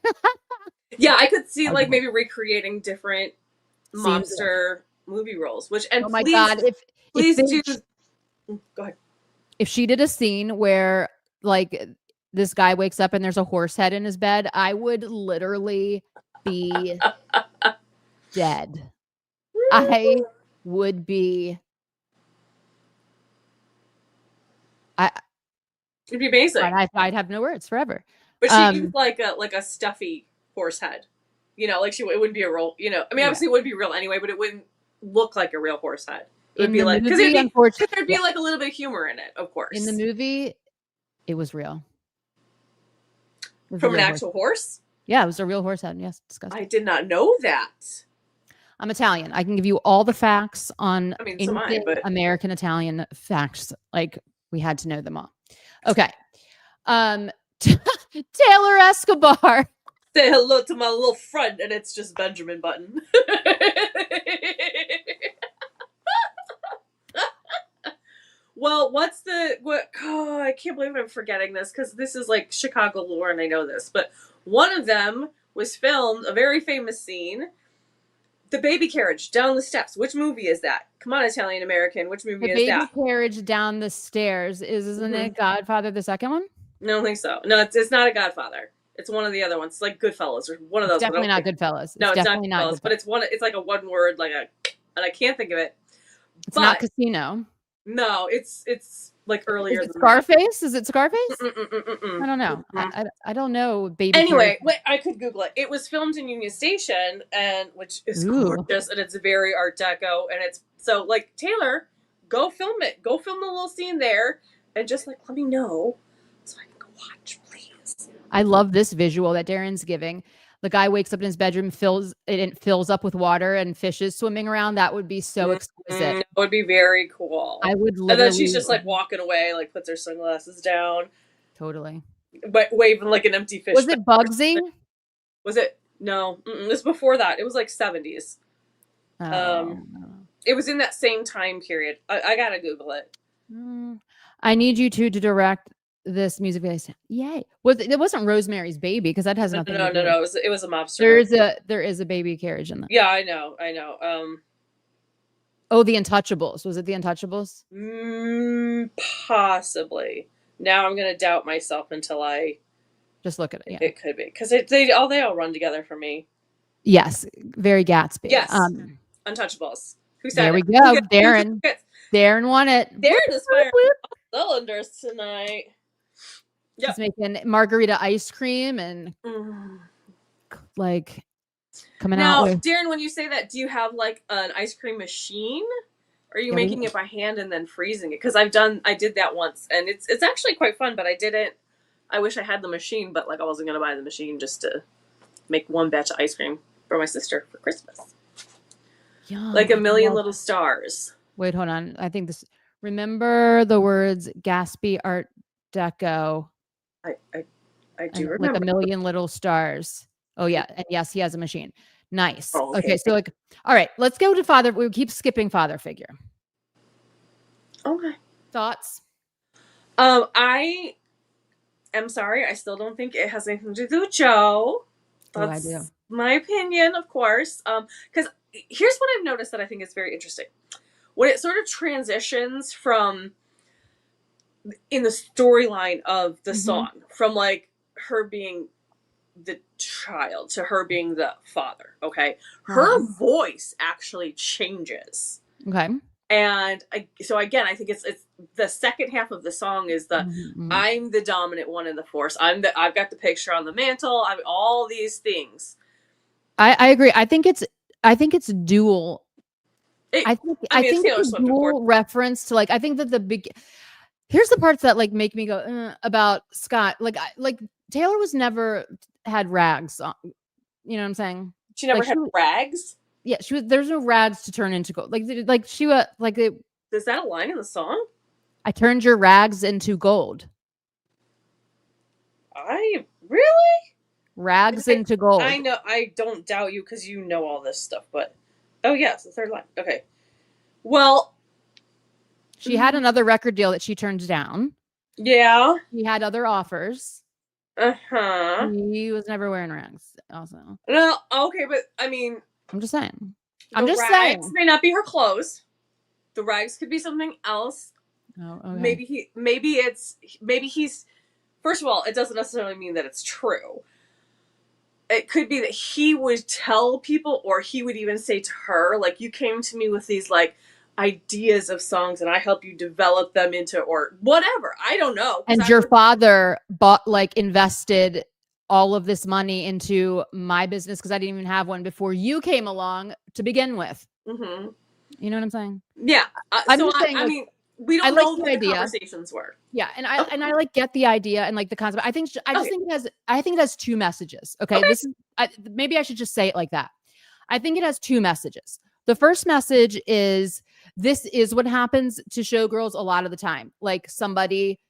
Speaker 2: Yeah, I could see like maybe recreating different monster movie roles. Oh
Speaker 1: my god,
Speaker 2: please do. Go ahead.
Speaker 1: If she did a scene where like this guy wakes up and there's a horse head in his bed, I would literally be dead. I would be.
Speaker 2: It'd be amazing.
Speaker 1: I'd have no words forever.
Speaker 2: But she used like a stuffy horse head. You know, like it wouldn't be a real. You know, I mean, obviously it wouldn't be real anyway, but it wouldn't look like a real horse head. It would be like because there'd be like a little bit of humor in it, of course.
Speaker 1: In the movie, it was real.
Speaker 2: From an actual horse?
Speaker 1: Yeah, it was a real horse head. Yes, disgusting.
Speaker 2: I did not know that.
Speaker 1: I'm Italian. I can give you all the facts on
Speaker 2: anything
Speaker 1: American Italian facts. Like we had to know them all. Okay. Taylor Escobar.
Speaker 2: Say hello to my little friend, and it's just Benjamin Button. Well, I can't believe I'm forgetting this because this is like Chicago lore and I know this, but one of them was filmed, a very famous scene, the baby carriage down the steps. Which movie is that? Come on, Italian American. Which movie is that?
Speaker 1: The baby carriage down the stairs. Isn't it Godfather, the second one?
Speaker 2: I don't think so. No, it's not a Godfather. It's one of the other ones. It's like Goodfellas or one of those.
Speaker 1: Definitely not Goodfellas.
Speaker 2: No, it's not Goodfellas, but it's like a one word, and I can't think of it.
Speaker 1: It's not Casino.
Speaker 2: No, it's like earlier.
Speaker 1: Is it Scarface? Is it Scarface? I don't know. I don't know. Baby.
Speaker 2: Anyway, I could Google it. It was filmed in Union Station, which is gorgeous, and it's very Art Deco, and it's so like Taylor, go film it. Go film the little scene there, and just like let me know so I can go watch, please.
Speaker 1: I love this visual that Darren's giving. The guy wakes up in his bedroom, fills up with water and fishes swimming around. That would be so exquisite.
Speaker 2: That would be very cool.
Speaker 1: I would literally.
Speaker 2: And then she's just like walking away, like puts her sunglasses down.
Speaker 1: Totally.
Speaker 2: But waving like an empty fish.
Speaker 1: Was it Bugsy?
Speaker 2: Was it? No. It was before that. It was like 70s. It was in that same time period. I gotta Google it.
Speaker 1: I need you to direct this music video. Yay! It wasn't Rosemary's Baby because that has nothing to do.
Speaker 2: No. It was a mobster.
Speaker 1: There is a baby carriage in that.
Speaker 2: Yeah, I know.
Speaker 1: Oh, The Untouchables. Was it The Untouchables?
Speaker 2: Possibly. Now I'm gonna doubt myself until I
Speaker 1: just look at it. Yeah,
Speaker 2: it could be because they all run together for me.
Speaker 1: Yes, very Gatsby.
Speaker 2: Yes, Untouchables. Who said?
Speaker 1: There we go, Darren. Darren won it.
Speaker 2: Darren is firing cylinders tonight.
Speaker 1: Yep. He's making margarita ice cream and like coming out.
Speaker 2: Now, Darren, when you say that, do you have like an ice cream machine? Or are you making it by hand and then freezing it? Because I did that once, and it's actually quite fun. But I didn't. I wish I had the machine, but like I wasn't gonna buy the machine just to make one batch of ice cream for my sister for Christmas. Yum, like a million little stars.
Speaker 1: Wait, hold on. I think this. Remember the words Gatsby Art Deco.
Speaker 2: I do remember.
Speaker 1: Like a million little stars. Oh yeah, and yes, he has a machine. Nice. Oh, okay, so like, all right, let's go to father. We keep skipping father figure.
Speaker 2: Okay.
Speaker 1: Thoughts?
Speaker 2: I am sorry. I still don't think it has anything to do with Joe. That's my opinion, of course. Because here's what I've noticed that I think is very interesting. When it sort of transitions from in the storyline of the song, from like her being the child to her being the father, okay? Her voice actually changes.
Speaker 1: Okay.
Speaker 2: And so again, I think it's the second half of the song is the I'm the dominant one in the force. I've got the picture on the mantle. I'm all these things.
Speaker 1: I agree. I think it's dual. I think it's a dual reference to like I think that here's the parts that like make me go about Scott. Like Taylor was never had rags on. You know what I'm saying?
Speaker 2: She never had rags?
Speaker 1: Yeah, there's no rags to turn into gold. Like she was like it.
Speaker 2: Is that a line in the song?
Speaker 1: I turned your rags into gold.
Speaker 2: I really?
Speaker 1: Rags into gold.
Speaker 2: I know. I don't doubt you because you know all this stuff, but oh yes, the third line. Okay. Well,
Speaker 1: she had another record deal that she turned down.
Speaker 2: Yeah.
Speaker 1: He had other offers.
Speaker 2: Uh-huh.
Speaker 1: He was never wearing rags also.
Speaker 2: No, okay, but I mean,
Speaker 1: I'm just saying.
Speaker 2: Rags may not be her clothes. The rags could be something else.
Speaker 1: Oh, okay.
Speaker 2: Maybe he's first of all, it doesn't necessarily mean that it's true. It could be that he would tell people, or he would even say to her, like, you came to me with these like ideas of songs and I help you develop them into or whatever. I don't know.
Speaker 1: And your father invested all of this money into my business because I didn't even have one before you came along to begin with.
Speaker 2: Mm-hmm.
Speaker 1: You know what I'm saying?
Speaker 2: Yeah. I mean, we don't know what the conversations were.
Speaker 1: Yeah, and I like get the idea and like the concept. I think it has two messages. Okay. This is maybe I should just say it like that. I think it has two messages. The first message is this is what happens to showgirls a lot of the time. Like somebody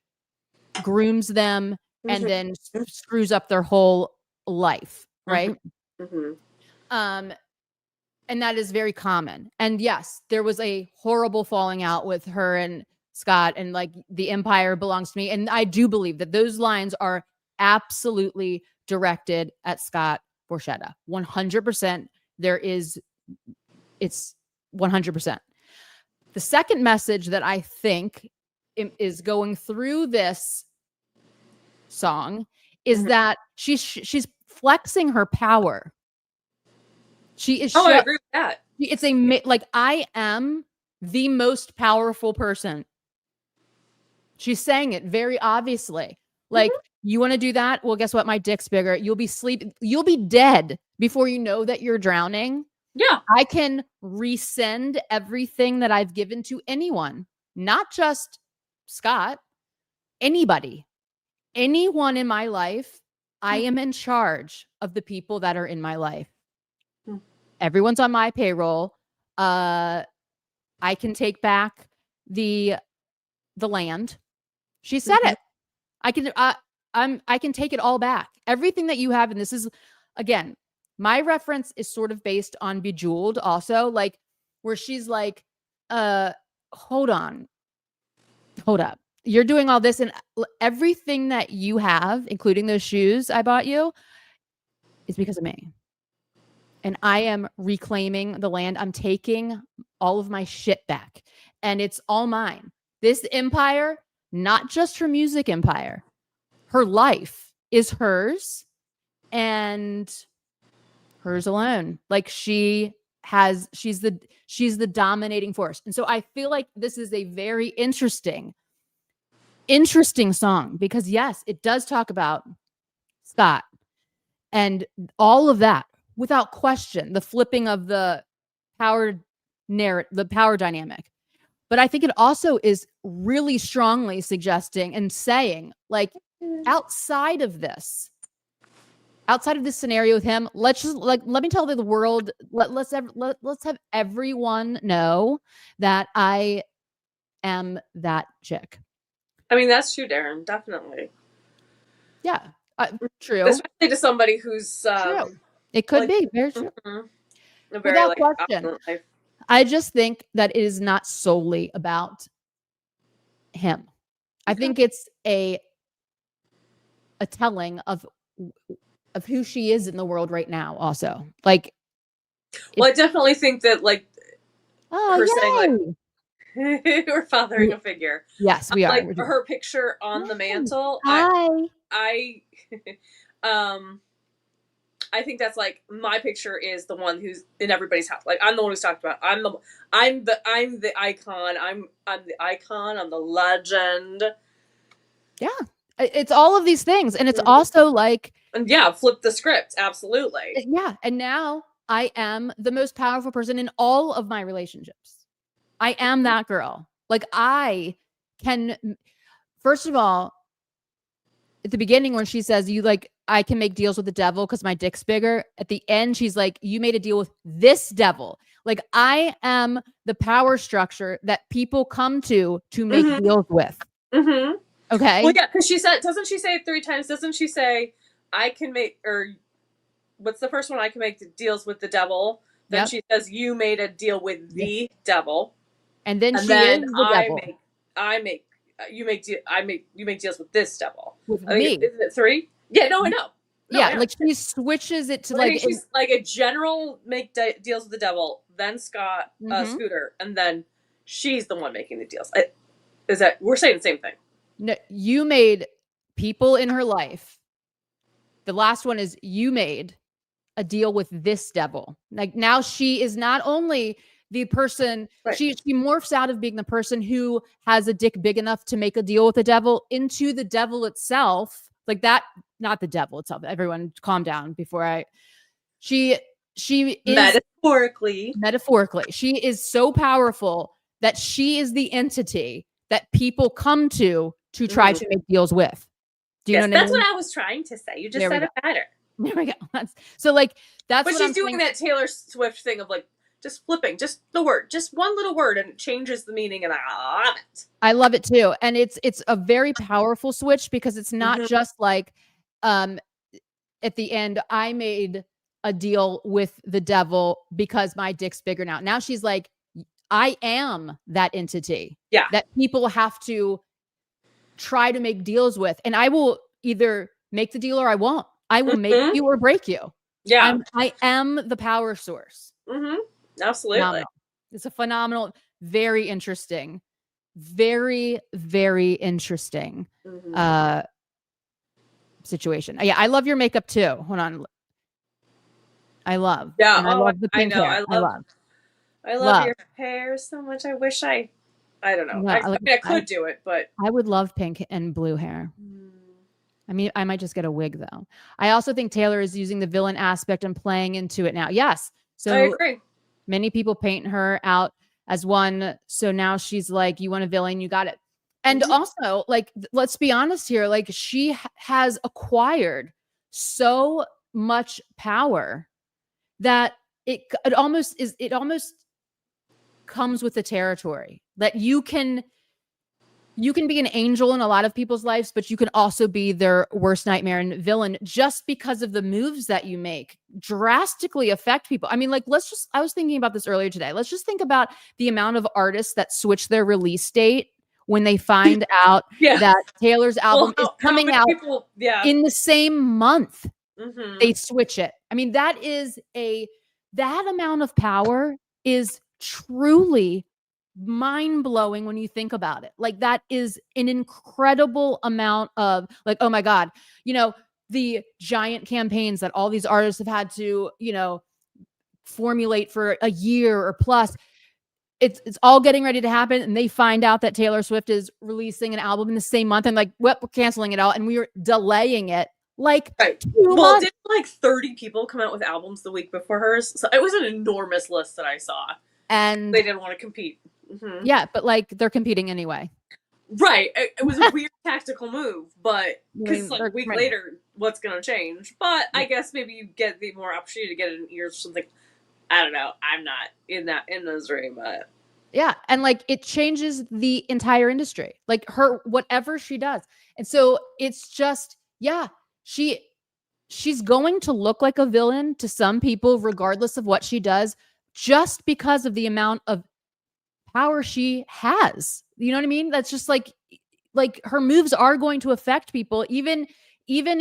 Speaker 1: grooms them and then screws up their whole life, right? And that is very common. And yes, there was a horrible falling out with her and Scott and like the empire belongs to me. And I do believe that those lines are absolutely directed at Scott Borchetta. 100%. It's 100%. The second message that I think is going through this song is that she's flexing her power. She is.
Speaker 2: I agree with that.
Speaker 1: It's like I am the most powerful person. She's saying it very obviously. Like you want to do that? Well, guess what? My dick's bigger. You'll be dead before you know that you're drowning.
Speaker 2: Yeah.
Speaker 1: I can resend everything that I've given to anyone, not just Scott, anybody, anyone in my life. I am in charge of the people that are in my life. Everyone's on my payroll. I can take back the land. She said it. I can take it all back. Everything that you have. And this is, again, my reference is sort of based on Bejeweled also, like where she's like, hold up. you're doing all this, and everything that you have, including those shoes I bought you, is because of me. And I am reclaiming the land. I'm taking all of my shit back, and it's all mine. This empire, not just her music empire, her life is hers and hers alone. Like she's the dominating force. And so I feel like this is a very interesting song, because yes, it does talk about Scott and all of that without question, the flipping of the power dynamic. But I think it also is really strongly suggesting and saying, like, outside of this scenario with him, let's just let me tell the world, let's have everyone know that I am that chick.
Speaker 2: I mean, that's true, Darren. Definitely.
Speaker 1: Yeah, true.
Speaker 2: Especially to somebody who's
Speaker 1: true. It could be very true.
Speaker 2: A very,
Speaker 1: without question.
Speaker 2: life.
Speaker 1: I just think that it is not solely about him. Okay. I think it's a telling of who she is in the world right now. Also, like,
Speaker 2: well, I definitely think that, like, her
Speaker 1: yay.
Speaker 2: saying, like, we're fathering a figure.
Speaker 1: Yes, we are.
Speaker 2: Like her picture on the mantle.
Speaker 1: Hi.
Speaker 2: I think that's like, my picture is the one who's in everybody's house. Like, I'm the one who's talked about. I'm the icon. I'm the icon. I'm the legend.
Speaker 1: Yeah, it's all of these things, and it's also like,
Speaker 2: and yeah, flip the script. Absolutely.
Speaker 1: Yeah, and now I am the most powerful person in all of my relationships. I am that girl. Like, I can. First of all, at the beginning when she says, I can make deals with the devil because my dick's bigger. At the end, she's like, you made a deal with this devil. Like, I am the power structure that people come to make deals with.
Speaker 2: Mm-hmm.
Speaker 1: Okay.
Speaker 2: Well, yeah, because doesn't she say it 3 times? Doesn't she say, I can make, or what's the first one? I can make deals with the devil. Then she says, you made a deal with the devil.
Speaker 1: And then is the devil.
Speaker 2: You make deals with this devil.
Speaker 1: With me.
Speaker 2: Isn't it 3? Yeah, no, I know. No,
Speaker 1: yeah, like she switches it to like
Speaker 2: she's like a general make deals with the devil, then Scott, Scooter, and then she's the one making the deals. Is that we're saying the same thing?
Speaker 1: No, you made people in her life. The last one is you made a deal with this devil. Like, now she is not only the person, she morphs out of being the person who has a dick big enough to make a deal with the devil into the devil itself. Like that, not the devil itself. Everyone calm down before she is metaphorically, she is so powerful that she is the entity that people come to try to make deals with. Do you know what I mean?
Speaker 2: That's what I was trying to say. You just said it better.
Speaker 1: There we go. So like, that's
Speaker 2: but
Speaker 1: what
Speaker 2: she's
Speaker 1: I'm
Speaker 2: doing that Taylor Swift thing of like, just flipping, just the word, just one little word, and it changes the meaning, and I love it.
Speaker 1: I love it too. And it's a very powerful switch, because it's not just like, at the end, I made a deal with the devil because my dick's bigger now. Now she's like, I am that entity that people have to try to make deals with. And I will either make the deal or I won't. I will make you or break you.
Speaker 2: Yeah.
Speaker 1: I am the power source.
Speaker 2: Absolutely.
Speaker 1: Phenomenal. It's a phenomenal, very interesting, very, very interesting situation. Yeah, I love your makeup too. Hold on. I love.
Speaker 2: Yeah.
Speaker 1: And I love the pink hair.
Speaker 2: I love your hair so much. I wish I don't know. I mean, I could do it, but
Speaker 1: I would love pink and blue hair. I mean, I might just get a wig though. I also think Taylor is using the villain aspect and playing into it now. Yes. So
Speaker 2: I agree.
Speaker 1: Many people paint her out as one. So now she's like, you want a villain, you got it. And also, like, let's be honest here. Like, she has acquired so much power that it almost comes with the territory that you can be an angel in a lot of people's lives, but you can also be their worst nightmare and villain just because of the moves that you make drastically affect people. I mean, like, I was thinking about this earlier today. Let's just think about the amount of artists that switch their release date when they find out
Speaker 2: Yeah.
Speaker 1: that Taylor's album is coming out
Speaker 2: people,
Speaker 1: in the same month.
Speaker 2: Mhm.
Speaker 1: They switch it. I mean, that amount of power is truly mind-blowing when you think about it. Like, that is an incredible amount of, like, oh my God, you know, the giant campaigns that all these artists have had to, you know, formulate for a year or plus. It's all getting ready to happen, and they find out that Taylor Swift is releasing an album in the same month, and like, well, we're canceling it all, and we were delaying it like
Speaker 2: Right.
Speaker 1: 2
Speaker 2: Well,
Speaker 1: months.
Speaker 2: did like 30 people come out with albums the week before hers? So it was an enormous list that I saw.
Speaker 1: And
Speaker 2: they didn't want to compete. Mm-hmm.
Speaker 1: Yeah, but like, they're competing anyway.
Speaker 2: Right. It was a weird tactical move, but because like a week
Speaker 1: right.
Speaker 2: later, what's going to change? But I guess maybe you get the more opportunity to get it in ears or something. I don't know. I'm not in those ring, but
Speaker 1: Yeah, and like, it changes the entire industry, like her, whatever she does. And so it's just, yeah, she's going to look like a villain to some people regardless of what she does, just because of the amount of power she has. You know what I mean? That's just like her moves are going to affect people, even even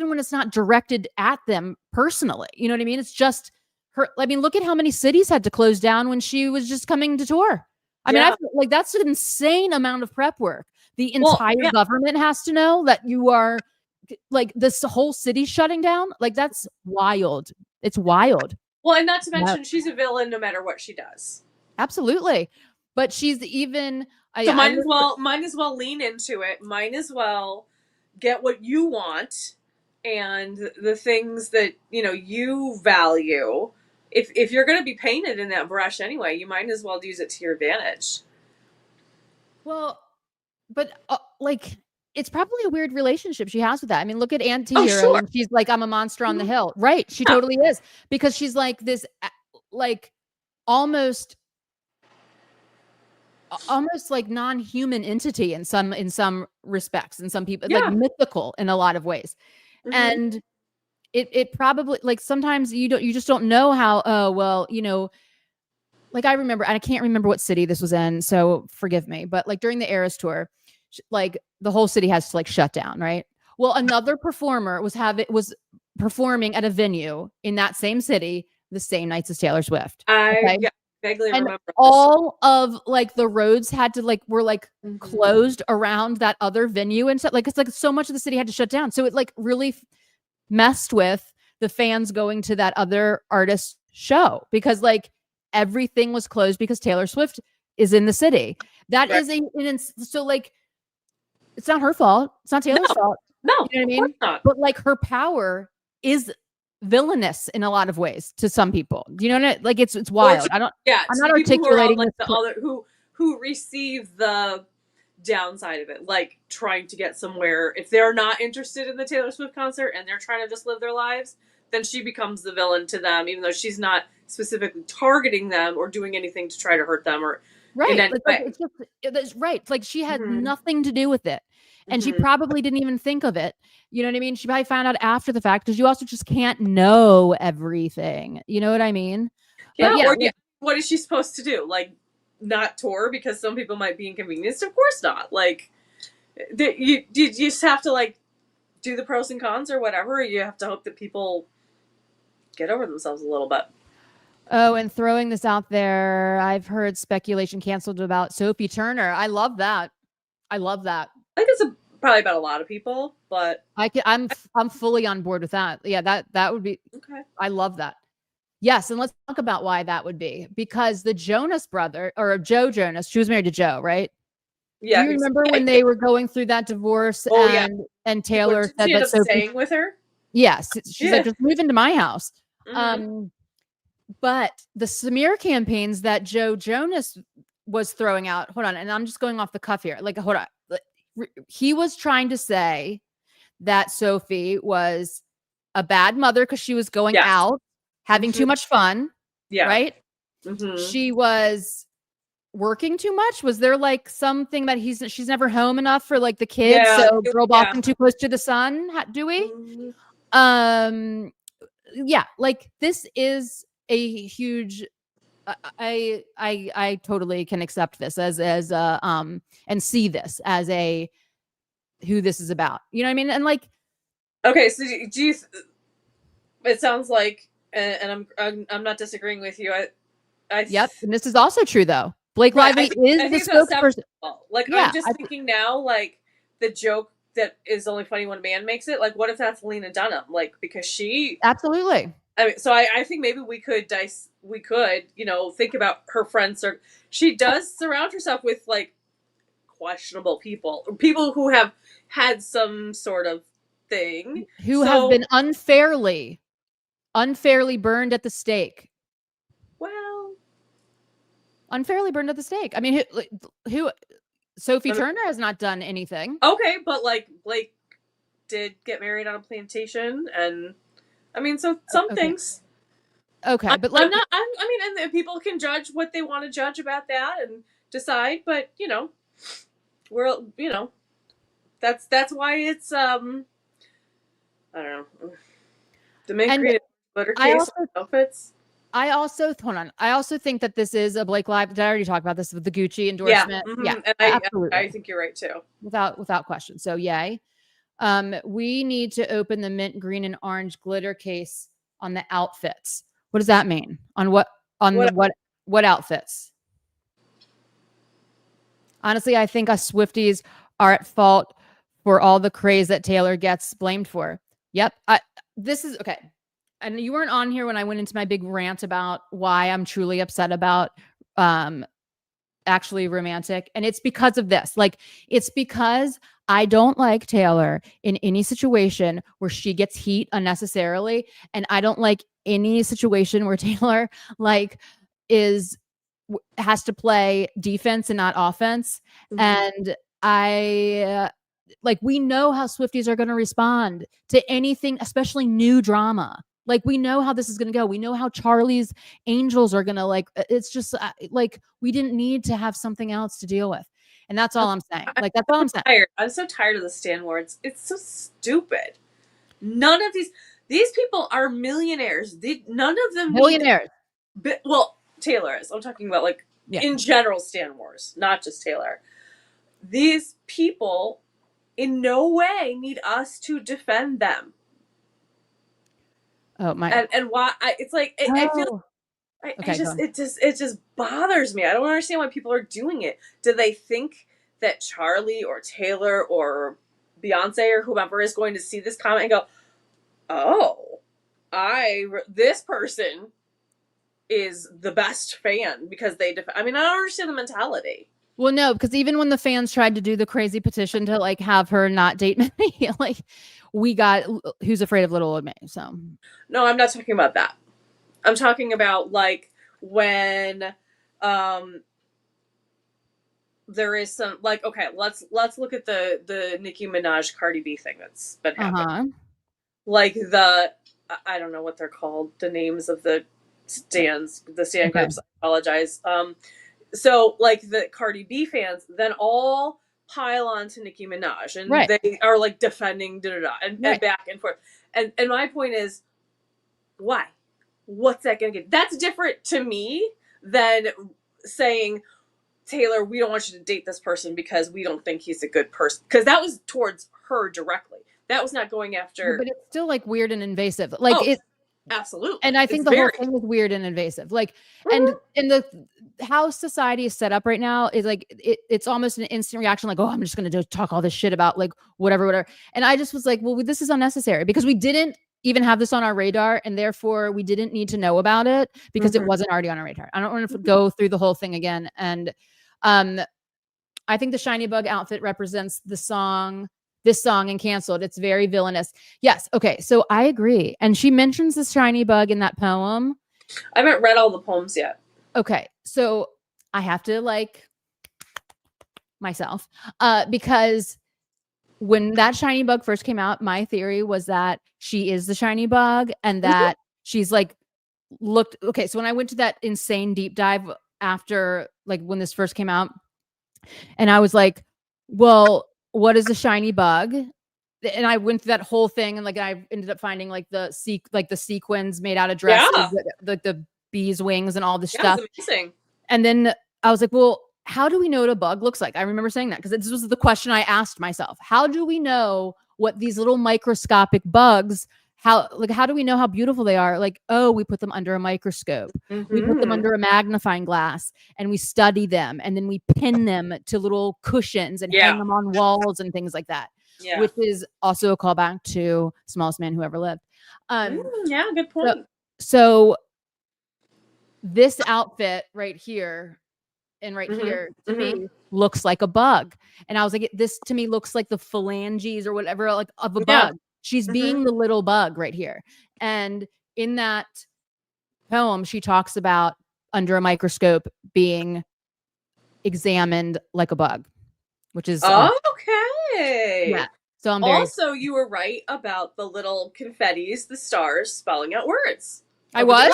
Speaker 1: when it's not directed at them personally. You know what I mean? It's just her. I mean, look at how many cities had to close down when she was just coming to tour. I mean, I feel like that's an insane amount of prep work. The entire government has to know that you are, like, this whole city shutting down. Like, that's wild. It's wild.
Speaker 2: Well, and not to mention, she's a villain no matter what she does.
Speaker 1: Absolutely. But she's even,
Speaker 2: so might as well lean into it. Might as well get what you want and the things that, you know, you value. If you're going to be painted in that brush anyway, you might as well use it to your advantage.
Speaker 1: Well, but like, it's probably a weird relationship she has with that. I mean, look at Anti-Hero, and she's like, I'm a monster on the hill. Right. She totally is, because she's like this, like, almost like non-human entity in some respects, and some people, like, mythical in a lot of ways. And it probably, like, sometimes you just don't know how, oh, well, you know, like, I remember, and I can't remember what city this was in, so forgive me, but like, during the Eras tour, like, the whole city has to like shut down, right? Well, another performer was performing at a venue in that same city the same nights as Taylor Swift.
Speaker 2: I vaguely remember
Speaker 1: all of like the roads had to like were like closed around that other venue, and so like, it's like so much of the city had to shut down. So it like really messed with the fans going to that other artist show, because like everything was closed because Taylor Swift is in the city. That is so like, it's not her fault. It's not Taylor's fault.
Speaker 2: No,
Speaker 1: you know what I mean? But like, her power is villainous in a lot of ways to some people. Do you know what I mean? Like, it's wild. I'm not articulating
Speaker 2: like the other who receive the downside of it, like trying to get somewhere. If they're not interested in the Taylor Swift concert and they're trying to just live their lives, then she becomes the villain to them, even though she's not specifically targeting them or doing anything to try to hurt them or in any way.
Speaker 1: It's right. It's like, she had nothing to do with it. And she probably didn't even think of it. You know what I mean? She probably found out after the fact, because you also just can't know everything. You know what I mean?
Speaker 2: Yeah. But what is she supposed to do? Like, not tour because some people might be inconvenienced? Of course not. Like, you just have to like do the pros and cons or whatever. You have to hope that people get over themselves a little bit.
Speaker 1: Oh, and throwing this out there, I've heard speculation canceled about Sophie Turner. I love that. I think
Speaker 2: it's probably about a lot of people, but
Speaker 1: I'm fully on board with that. Yeah, that would be
Speaker 2: okay.
Speaker 1: I love that. Yes, and let's talk about why that would be. Because the Jonas brother, or Joe Jonas, she was married to Joe, right?
Speaker 2: Yeah.
Speaker 1: Do you remember when they were going through that divorce? And Taylor said that Sophie
Speaker 2: staying with her?
Speaker 1: Yes, she's like, just move into my house. But the smear campaigns that Joe Jonas was throwing out, hold on, and I'm just going off the cuff here. Like, hold on. He was trying to say that Sophie was a bad mother because she was going out, having too much fun. Yeah. Right? She was working too much. Was there like something that she's never home enough for like the kids? Yeah, so girl bossing too close to the sun, do we? Yeah, like, this is a huge I totally can accept this as and see this as a who this is about. You know what I mean? And like,
Speaker 2: Okay, so do you? It sounds like, and I'm not disagreeing with you.
Speaker 1: yep. And this is also true though. Blake Lively is
Speaker 2: I
Speaker 1: the
Speaker 2: think it's about
Speaker 1: spokesperson.
Speaker 2: people. Like,
Speaker 1: Yeah,
Speaker 2: I'm just thinking now, like the joke that is only funny when a man makes it. Like, what if that's Lena Dunham? Like, because she,
Speaker 1: absolutely.
Speaker 2: I mean, so I think maybe we could think about her friends. Or she does surround herself with like questionable people who have had some sort of thing.
Speaker 1: Who have
Speaker 2: So,
Speaker 1: been unfairly burned at the stake.
Speaker 2: well,
Speaker 1: Unfairly burned at the stake. I mean, who Sophie
Speaker 2: I mean,
Speaker 1: Turner has not done anything.
Speaker 2: okay, but like Blake did get married on a plantation, and I mean, so some
Speaker 1: Okay.
Speaker 2: things.
Speaker 1: Okay, but like,
Speaker 2: I mean, and people can judge what they want to judge about that and decide, but we're that's why it's I don't know, the men created butter case outfits.
Speaker 1: I also hold on. I also think that this is a Blake Lively. Did I already talk about this with the Gucci endorsement? Yeah,
Speaker 2: and
Speaker 1: absolutely.
Speaker 2: I think you're right too.
Speaker 1: Without question. So yay. We need to open the mint green and orange glitter case on the outfits. What does that mean? On what? On what outfits? Honestly, I think us Swifties are at fault for all the craze that Taylor gets blamed for. Yep. This is okay. And you weren't on here when I went into my big rant about why I'm truly upset about actually romantic. And it's because of this. Like, it's because I don't like Taylor in any situation where she gets heat unnecessarily. And I don't like any situation where Taylor like has to play defense and not offense. Mm-hmm. And I like, we know how Swifties are going to respond to anything, especially new drama. Like, we know how this is going to go. We know how Charlie's Angels are going to like, it's just like, we didn't need to have something else to deal with. And that's all I'm saying. Like, that's all I'm saying.
Speaker 2: I'm so tired of the Stan Wars. It's so stupid. None of these people are millionaires. None of them
Speaker 1: millionaires.
Speaker 2: Well, Taylor is. I'm talking about like in general Stan Wars, not just Taylor. These people in no way need us to defend them.
Speaker 1: Oh my!
Speaker 2: And why? It's like I feel. It just bothers me. I don't understand why people are doing it. Do they think that Charlie or Taylor or Beyonce or whoever is going to see this comment and go, "Oh, this person is the best fan because they I mean, I don't understand the mentality."
Speaker 1: Well, no, because even when the fans tried to do the crazy petition to like have her not date me, like we got Who's Afraid of Little Old May. So
Speaker 2: no, I'm not talking about that. I'm talking about like when there is some like, okay, let's look at the Nicki Minaj Cardi B thing that's been happening. Like I don't know what they're called, the names of the stan groups. I apologize. So like the Cardi B fans then all pile on to Nicki Minaj and they are like defending and back and forth. And my point is, why? What's that gonna get? That's different to me than saying, Taylor, we don't want you to date this person because we don't think he's a good person. Because that was towards her directly. That was not going after.
Speaker 1: But it's still like weird and invasive. Like
Speaker 2: absolutely.
Speaker 1: And I think the whole thing is weird and invasive. Like, and the how society is set up right now is like it's almost an instant reaction. Like, oh, I'm just going to talk all this shit about like whatever. And I just was like, well, this is unnecessary because we didn't even have this on our radar, and therefore we didn't need to know about it because it wasn't already on our radar. I don't want to go through the whole thing again. And I think the Shiny Bug outfit represents this song and Canceled. It's very villainous. Yes. Okay. So I agree. And she mentions the Shiny Bug in that poem.
Speaker 2: I haven't read all the poems yet.
Speaker 1: Okay. So I have to like myself because when that Shiny Bug first came out, my theory was that she is the Shiny Bug and that she's like okay. So when I went to that insane deep dive after like when this first came out, and I was like, well, what is a shiny bug? And I went through that whole thing, and like I ended up finding like the sequins made out of dresses, like the bees' wings and all this
Speaker 2: Yeah,
Speaker 1: stuff.
Speaker 2: it was amazing.
Speaker 1: And then I was like, well, how do we know what a bug looks like? I remember saying that because this was the question I asked myself. How do we know what these little microscopic bugs, how do we know how beautiful they are? Like, oh, we put them under a microscope. We put them under a magnifying glass and we study them, and then we pin them to little cushions and hang them on walls and things like that.
Speaker 2: Yeah.
Speaker 1: Which is also a callback to Smallest Man Who Ever Lived.
Speaker 2: Yeah, good point.
Speaker 1: So this outfit right here and right here to me looks like a bug. And I was like, this to me looks like the phalanges or whatever, like of a bug. She's being the little bug right here. And in that poem, she talks about under a microscope being examined like a bug, which is
Speaker 2: okay.
Speaker 1: Yeah. So I'm
Speaker 2: also, you were right about the little confettis, the stars spelling out words.
Speaker 1: I was?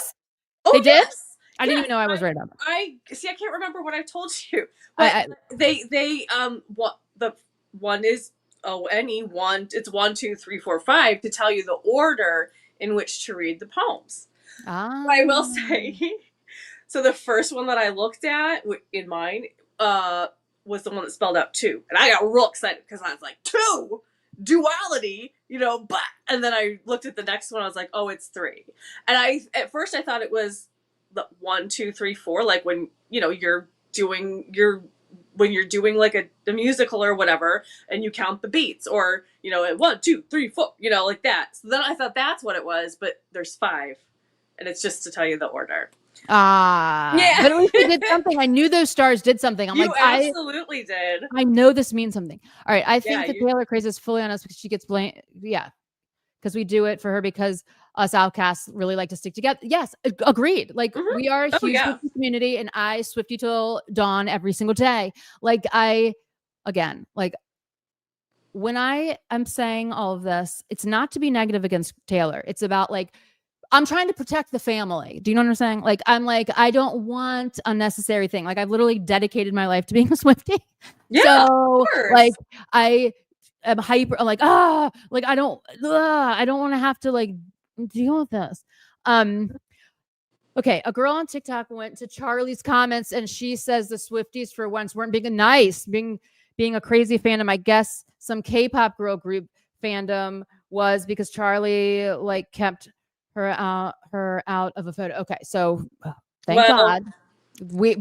Speaker 2: Oh,
Speaker 1: they did?
Speaker 2: Yes.
Speaker 1: I didn't even know I was right about that.
Speaker 2: I can't remember what I told you. But they what the one is one, it's 1, 2, 3, 4, 5 to tell you the order in which to read the poems. I will say, so the first one that I looked at in mine was the one that spelled out 2, and I got real excited because I was like, 2 duality, but and then I looked at the next one, I was like, oh, it's 3, and at first I thought it was the 1, 2, 3, 4, like when you're doing like a musical or whatever, and you count the beats, or 1, 2, 3, 4, like that. So then I thought that's what it was, but there's 5, and it's just to tell you the order.
Speaker 1: Yeah. But at least they did something. I knew those stars did something. I'm
Speaker 2: you absolutely did.
Speaker 1: I know this means something. All right. I think that
Speaker 2: you...
Speaker 1: Taylor Craze is fully on us because she gets blamed. Yeah. Because we do it for her because us outcasts really like to stick together. Yes. Agreed. Like we are a huge community, and I Swiftie till dawn every single day. Like when I am saying all of this, it's not to be negative against Taylor. It's about like, I'm trying to protect the family. Do you know what I'm saying? Like, I don't want unnecessary thing. Like, I've literally dedicated my life to being a Swiftie.
Speaker 2: Yeah.
Speaker 1: So, like, I am hyper. I'm like, like I don't want to have to like deal with this. Okay, a girl on TikTok went to Charlie's comments and she says the Swifties for once weren't being nice, being a crazy fandom. I guess some K-pop girl group fandom was because Charlie like kept her out of a photo. Okay, so thank God. Wait.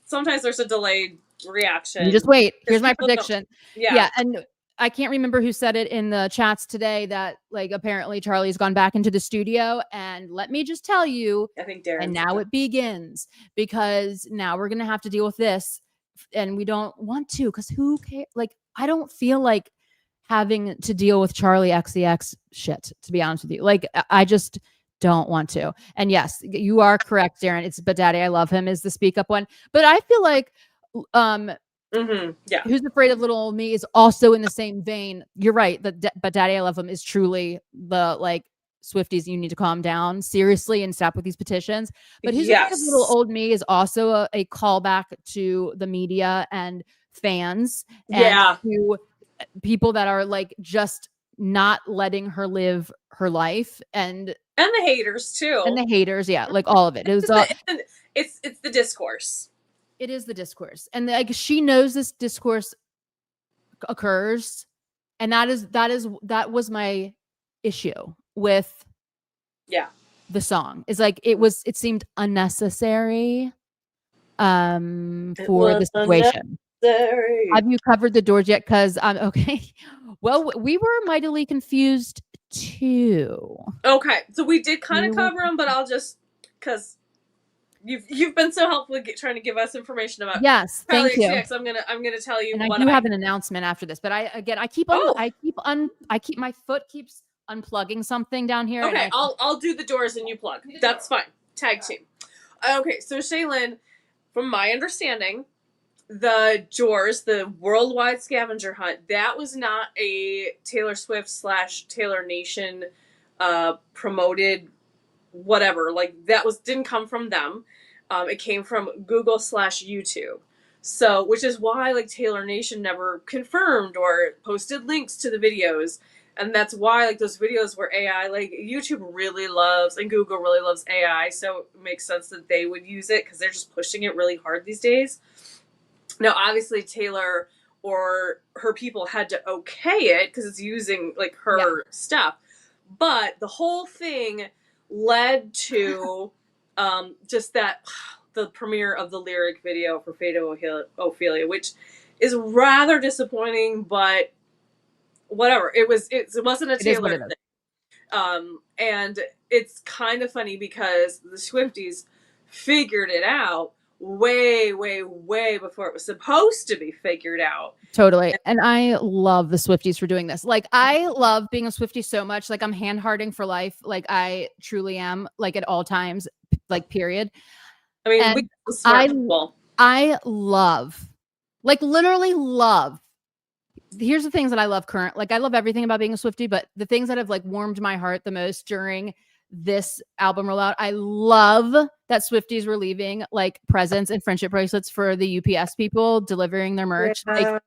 Speaker 2: Sometimes there's a delayed reaction.
Speaker 1: You just wait. Here's my prediction. Yeah, and I can't remember who said it in the chats today that like apparently Charlie's gone back into the studio, and let me just tell you,
Speaker 2: I think Darren.
Speaker 1: And now it begins, because now we're gonna have to deal with this, and we don't want to, because who cares? Like, I don't feel like having to deal with Charlie XCX shit, to be honest with you. Like, I just don't want to. And yes, you are correct, Darren. It's But Daddy I Love Him is the speak up one. But I feel like Who's Afraid of Little Old Me is also in the same vein. You're right. But Daddy I Love Him is truly the like Swifties, you need to calm down seriously and stop with these petitions. But Who's Afraid of Little Old Me is also a callback to the media and fans and to people that are like just not letting her live her life, and
Speaker 2: the haters too,
Speaker 1: like all of it. It was
Speaker 2: it's the discourse.
Speaker 1: It is the discourse, and like she knows this discourse occurs, and that was my issue with the song. Is like it seemed unnecessary for the situation. Have you covered the doors yet? Because okay. Well, we were mightily confused too.
Speaker 2: Okay, so we did kind of cover them, but I'll just, because you've been so helpful trying to give us information about.
Speaker 1: Yes, thank you.
Speaker 2: I'm gonna tell you.
Speaker 1: And I do have an announcement after this, but I keep my foot keeps unplugging something down here.
Speaker 2: Okay, I'll do the doors and you plug. That's fine. Tag team. Okay, so Shaylin, from my understanding, the Doors, the worldwide scavenger hunt, that was not a Taylor Swift / Taylor Nation promoted whatever. Like, that didn't come from them. It came from Google / YouTube. So, which is why like Taylor Nation never confirmed or posted links to the videos. And that's why like those videos where AI, like YouTube really loves and Google really loves AI, so it makes sense that they would use it because they're just pushing it really hard these days. Now, obviously, Taylor or her people had to okay it because it's using like her stuff, but the whole thing led to just that the premiere of the lyric video for Fate of Ophelia, which is rather disappointing, but whatever. It wasn't a Taylor thing. And it's kind of funny because the Swifties figured it out way, way, way before it was supposed to be figured out.
Speaker 1: Totally. And I love the Swifties for doing this. Like, I love being a Swiftie so much. Like, I'm hand hearting for life. Like, I truly am, like, at all times, like, period.
Speaker 2: I mean,
Speaker 1: and I love, like, literally love. Here's the things that I love current. Like, I love everything about being a Swiftie, but the things that have like warmed my heart the most during this album rollout, I love that Swifties were leaving like presents and friendship bracelets for the UPS people delivering their merch, like,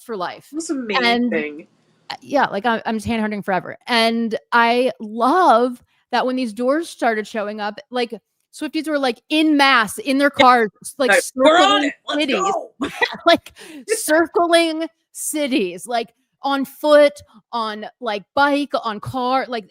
Speaker 1: for life.
Speaker 2: It was amazing.
Speaker 1: And, yeah, like I'm just hand hunting forever, and I love that when these doors started showing up, like Swifties were like in mass in their cars, like circling cities, like circling cities, like on foot, on like bike, on car, like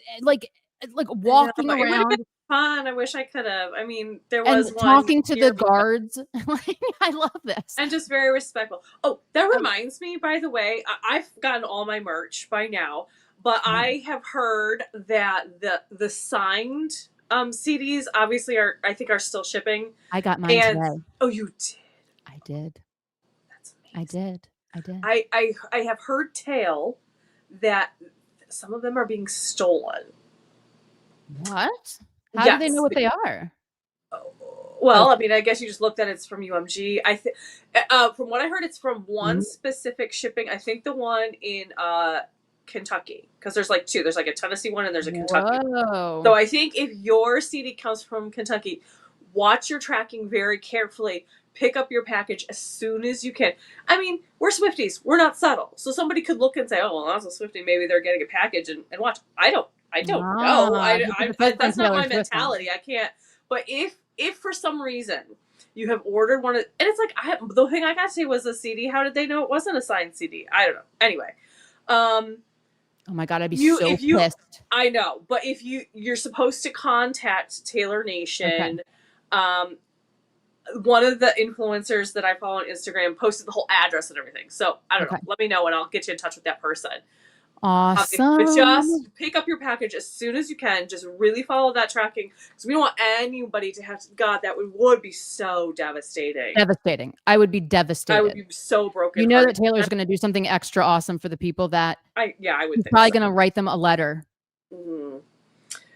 Speaker 1: walking around. It would have been
Speaker 2: fun. I wish I could have. I mean, there
Speaker 1: and
Speaker 2: was
Speaker 1: talking to the guards. Like, I love this.
Speaker 2: And just very respectful. Oh, that reminds me, by the way, I've gotten all my merch by now, but I have heard that the signed CDs obviously I think are still shipping.
Speaker 1: I got mine today.
Speaker 2: Oh, you did?
Speaker 1: I did.
Speaker 2: That's amazing.
Speaker 1: I did.
Speaker 2: I have heard tale that some of them are being stolen.
Speaker 1: What? How do they know what they are?
Speaker 2: Well, I mean, I guess you just looked at it's from UMG. I think, from what I heard, it's from one specific shipping. I think the one in Kentucky, because there's like two. There's like a Tennessee one and there's a Kentucky.
Speaker 1: Whoa.
Speaker 2: So I think if your CD comes from Kentucky, watch your tracking very carefully. Pick up your package as soon as you can. I mean, we're Swifties. We're not subtle. So somebody could look and say, "Oh, well, that's a Swiftie. Maybe they're getting a package and watch." I don't know. That's not my mentality. I can't. But if for some reason you have ordered one, and it's like the thing I got to say was a CD. How did they know it wasn't a signed CD? I don't know. Anyway,
Speaker 1: oh my God, I'd be so pissed.
Speaker 2: I know, but if you're supposed to contact Taylor Nation. Okay. One of the influencers that I follow on Instagram posted the whole address and everything. So I don't know. Let me know and I'll get you in touch with that person.
Speaker 1: Awesome.
Speaker 2: But just pick up your package as soon as you can. Just really follow that tracking because we don't want anybody to have to. God, that would be so devastating.
Speaker 1: Devastating. I would be devastated.
Speaker 2: I would be so broken.
Speaker 1: You know that Taylor's going to do something extra awesome for the people that.
Speaker 2: I would.
Speaker 1: He's probably going to write them a letter.
Speaker 2: Mm.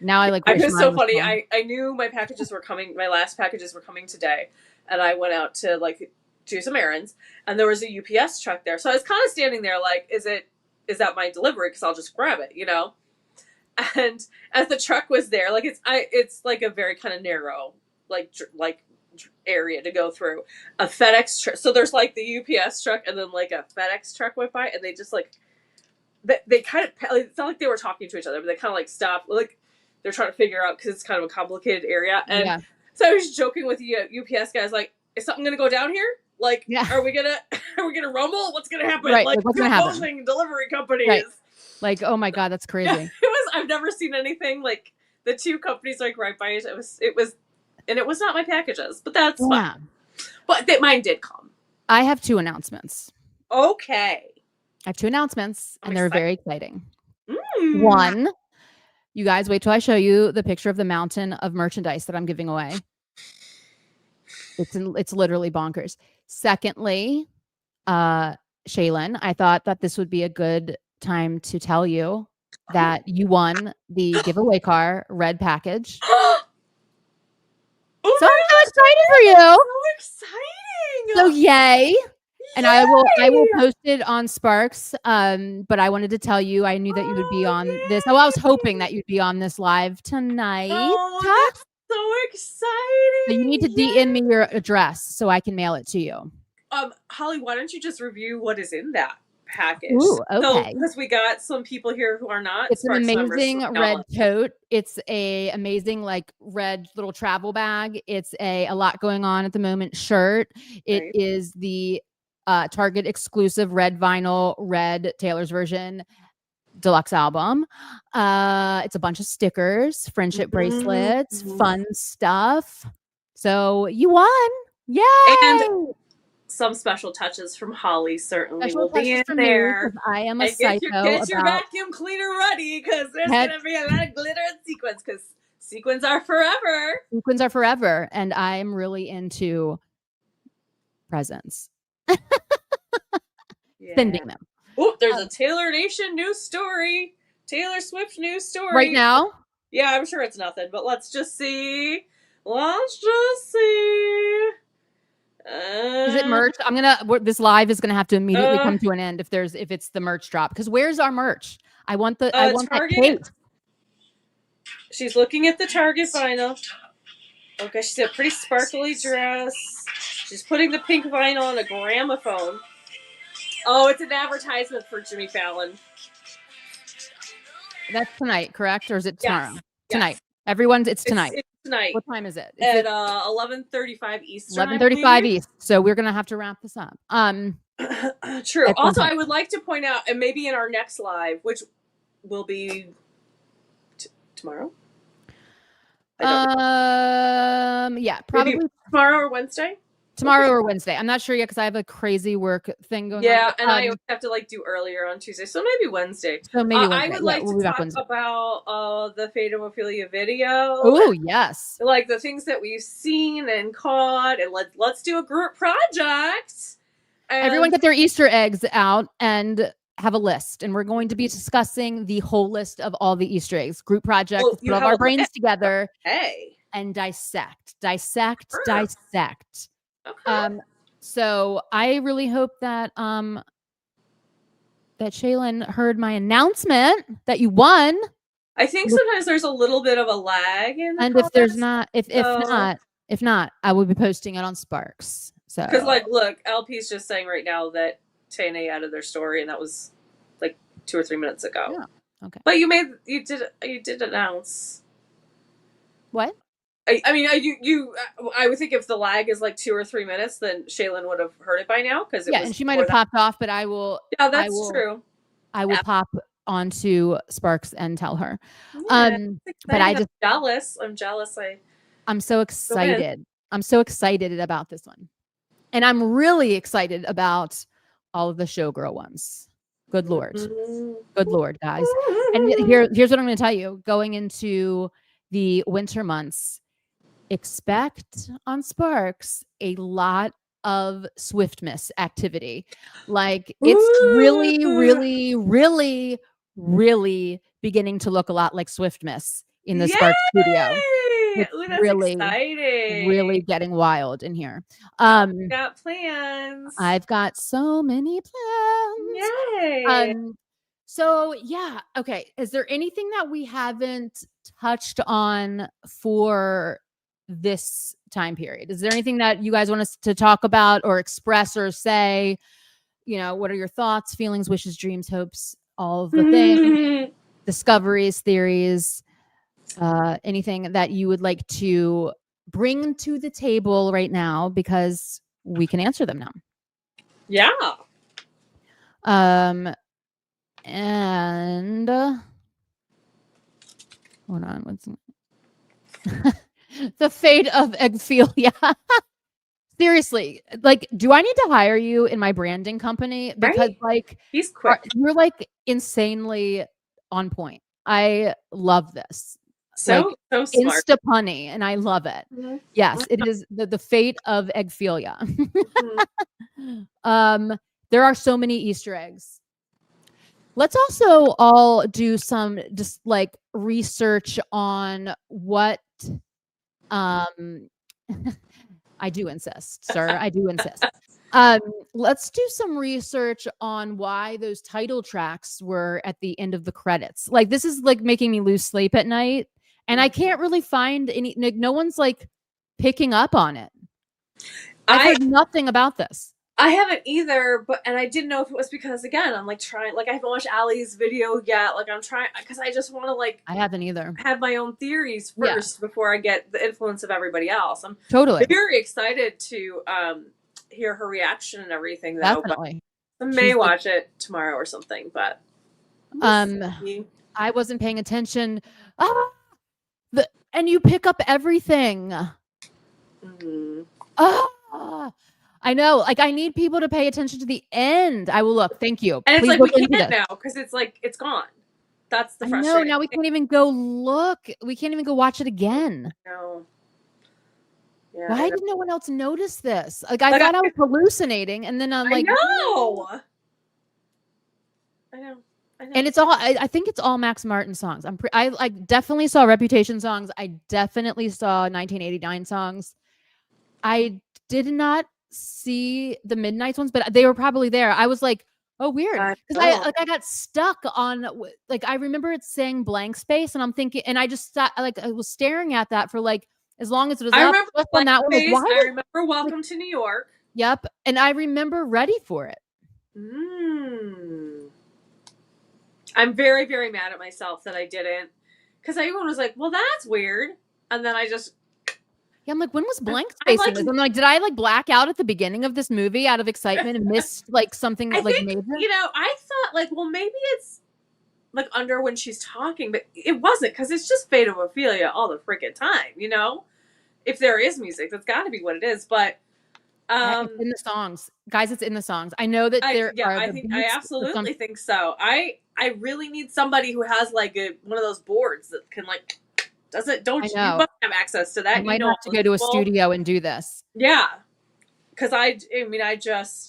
Speaker 1: Now I like.
Speaker 2: It was so funny. I knew my packages were coming. My last packages were coming today, and I went out to like do some errands, and there was a UPS truck there. So I was kind of standing there, like, is that my delivery? Because I'll just grab it, you know. And as the truck was there, like it's like a very kind of narrow, like area to go through. A FedEx truck. So there's like the UPS truck, and then like a FedEx truck went by, and they just like they kind of. It's not like they were talking to each other, but they kind of like stopped, like. They're trying to figure out because it's kind of a complicated area. And so I was joking with the UPS guys, like, is something going to go down here? Like, are we going to rumble? What's going to happen?
Speaker 1: Right.
Speaker 2: Like
Speaker 1: what's going to happen?
Speaker 2: Delivery companies.
Speaker 1: Right. Like, oh my God, that's crazy.
Speaker 2: I've never seen anything like the two companies like right by it. It was, and it was not my packages, but that's fine. But mine did come.
Speaker 1: I have 2 announcements.
Speaker 2: Okay.
Speaker 1: I have 2 announcements and they're very exciting.
Speaker 2: Mm.
Speaker 1: One, you guys wait till I show you the picture of the mountain of merchandise that I'm giving away. It's literally bonkers. Secondly, Shaylin, I thought that this would be a good time to tell you that you won the giveaway car red package. So I'm so excited for you.
Speaker 2: So exciting.
Speaker 1: So yay. And I will post it on Sparks. But I wanted to tell you, I knew that you would be on this. Oh, I was hoping that you'd be on this live tonight.
Speaker 2: Oh, that's so exciting.
Speaker 1: So you need to DM me your address so I can mail it to you.
Speaker 2: Holly, why don't you just review what is in that package.
Speaker 1: Ooh,
Speaker 2: So,
Speaker 1: okay.
Speaker 2: because we got some people here who are not
Speaker 1: It's an
Speaker 2: Sparks members,
Speaker 1: amazing
Speaker 2: so
Speaker 1: red tote. It's a amazing like red little travel bag. It's a lot going on at the moment shirt. It
Speaker 2: Right.
Speaker 1: is the Target exclusive red vinyl, red Taylor's version deluxe album. It's a bunch of stickers, friendship bracelets, fun stuff. So you won. Yay!
Speaker 2: And some special touches from Holly certainly
Speaker 1: Special
Speaker 2: will be
Speaker 1: touches
Speaker 2: in
Speaker 1: from me
Speaker 2: there.
Speaker 1: 'cause I am a
Speaker 2: And
Speaker 1: psycho
Speaker 2: get your
Speaker 1: about
Speaker 2: vacuum cleaner ready because there's
Speaker 1: heck.
Speaker 2: gonna be a lot of glitter and sequins because sequins are forever.
Speaker 1: Sequins are forever, and I'm really into presents.
Speaker 2: Yeah.
Speaker 1: Sending them
Speaker 2: Oh, there's a Taylor Nation news story. Taylor Swift news story.
Speaker 1: right now.
Speaker 2: Yeah, I'm sure it's nothing, but let's just see. Let's just see.
Speaker 1: Is it merch? This live is gonna have to immediately come to an end if it's the merch drop. Because where's our merch? I want that cake.
Speaker 2: She's looking at the Target vinyl. Okay, she's a pretty sparkly dress. She's putting the pink vinyl on a gramophone. Oh, it's an advertisement for Jimmy Fallon.
Speaker 1: That's tonight, correct? Or is it tomorrow?
Speaker 2: Yes.
Speaker 1: Tonight. Everyone's it's tonight.
Speaker 2: It's tonight.
Speaker 1: What time is it?
Speaker 2: At 11:35 Eastern.
Speaker 1: 11:35 East. So we're gonna have to wrap this up.
Speaker 2: True. Also, I would like to point out, and maybe in our next live, which will be tomorrow.
Speaker 1: Yeah, probably
Speaker 2: maybe tomorrow or Wednesday.
Speaker 1: Tomorrow or Wednesday. I'm not sure yet because I have a crazy work thing going on.
Speaker 2: Yeah, and I have to do earlier on Tuesday, so maybe Wednesday.
Speaker 1: So maybe Wednesday.
Speaker 2: I would like to talk about the Fate of Ophelia video.
Speaker 1: Oh yes,
Speaker 2: like the things that we've seen and caught, and let's do a group project. And
Speaker 1: everyone get their Easter eggs out and have a list, and we're going to be discussing the whole list of all the Easter eggs. Group project. Let's put all our brains together. And dissect.
Speaker 2: Okay.
Speaker 1: So I really hope that that Shaylin heard my announcement that you won.
Speaker 2: I think sometimes there's a little bit of a lag in the
Speaker 1: and
Speaker 2: comments,
Speaker 1: if there's not, if not, I will be posting it on Sparks. So
Speaker 2: because look, LP's just saying right now that Tane added their story, and that was like 2 or 3 minutes ago.
Speaker 1: Yeah. Okay.
Speaker 2: But you did announce
Speaker 1: what?
Speaker 2: I mean, I would think if the lag is like 2 or 3 minutes, then Shaylin would have heard it by now because
Speaker 1: and she might have popped off. But I will.
Speaker 2: Yeah, that's true.
Speaker 1: I will pop onto Sparks and tell her.
Speaker 2: Yeah,
Speaker 1: but I'm
Speaker 2: jealous. I'm jealous.
Speaker 1: I'm so excited. I'm so excited about this one, and I'm really excited about all of the showgirl ones. Good Lord, good Lord, guys. And here's what I'm going to tell you: going into the winter months, expect on Sparks a lot of Swiftmas activity. Like it's really, really, really, really beginning to look a lot like Swiftmas in the Sparks studio. It's really exciting. Really getting wild in here.
Speaker 2: Got plans.
Speaker 1: I've got so many plans.
Speaker 2: Yay.
Speaker 1: So yeah, okay. Is there anything that we haven't touched on for this time period? Is there anything that you guys want us to talk about or express or say? You know, what are your thoughts, feelings, wishes, dreams, hopes, all of the things, discoveries, theories, anything that you would like to bring to the table right now, because we can answer them now.
Speaker 2: Yeah.
Speaker 1: And hold on, what's the fate of Eggphilia? Seriously, like, do I need to hire you in my branding company? Because like
Speaker 2: he's quick.
Speaker 1: You're like insanely on point. I love this.
Speaker 2: So smart.
Speaker 1: Insta punny, and I love it. Yes, it is the fate of Eggphilia. There are so many Easter eggs. Let's also all do some just like research on what I do insist, sir. I do insist. Let's do some research on why those title tracks were at the end of the credits. Like, this is like making me lose sleep at night, and I can't really find any. No one's like picking up on it. I've heard nothing about this.
Speaker 2: I haven't either, and I didn't know if it was because, again, I'm like trying, like I haven't watched Allie's video yet. Like I'm trying, because I just want to like
Speaker 1: I haven't either.
Speaker 2: have my own theories
Speaker 1: Yeah.
Speaker 2: first before I get the influence of everybody else. I'm
Speaker 1: Totally.
Speaker 2: very excited to hear her reaction and everything, though.
Speaker 1: Definitely.
Speaker 2: But I may watch it tomorrow or something, but
Speaker 1: I wasn't paying attention. And you pick up everything. I know. Like, I need people to pay attention to the end. I will look. Thank you.
Speaker 2: And
Speaker 1: Please
Speaker 2: it's like we can't now because it's like it's gone. That's the frustrating.
Speaker 1: No, now we can't even go look. We can't even go watch it again.
Speaker 2: No. Yeah,
Speaker 1: why did no one else notice this? Like, I thought I was hallucinating, and then I'm like,
Speaker 2: no. I know.
Speaker 1: And it's all. I think it's all Max Martin songs. I definitely saw Reputation songs. I definitely saw 1989 songs. I did not see the Midnights ones, but they were probably there. I was like, oh, weird, because I got stuck on, like, I remember it saying blank space, and I'm thinking, and I just thought, like, I was staring at that for like as long as it was
Speaker 2: I
Speaker 1: up.
Speaker 2: remember
Speaker 1: on that one.
Speaker 2: Like, I remember Welcome to New York.
Speaker 1: Yep, and I remember Ready for It.
Speaker 2: I'm very, very mad at myself that I didn't, because everyone was like, well, that's weird, and then I just.
Speaker 1: Yeah, I'm like, when was blank space in this? I'm like, did I like black out at the beginning of this movie out of excitement and missed like something like major?
Speaker 2: You know, I thought like, well, maybe it's like under when she's talking, but it wasn't, because it's just Fate of Ophelia all the freaking time. You know, if there is music, that's got to be what it is. But
Speaker 1: it's in the songs, guys. It's in the songs. I know that there are.
Speaker 2: I absolutely think so. I really need somebody who has like one of those boards that can like. You must have access to that.
Speaker 1: I might have to go to a studio and do this.
Speaker 2: Yeah. Because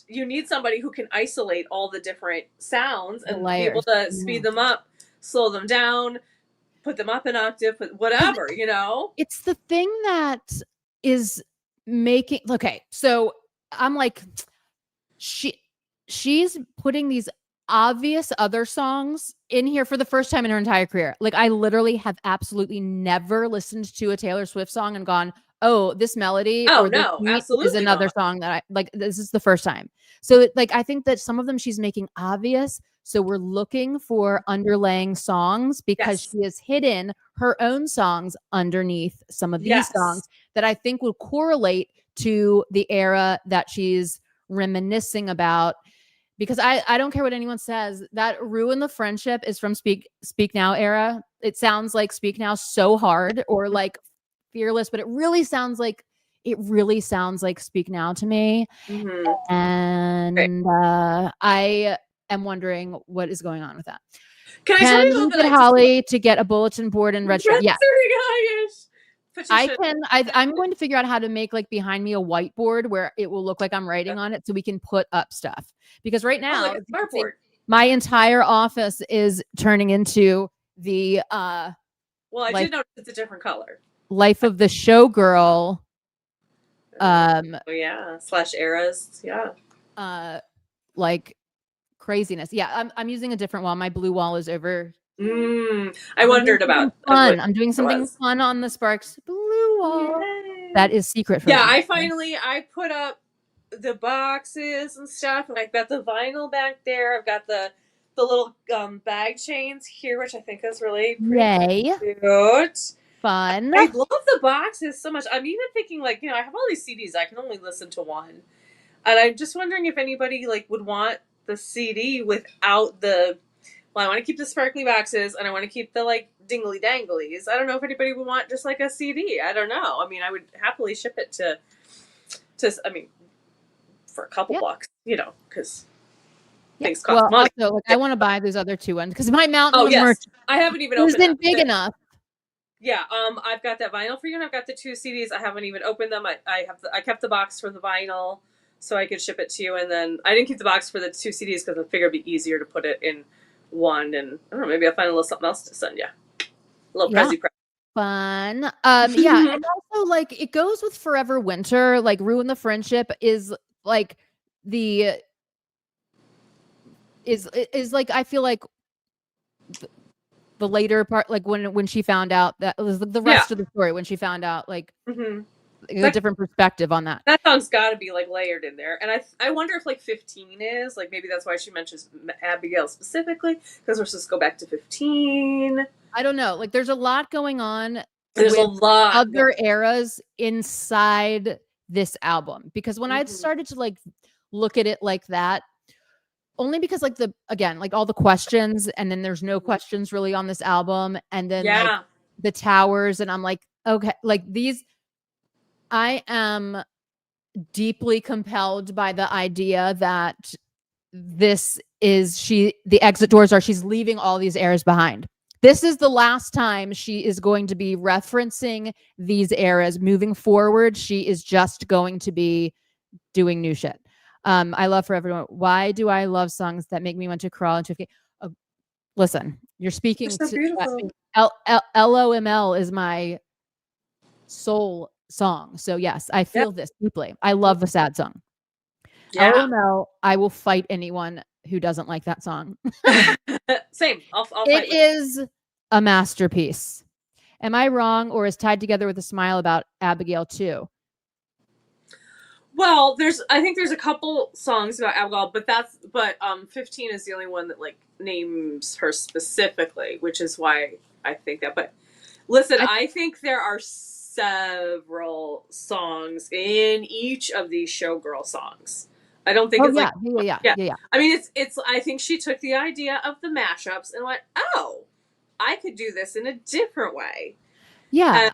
Speaker 2: you need somebody who can isolate all the different sounds and be able to speed them up, slow them down, put them up an octave, whatever, you know?
Speaker 1: It's the thing that is making, okay, so I'm like, she's putting these obvious other songs in here for the first time in her entire career. Like, I literally have absolutely never listened to a Taylor Swift song and gone, oh, this melody is another song that I like. This is the first time. So like, I think that some of them she's making obvious. So we're looking for underlaying songs because she has hidden her own songs underneath some of these songs that I think will correlate to the era that she's reminiscing about. Because I don't care what anyone says, that Ruin the Friendship is from Speak Now era. It sounds like Speak Now so hard, or like Fearless, but it really sounds like Speak Now to me. And I am wondering what is going on with that. Can you get Holly to get a bulletin board and red shirt? Yeah. I'm going to figure out how to make like behind me a whiteboard where it will look like I'm writing on it, so we can put up stuff. Because right now, my entire office is turning into the
Speaker 2: well, I did notice it's a different color.
Speaker 1: Life of the Showgirl.
Speaker 2: / eras. Yeah.
Speaker 1: Like craziness. Yeah, I'm using a different wall. My blue wall is over.
Speaker 2: I wondered about
Speaker 1: fun. I'm doing something fun on the Sparks blue wall. Yay. That is secret for me.
Speaker 2: I put up the boxes and stuff, and I've got the vinyl back there. I've got the little bag chains here, which I think is really cute.
Speaker 1: Fun.
Speaker 2: I love the boxes so much. I'm even thinking, like, I have all these CDs. I can only listen to one, and I'm just wondering if anybody like would want the CD without the. Well, I want to keep the sparkly boxes, and I want to keep the like dingly danglies. I don't know if anybody would want just like a CD. I don't know. I mean, I would happily ship it to for a couple bucks, because things cost money.
Speaker 1: Also, like, I want to buy those other two ones because my mountain merch.
Speaker 2: I haven't even opened
Speaker 1: them. Big enough.
Speaker 2: Yeah, I've got that vinyl for you, and I've got the 2 CDs. I haven't even opened them. I kept the box for the vinyl so I could ship it to you, and then I didn't keep the box for the 2 CDs because I figured it'd be easier to put it in one, and I don't know, maybe I'll find a little something else to send you. A little prezi.
Speaker 1: Fun. Yeah, and also like it goes with Forever Winter. Like Ruin the Friendship is like is like, I feel like the later part, like when she found out that it was the rest of the story, when she found out like a different perspective on that.
Speaker 2: That song's got to be like layered in there, and I wonder if like 15 is like maybe that's why she mentions Abigail specifically because we're supposed to go back to 15.
Speaker 1: I don't know. Like, there's a lot going on.
Speaker 2: There's a lot
Speaker 1: other eras inside this album, because when I started to like look at it like that, only because like like all the questions, and then there's no questions really on this album, and then like the towers, and I'm like, okay, like these, I am deeply compelled by the idea that this is the exit doors are she's leaving all these eras behind. This is the last time she is going to be referencing these eras. Moving forward, she is just going to be doing new shit. I love For Everyone. Why do I love songs that make me want to crawl into a listen, you're speaking
Speaker 2: so
Speaker 1: to
Speaker 2: beautiful.
Speaker 1: LOML is my soul song. So yes, I feel this deeply. I love the sad song. LOML, I will fight anyone who doesn't like that song.
Speaker 2: Same. I'll fight
Speaker 1: it is a masterpiece. Am I wrong, or is Tied Together with a Smile about Abigail too?
Speaker 2: Well, I think there's a couple songs about Abigail, but 15 is the only one that like names her specifically, which is why I think that. But listen, I think there are several songs in each of these showgirl songs. I don't think
Speaker 1: yeah.
Speaker 2: I mean, it's. I think she took the idea of the mashups and went, "Oh, I could do this in a different way."
Speaker 1: Yeah,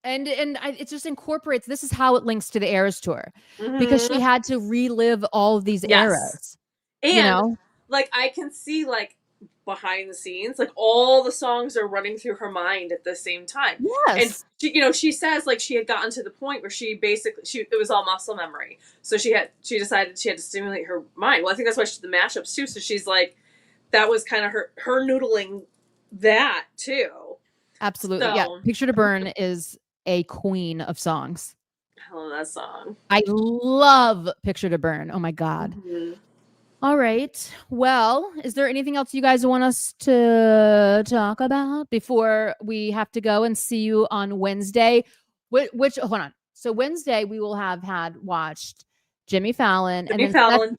Speaker 1: and it just incorporates. This is how it links to the Eras tour, because she had to relive all of these eras.
Speaker 2: And
Speaker 1: you know,
Speaker 2: like I can see like behind the scenes, like all the songs are running through her mind at the same time.
Speaker 1: Yes.
Speaker 2: And she says like she had gotten to the point where she it was all muscle memory. So she decided she had to stimulate her mind. Well, I think that's why the mashups too. So she's like, that was kind of her noodling that too.
Speaker 1: Absolutely. So, yeah. Picture to Burn is a queen of songs.
Speaker 2: I love that song.
Speaker 1: I love Picture to Burn. Oh my God. All right. Well, is there anything else you guys want us to talk about before we have to go and see you on Wednesday? Which hold on. So Wednesday we will have had watched Jimmy Fallon, and then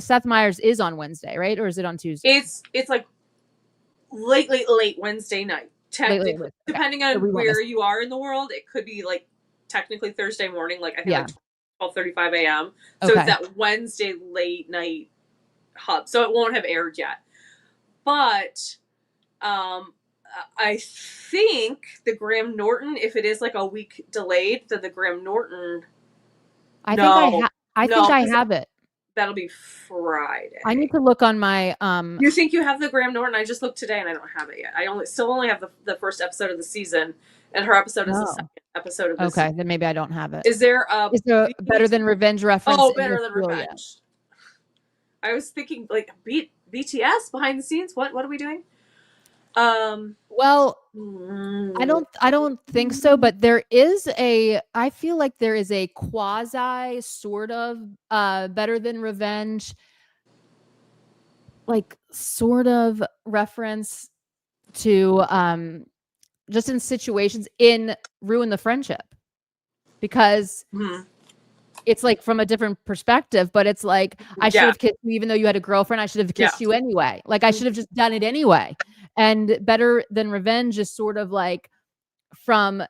Speaker 1: Seth Meyers is on Wednesday, right? Or is it on Tuesday?
Speaker 2: It's like late Wednesday night. Technically, depending on where you are in the world, it could be like technically Thursday morning, like I think like 12:35 a.m. So it's that Wednesday late night hub. So it won't have aired yet. But I think the Graham Norton, if it is like a week delayed, then the Graham Norton.
Speaker 1: I think I have it.
Speaker 2: That'll be Friday.
Speaker 1: I need to look on my
Speaker 2: You think you have the Graham Norton? I just looked today and I don't have it yet. I still only have the first episode of the season, and her episode is the second episode of the season.
Speaker 1: Then maybe I don't have it.
Speaker 2: Is there a
Speaker 1: Better Than Revenge reference?
Speaker 2: Oh, Better Than Revenge. I was thinking like BTS behind the scenes. What are we doing?
Speaker 1: Well, I don't think so, but I feel like there is a quasi sort of Better Than Revenge, like sort of reference to just in situations in Ruin the Friendship, because it's like from a different perspective, but it's like I should have kissed you even though you had a girlfriend. I should have kissed you anyway. Like I should have just done it anyway. And Better Than Revenge is sort of like from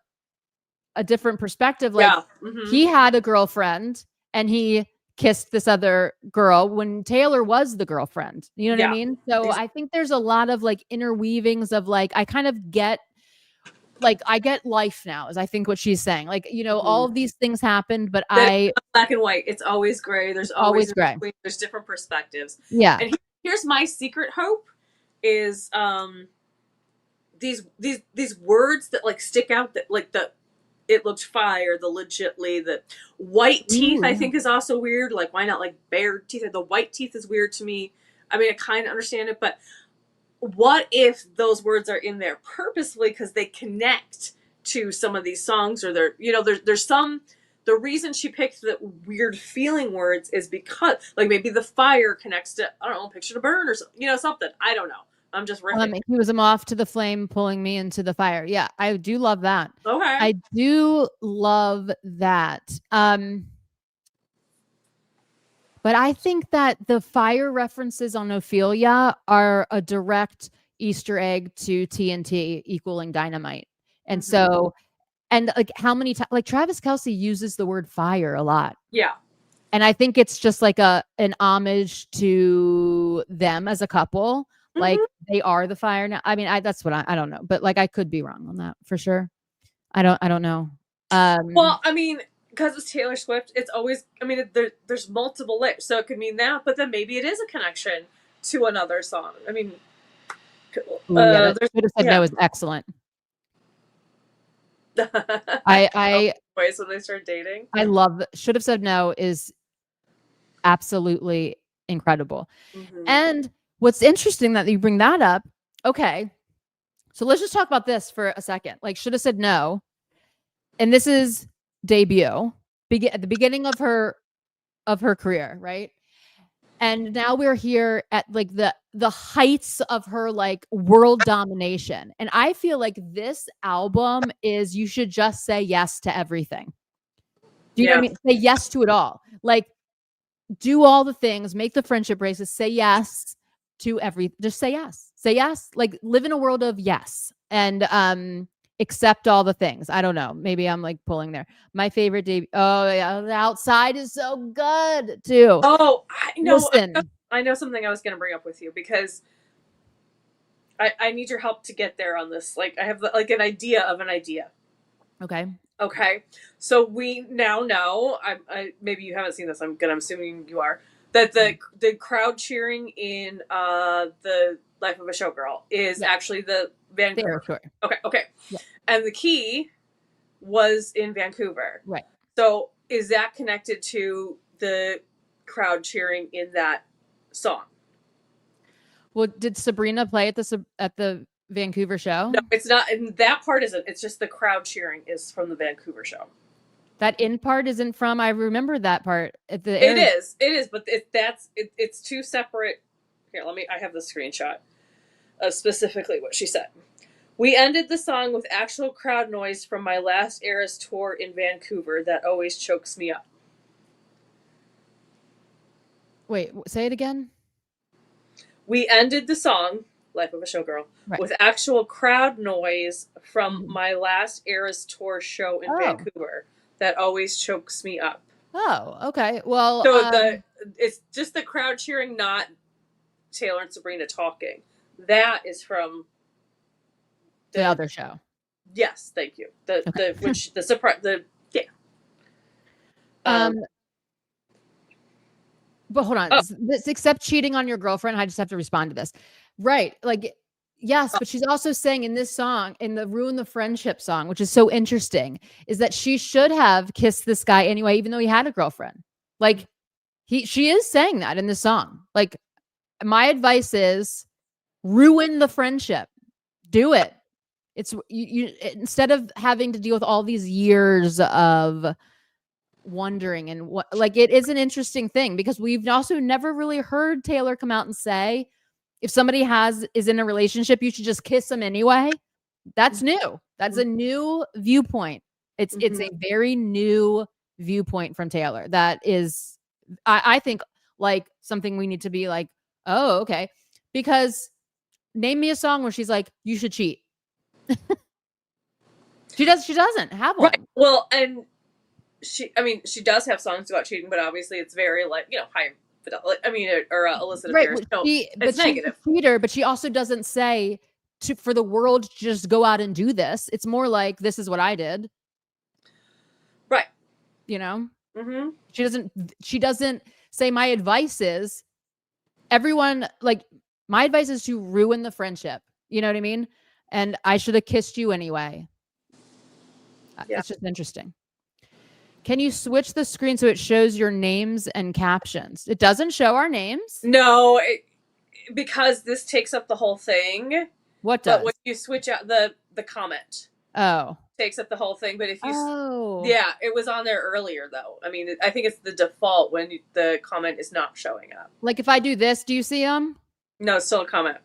Speaker 1: a different perspective. Like he had a girlfriend and he kissed this other girl when Taylor was the girlfriend. You know what I mean? So I think there's a lot of like interweavings of like, I kind of get, like, I get life now, is I think what she's saying. Like, you know, all of these things happened, but
Speaker 2: black and white. It's always gray. There's always gray. There's different perspectives.
Speaker 1: Yeah.
Speaker 2: And here's my secret hope is these words that like stick out, that like it looked fire, the legitly, the white teeth I think is also weird. Like why not like bare teeth? The white teeth is weird to me. I mean, I kind of understand it, but what if those words are in there purposefully because they connect to some of these songs, or there's some, the reason she picked the weird feeling words is because like maybe the fire connects to, I don't know, Picture to Burn or something. I don't know. I'm just riffing.
Speaker 1: He was off to the flame, pulling me into the fire. Yeah, I do love that.
Speaker 2: Okay.
Speaker 1: I do love that. But I think that the fire references on Ophelia are a direct Easter egg to TNT equaling dynamite. And so, and like how many times, like Travis Kelce uses the word fire a lot.
Speaker 2: Yeah.
Speaker 1: And I think it's just like an homage to them as a couple. Like they are the fire now. I mean, that's what I don't know, but like I could be wrong on that for sure. I don't know.
Speaker 2: Well, I mean, because it's Taylor Swift, it's always, I mean, there's multiple layers, so it could mean that, but then maybe it is a connection to another song. I mean,
Speaker 1: yeah, that should have said no is excellent. I
Speaker 2: ways when they start dating.
Speaker 1: I love should have said no is absolutely incredible. And what's interesting that you bring that up. Okay. So let's just talk about this for a second. Like should have said no. And this is debut at the beginning of her career, right? And now we're here at like the heights of her like world domination. And I feel like this album is you should just say yes to everything. Do you know what I mean? Say yes to it all. Like do all the things, make the friendship bracelets, say yes to just say yes. Say yes. Like live in a world of yes. And accept all the things. I don't know. Maybe I'm like pulling there. My favorite debut. Oh yeah, the outside is so good too.
Speaker 2: Oh, I know.
Speaker 1: Listen.
Speaker 2: I know something I was going to bring up with you because I need your help to get there on this. Like I have like an idea of an idea.
Speaker 1: Okay.
Speaker 2: Okay. So we now know. I maybe you haven't seen this. I'm assuming you are. That the crowd cheering in the Life of a Showgirl is actually the Vancouver. Okay. Yeah. And the key was in Vancouver.
Speaker 1: Right.
Speaker 2: So is that connected to the crowd cheering in that song?
Speaker 1: Well, did Sabrina play at the Vancouver show?
Speaker 2: No, it's not. And that part isn't. It's just the crowd cheering is from the Vancouver show.
Speaker 1: That in part isn't from. I remember that part at the.
Speaker 2: It is, but it's two separate. Here, I have the screenshot of specifically what she said. We ended the song with actual crowd noise from my last Eras tour in Vancouver that always chokes me up.
Speaker 1: Wait, say it again.
Speaker 2: We ended the song, Life of a Showgirl, with actual crowd noise from my last Eras tour show in Vancouver that always chokes me up.
Speaker 1: Oh, okay. Well,
Speaker 2: so it's just the crowd cheering, not Taylor and Sabrina talking. That is from
Speaker 1: the other show.
Speaker 2: Yes, thank you. The surprise.
Speaker 1: But hold on. This except cheating on your girlfriend, I just have to respond to this. Right. Like, yes, but she's also saying in this song, in the Ruin the Friendship song, which is so interesting, is that she should have kissed this guy anyway, even though he had a girlfriend. Like, she is saying that in this song. Like, my advice is ruin the friendship. Do it. It's you instead of having to deal with all these years of wondering and what, like, it is an interesting thing because we've also never really heard Taylor come out and say if somebody is in a relationship, you should just kiss them anyway. That's new. That's a new viewpoint. It's a very new viewpoint from Taylor. That is, I think, like something we need to be like, oh, okay. Because name me a song where she's like, you should cheat. She doesn't have one.
Speaker 2: Right. Well, and she does have songs about cheating, but obviously it's very like, high fidelity. I mean, or illicit affairs. No, it's negative.
Speaker 1: She's a cheater, but she also doesn't say for the world to just go out and do this. It's more like, this is what I did.
Speaker 2: Right.
Speaker 1: She doesn't say my advice is everyone, like, my advice is to ruin the friendship. You know what I mean? And I should have kissed you anyway. Yeah. It's just interesting. Can you switch the screen so it shows your names and captions? It doesn't show our names.
Speaker 2: No, because this takes up the whole thing.
Speaker 1: What does?
Speaker 2: But when you switch out the comment.
Speaker 1: Oh.
Speaker 2: Takes up the whole thing. But if you... Yeah, it was on there earlier, though. I mean, I think it's the default when the comment is not showing up.
Speaker 1: Like if I do this, do you see them?
Speaker 2: No, it's still a comment.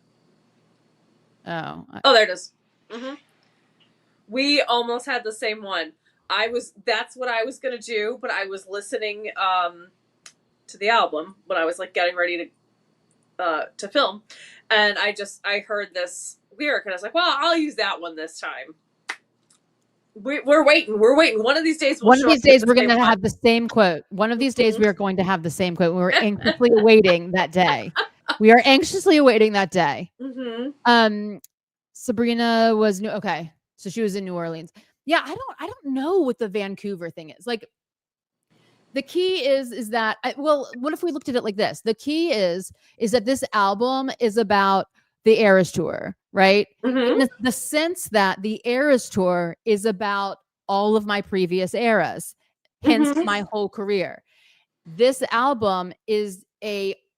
Speaker 1: Oh,
Speaker 2: Oh, there it is. Mm-hmm. We almost had the same one. That's what I was gonna do, but I was listening to the album when I was like getting ready to film, and I heard this lyric and I was like, well, I'll use that one this time. We're waiting. We're waiting. One of these days we'll
Speaker 1: one of
Speaker 2: show
Speaker 1: these
Speaker 2: up with
Speaker 1: days
Speaker 2: the
Speaker 1: we're
Speaker 2: same
Speaker 1: going to
Speaker 2: one.
Speaker 1: have the same quote. One of these days we are going to have the same quote. We're anxiously awaiting that day. We are anxiously awaiting that day.
Speaker 2: Mm-hmm.
Speaker 1: Sabrina was new. Okay, so she was in New Orleans. Yeah, I don't know what the Vancouver thing is. Like, the key is that well, what if we looked at it like this? The key is that this album is about the Eras Tour, right?
Speaker 2: Mm-hmm.
Speaker 1: In the sense that the Eras Tour is about all of my previous eras, hence
Speaker 2: Mm-hmm.
Speaker 1: my whole career. This album is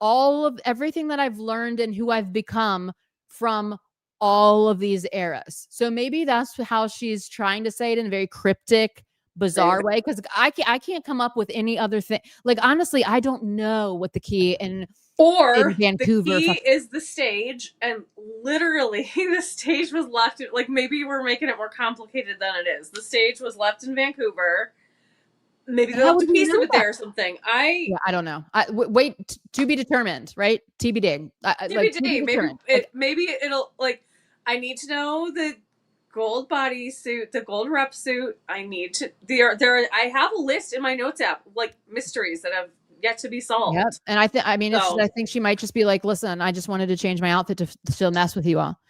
Speaker 1: all of everything that I've learned and who I've become from all of these eras. So maybe that's how she's trying to say it in a very cryptic, bizarre way, because I can't come up with any other thing. Like, honestly, I don't know what the key in Vancouver.
Speaker 2: The key is the stage, and literally the stage was left. Like, maybe we're making it more complicated than it is. The stage was left in Vancouver. Maybe they
Speaker 1: How
Speaker 2: left
Speaker 1: would
Speaker 2: a
Speaker 1: we
Speaker 2: piece
Speaker 1: know
Speaker 2: of it
Speaker 1: that?
Speaker 2: there or something.
Speaker 1: Yeah, I don't know. Wait, to be determined, right? TBD. Like, to be
Speaker 2: TBD.
Speaker 1: determined. Like,
Speaker 2: Maybe it'll like. I need to know the gold bodysuit, the gold rep suit. I need to. I have a list in my notes app, like mysteries that have yet to be solved.
Speaker 1: yep. And I mean,
Speaker 2: So,
Speaker 1: I think she might just be like, listen, I just wanted to change my outfit to still mess with you all.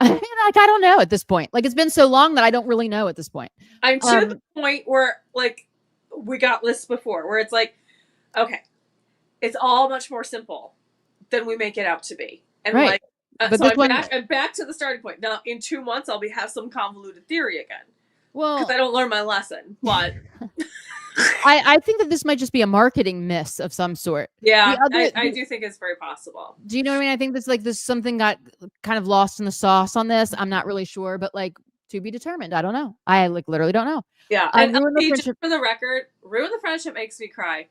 Speaker 1: Like, I don't know at this point. Like, it's been so long that I don't really know at this point.
Speaker 2: I'm to the point where, like, we got lists before, where it's like, okay, it's all much more simple than we make it out to be, and
Speaker 1: right.
Speaker 2: like, so I'm back to the starting point. Now, in 2 months, I'll have some convoluted theory again. Well, because I don't learn my lesson, but
Speaker 1: I think that this might just be a marketing miss of some sort.
Speaker 2: Yeah, I do think it's very possible.
Speaker 1: Do you know what I mean? I think this something got kind of lost in the sauce on this. I'm not really sure, but like, to be determined. I don't know. I like literally don't know.
Speaker 2: Yeah, and LP, just for the record, Ruin the Friendship makes me cry.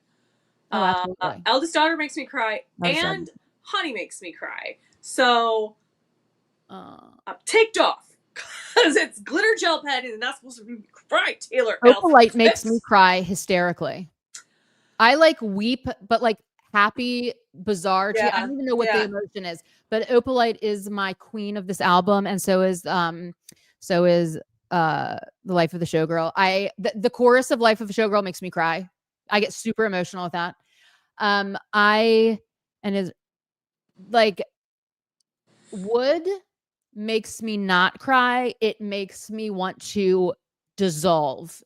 Speaker 1: Oh, absolutely.
Speaker 2: Eldest Daughter makes me cry, and Honey makes me cry. So I'm ticked off because it's glitter gel padding, and that's supposed to make me cry. Taylor
Speaker 1: Opalite makes me cry hysterically. I like weep, but like happy, bizarre. Yeah, I don't even know what the emotion is, but Opalite is my queen of this album, and so is The Life of the Showgirl. The chorus of Life of the Showgirl makes me cry. I get super emotional with that. Is like Wood makes me not cry. It makes me want to dissolve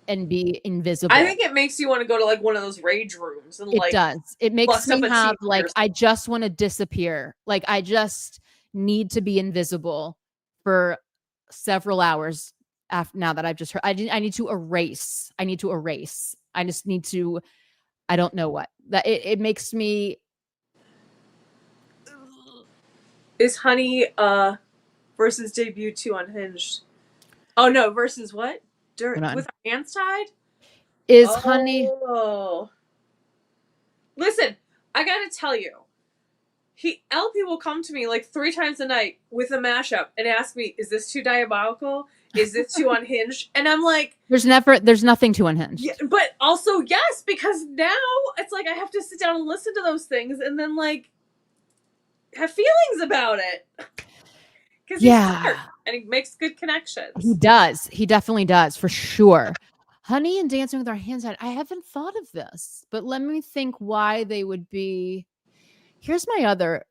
Speaker 1: and be invisible.
Speaker 2: I think it makes you want to go to like one of those rage rooms and
Speaker 1: it does. It makes me have like, I just want to disappear. Like, I just need to be invisible for several hours after now that I've just heard. I need to erase. I just need to, I don't know what. That it makes me.
Speaker 2: Is Honey versus debut 2 Unhinged? Oh no, versus what? With our hands tied?
Speaker 1: Is Honey?
Speaker 2: Oh, listen, I gotta tell you, LP will come to me like 3 times a night with a mashup and ask me, "Is this too diabolical? Is this too unhinged?" And I'm like,
Speaker 1: "There's nothing too unhinged."
Speaker 2: Yeah, but also yes, because now it's like I have to sit down and listen to those things and then like have feelings about it. Because he's smart and he makes good connections.
Speaker 1: He does. He definitely does, for sure. Honey and Dancing with Our Hands Tied. I haven't thought of this, but let me think why they would be. Here's my other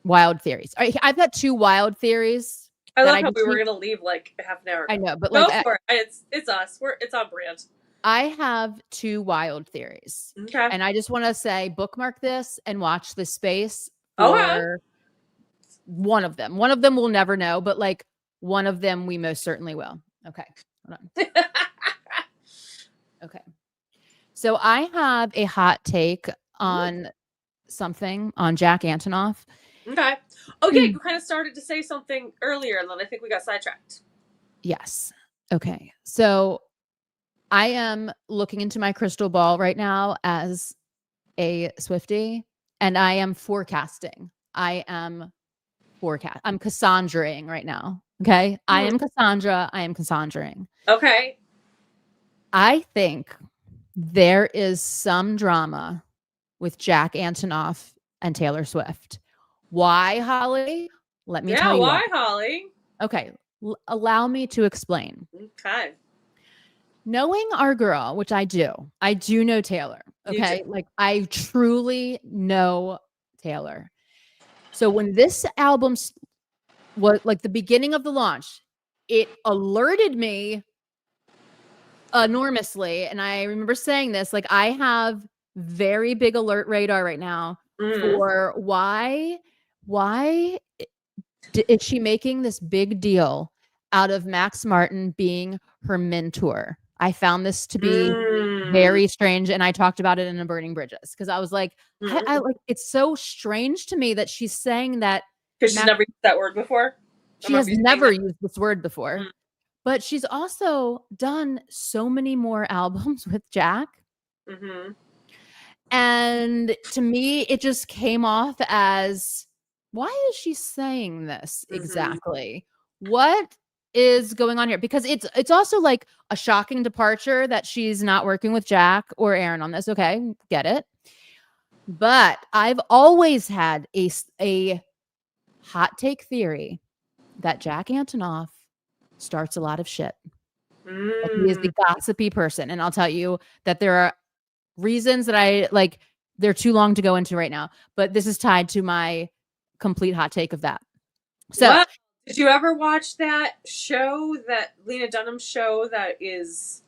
Speaker 1: wild theories. I've got 2 wild theories.
Speaker 2: I love how we were gonna leave like half an hour ago.
Speaker 1: I know, but
Speaker 2: like, go for it. It's us. It's on brand.
Speaker 1: I have 2 wild theories.
Speaker 2: Okay.
Speaker 1: And I just want to say, bookmark this and watch this space for one of them. One of them we'll never know, but like one of them we most certainly will. Okay. Hold on. Okay. So I have a hot take on something on Jack Antonoff.
Speaker 2: Okay. You kind of started to say something earlier, and then I think we got sidetracked.
Speaker 1: Yes. Okay. So I am looking into my crystal ball right now as a swiftie, and I am forecasting. I am forecast. I'm Cassandraing right now. Okay. I am Cassandra. I am Cassandraing.
Speaker 2: Okay.
Speaker 1: I think there is some drama with Jack Antonoff and Taylor Swift. Why, Holly? Let me tell you.
Speaker 2: Why, Holly?
Speaker 1: Okay. Allow me to explain.
Speaker 2: Okay.
Speaker 1: Knowing our girl, which I do know Taylor. Okay. Like I truly know Taylor. So when this album was like the beginning of the launch, it alerted me enormously. And I remember saying this, like I have very big alert radar right now for why is she making this big deal out of Max Martin being her mentor? I found this to be very strange, and I talked about it in a Burning Bridges because I was like, I like it's so strange to me that she's saying that
Speaker 2: because she's never used that word before.
Speaker 1: She has never used this word before, but she's also done so many more albums with Jack. And to me, it just came off as, why is she saying this exactly? What is going on here? Because it's also like a shocking departure that she's not working with Jack or Aaron on this. Okay, get it. But I've always had a hot take theory that Jack Antonoff starts a lot of shit. He is the gossipy person. And I'll tell you that there are reasons that I like, they're too long to go into right now, but this is tied to my complete hot take of that. So
Speaker 2: well, did you ever watch that show, that Lena Dunham show that is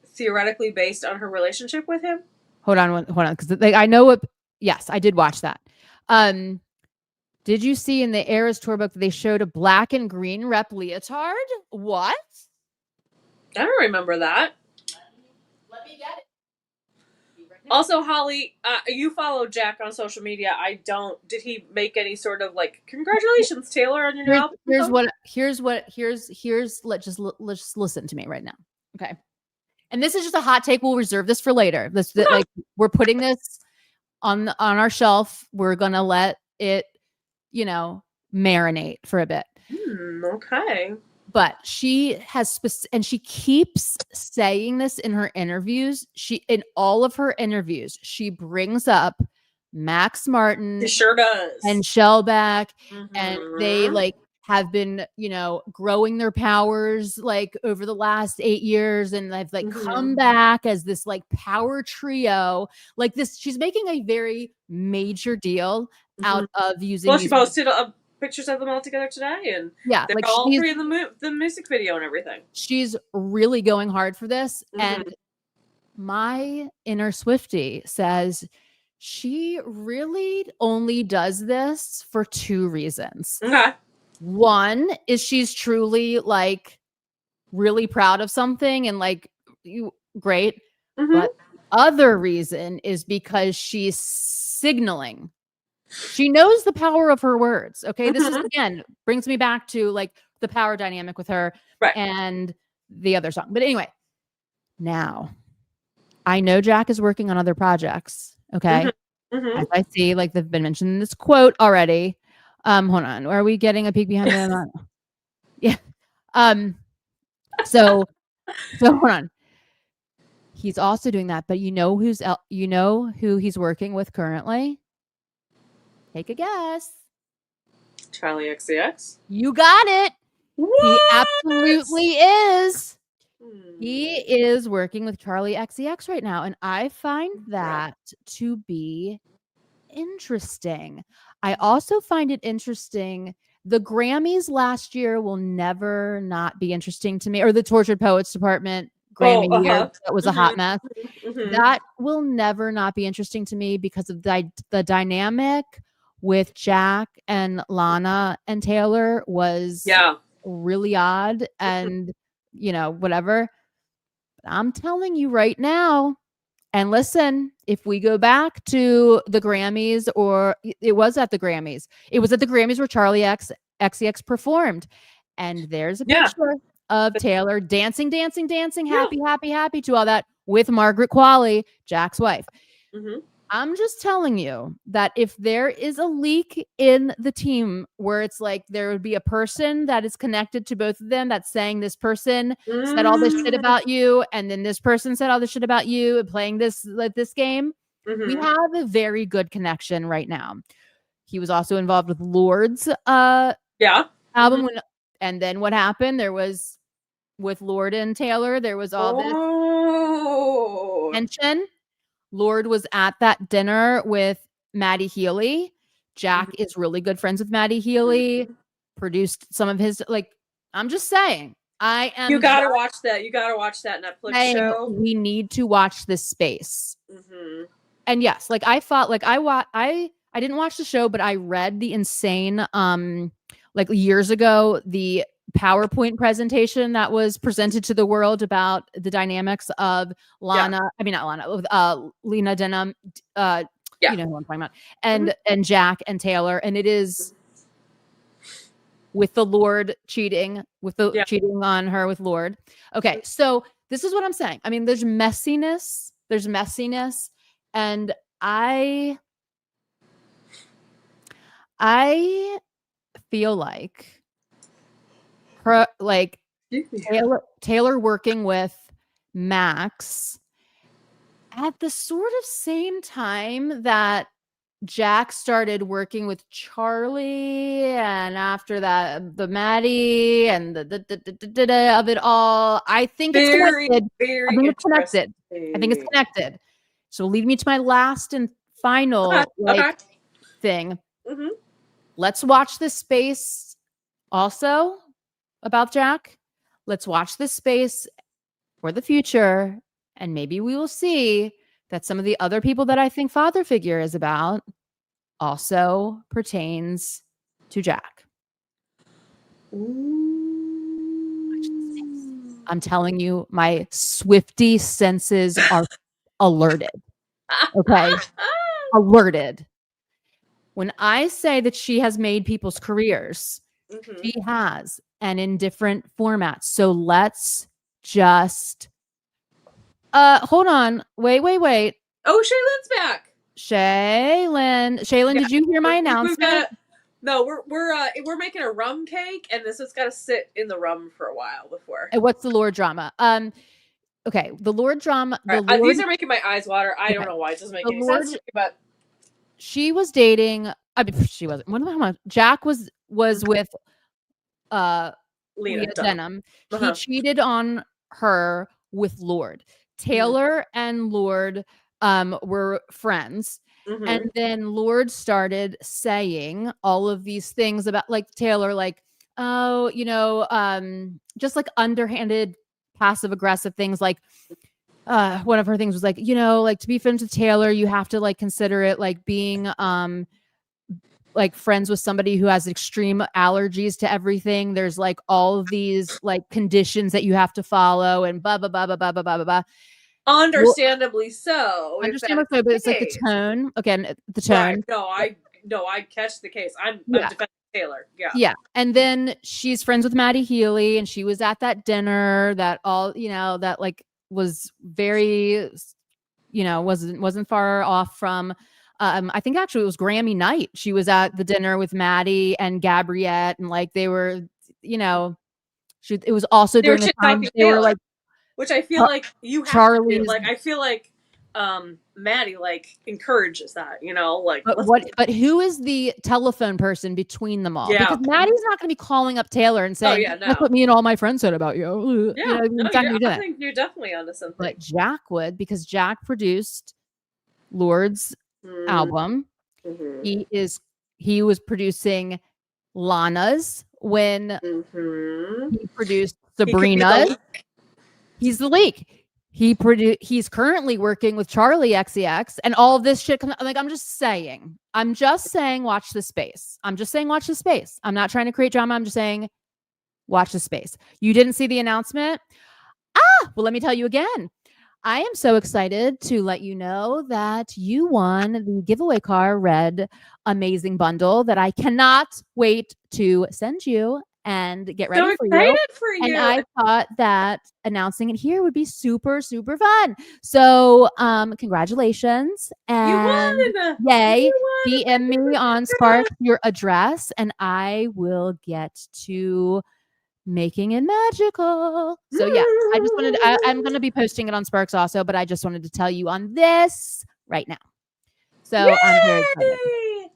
Speaker 2: theoretically based on her relationship with him?
Speaker 1: Hold on. Because like, I know what, yes, I did watch that. Did you see in the Eras tour book that they showed a black and green rep leotard? What?
Speaker 2: I don't remember that.
Speaker 1: Let me get it.
Speaker 2: Also, Holly, you follow Jack on social media. I don't. Did he make any sort of like, congratulations, Taylor, on your new album? Let's just listen
Speaker 1: to me right now. Okay. And this is just a hot take. We'll reserve this for later. Like we're putting this on our shelf. We're going to let it, marinate for a bit.
Speaker 2: Okay.
Speaker 1: But she has, and she keeps saying this in her interviews. In all of her interviews, she brings up Max Martin.
Speaker 2: She sure does.
Speaker 1: And Shellback. And they like have been, growing their powers like over the last 8 years. And they've like come back as this like power trio. Like this, she's making a very major deal out of using.
Speaker 2: Well, she posted pictures of them all together today, and they're like all three in the music video and everything.
Speaker 1: She's really going hard for this, and my inner Swiftie says she really only does this for 2 reasons.
Speaker 2: Okay.
Speaker 1: One is she's truly like really proud of something and like great, but other reason is because she's signaling. She knows the power of her words. Okay. This is, again, brings me back to like the power dynamic with her and the other song. But anyway, now I know Jack is working on other projects. Okay. As I see, like they've been mentioned in this quote already. Hold on. Are we getting a peek behind the Yeah. So hold on. He's also doing that, but you know who he's working with currently? Take a guess.
Speaker 2: Charlie XCX.
Speaker 1: You got it.
Speaker 2: What?
Speaker 1: He absolutely is. He is working with Charlie XCX right now, and I find that to be interesting. I also find it interesting. The Grammys last year will never not be interesting to me, or the Tortured Poets Department Grammy year that was a hot mess. That will never not be interesting to me because of the dynamic with Jack and Lana and Taylor was really odd and whatever. But I'm telling you right now, and listen, if we go back to the Grammys, or it was at the Grammys where Charlie XCX performed, and there's a picture of Taylor dancing, happy to all that with Margaret Qualley, Jack's wife. I'm just telling you that if there is a leak in the team where it's like there would be a person that is connected to both of them that's saying this person said all this shit about you, and then this person said all this shit about you and playing this game, we have a very good connection right now. He was also involved with Lord's album when, and then what happened? There was with Lord and Taylor, there was all this tension. Lord was at that dinner with Maddie Healy. Jack is really good friends with Maddie Healy. Produced some of his, like, I'm just saying. I am.
Speaker 2: You gotta watch that. You gotta watch that Netflix show.
Speaker 1: We need to watch this space. And yes, like I thought, like I didn't watch the show, but I read the insane, like years ago, the PowerPoint presentation that was presented to the world about the dynamics of Lana. I mean, not Lana, Lena Dunham. You know who I'm talking about, and Jack and Taylor, and it is with the Lord cheating, cheating on her with Lord. Okay, so this is what I'm saying. I mean, there's messiness, and I feel like her, like Taylor working with Max at the sort of same time that Jack started working with Charlie, and after that, the Maddie and the of it all. I think it's connected. I think it's connected. I think it's connected. So lead me to my last and final thing. Let's watch this space also about Jack. Let's watch this space for the future, and maybe we will see that some of the other people that I think father figure is about also pertains to Jack. I'm telling you, my swiftie senses are alerted. Okay. Alerted. When I say that she has made people's careers, she has, and in different formats. So let's just hold on. Wait.
Speaker 2: Oh, Shaylin's back.
Speaker 1: Shaylin, did you hear my announcement?
Speaker 2: No, we're making a rum cake, and this has got to sit in the rum for a while before.
Speaker 1: And what's the Lord drama? Okay, the Lord drama.
Speaker 2: These are making my eyes water. I don't know why it doesn't make any sense to me, but
Speaker 1: she was dating. I mean, she wasn't. What am I? Jack was with Lena Dunham. He cheated on her with Lord. Taylor and Lord were friends. And then Lord started saying all of these things about, like, Taylor, like, oh, you know, just like underhanded, passive aggressive things. Like one of her things was like, you know, like, to be friends with Taylor, you have to like consider it like being like friends with somebody who has extreme allergies to everything. There's like all of these like conditions that you have to follow, and blah blah blah blah blah blah blah blah.
Speaker 2: Understandably so.
Speaker 1: Understandably so, but it's like the tone. Again, the tone.
Speaker 2: Right. No, I catch the case. I'm defending Taylor. Yeah.
Speaker 1: And then she's friends with Maddie Healy, and she was at that dinner that all, you know, that like was very, you know, wasn't far off from I think actually it was Grammy night. She was at the dinner with Maddie and Gabriette, and like they were, you know, it was also during the time they were like,
Speaker 2: which I feel like you have Charlie's, to, like, I feel like Maddie like encourages that, you know, like.
Speaker 1: But who is the telephone person between them all? Because Maddie's not going to be calling up Taylor and saying, "That's what me and all my friends said about you."
Speaker 2: Yeah, I think you're definitely onto something.
Speaker 1: But Jack would, because Jack produced Lord's album. He was producing Lana's when he produced Sabrina's. He's the leak. He's currently working with Charlie XCX, and all of this shit comes. Like, I'm just saying, watch the space. I'm not trying to create drama. I'm just saying, watch the space. You didn't see the announcement? Well, let me tell you again. I am so excited to let you know that you won the giveaway car red amazing bundle that I cannot wait to send you and get
Speaker 2: So
Speaker 1: ready for you.
Speaker 2: excited for
Speaker 1: And
Speaker 2: you.
Speaker 1: I thought that announcing it here would be super, super fun. So, congratulations and
Speaker 2: You won.
Speaker 1: yay.
Speaker 2: You won.
Speaker 1: DM me on Sparks your address and I will get to making it magical. So yeah, I just wanted I'm going to be posting it on Sparks also, but I just wanted to tell you on this right now. So
Speaker 2: Yay!
Speaker 1: I'm very excited.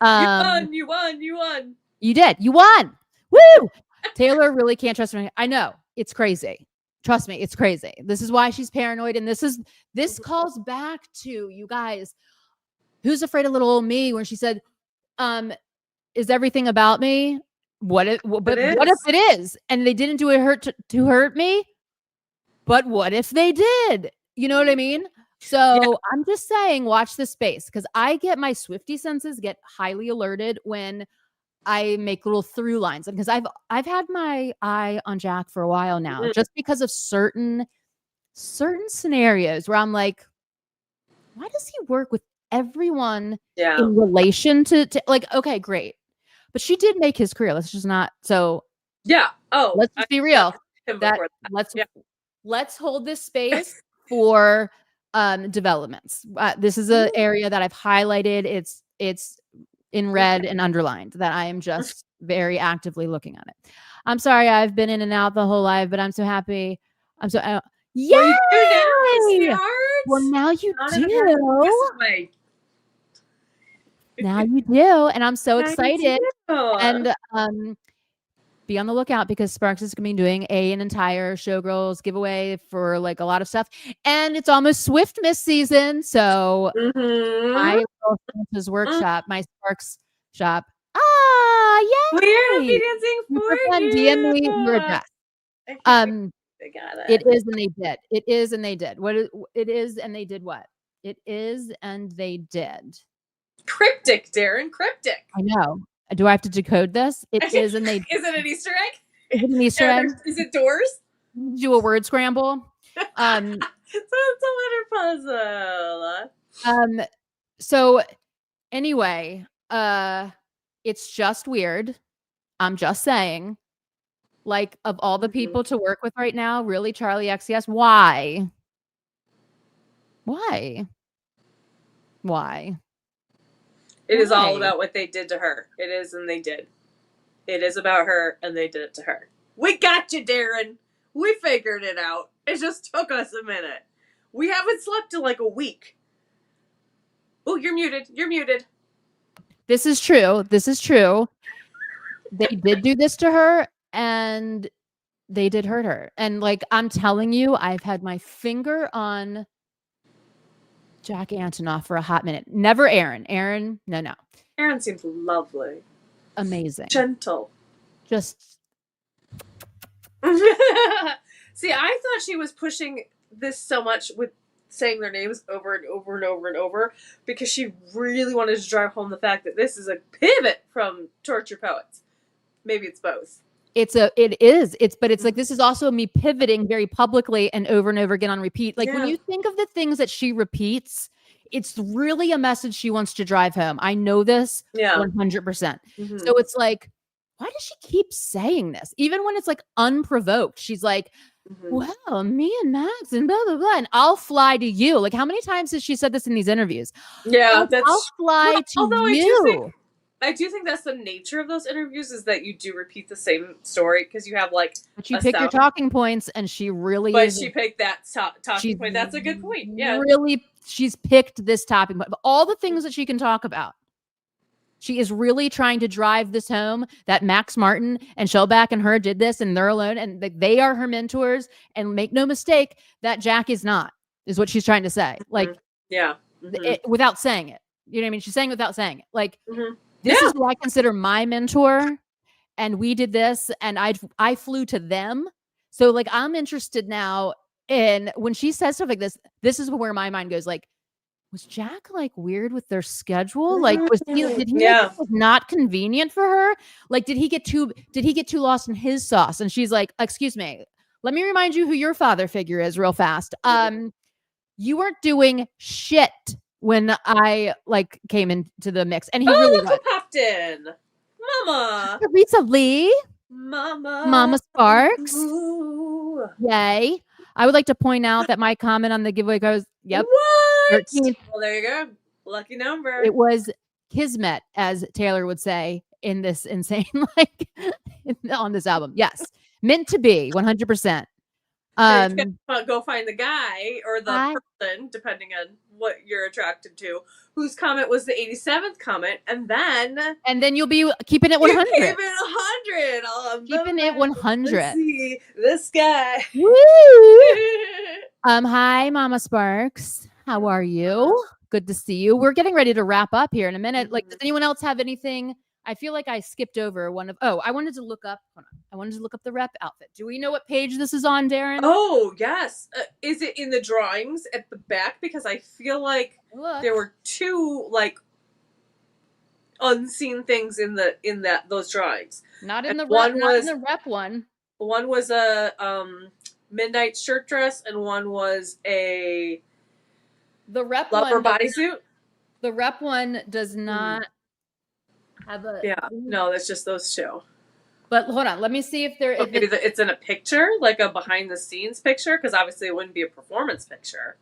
Speaker 2: You won. You won. You won.
Speaker 1: You did. You won. Woo! Taylor really can't trust me. I know. It's crazy. Trust me, it's crazy. This is why she's paranoid. And this calls back to you guys. Who's afraid of little old me when she said, is everything about me? What if it is? And they didn't do it to hurt me? But what if they did? You know what I mean? So I'm just saying, watch this space because I get my Swiftie senses get highly alerted when I make little through lines because I've had my eye on Jack for a while now, just because of certain scenarios where I'm like, why does he work with everyone in relation to like, okay, great. But she did make his career. Let's just not let's just be real. Let's hold this space for developments. This is an area that I've highlighted. It's in red and underlined that I am just very actively looking at it. I'm sorry I've been in and out the whole live, but I'm so happy. I'm so
Speaker 2: Well, you do
Speaker 1: well, now you do. Now you do, and I'm so excited. And be on the lookout because Sparks is going to be doing an entire Showgirls giveaway for like a lot of stuff, and it's almost Swiftmas season, so my Santa's workshop, my Sparks shop. Yay!
Speaker 2: We're be dancing for you.
Speaker 1: DM me your address. It is and they did. It is and they did. It is and they did what? It is and they did.
Speaker 2: Cryptic, Darren. Cryptic.
Speaker 1: I know. Do I have to decode this? It is and they.
Speaker 2: Is it an Easter egg?
Speaker 1: Is it an Easter egg?
Speaker 2: Is it doors?
Speaker 1: Do a word scramble.
Speaker 2: So it's a letter puzzle.
Speaker 1: So anyway, it's just weird. I'm just saying. Like, of all the people to work with right now, really, Charlie XCS, why? Why?
Speaker 2: It is all about what they did to her. It is and they did. It is about her and they did it to her. We got you, Darren. We figured it out. It just took us a minute. We haven't slept in like a week. Oh, you're muted. You're muted.
Speaker 1: This is true. They did do this to her and they did hurt her. And like, I'm telling you, I've had my finger on Jack Antonoff for a hot minute. Never Aaron. Aaron, no.
Speaker 2: Aaron seems lovely.
Speaker 1: Amazing.
Speaker 2: Gentle.
Speaker 1: Just.
Speaker 2: See, I thought she was pushing this so much with saying their names over and over and over and over because she really wanted to drive home the fact that this is a pivot from Torture Poets. Maybe it's both.
Speaker 1: It is. But it's like, this is also me pivoting very publicly and over again on repeat. Like when you think of the things that she repeats, it's really a message she wants to drive home. I know this 100%. So it's like, why does she keep saying this? Even when it's like unprovoked, she's like, well, me and Max and blah, blah, blah. And I'll fly to you. Like, how many times has she said this in these interviews?
Speaker 2: Yeah,
Speaker 1: like, I'll fly to you.
Speaker 2: I do think that's the nature of those interviews is that you do repeat the same story because you have like.
Speaker 1: But you pick your talking points, and she really.
Speaker 2: But she picked that talking point. That's a good point. Yeah.
Speaker 1: Really, she's picked this topic, but all the things that she can talk about. She is really trying to drive this home that Max Martin and Shellback and her did this, and they're alone, and they are her mentors. And make no mistake, that Jack is not. Is what she's trying to say. Like, without saying it. You know what I mean? She's saying without saying it. Like. This is who I consider my mentor, and we did this, and I flew to them. So like, I'm interested now in when she says stuff like this. This is where my mind goes. Like, was Jack like weird with their schedule? Like, did he make it not convenient for her? Like, did he get too lost in his sauce? And she's like, excuse me, let me remind you who your father figure is real fast. You weren't doing shit when I like came into the mix, and he really
Speaker 2: popped in, Mama.
Speaker 1: Teresa Lee. Mama Sparks.
Speaker 2: Ooh.
Speaker 1: Yay. I would like to point out that my comment on the giveaway goes, yep,
Speaker 2: What?
Speaker 1: 13th.
Speaker 2: Well, there you go. Lucky number.
Speaker 1: It was kismet, as Taylor would say in this insane, like on this album. Yes. Meant to be 100%.
Speaker 2: Now you can go find the guy or the
Speaker 1: I-
Speaker 2: person, depending on what you're attracted to, whose comment was the 87th comment, and then
Speaker 1: you'll be keeping it
Speaker 2: you
Speaker 1: 100.
Speaker 2: keep it 100.
Speaker 1: Keeping it 100.
Speaker 2: Let's see this guy.
Speaker 1: Woo! Hi, Mama Sparks. How are you? Good to see you. We're getting ready to wrap up here in a minute. Like, does anyone else have anything? I feel like I skipped over one of. Oh, I wanted to look up. Hold on. I wanted to look up the rep outfit. Do we know what page this is on, Darren?
Speaker 2: Oh yes, is it in the drawings at the back? Because I feel like there were two like unseen things in those drawings.
Speaker 1: Not in
Speaker 2: And
Speaker 1: the
Speaker 2: one
Speaker 1: rep. Not
Speaker 2: was-
Speaker 1: in the rep one.
Speaker 2: One was a midnight shirt dress, and one was a
Speaker 1: The rep
Speaker 2: leather
Speaker 1: one.
Speaker 2: bodysuit.
Speaker 1: The rep one does not have a.
Speaker 2: Yeah, no, that's just those two.
Speaker 1: But hold on, let me see if there.
Speaker 2: Or maybe it's in a picture, like a behind the scenes picture, because obviously it wouldn't be a performance picture.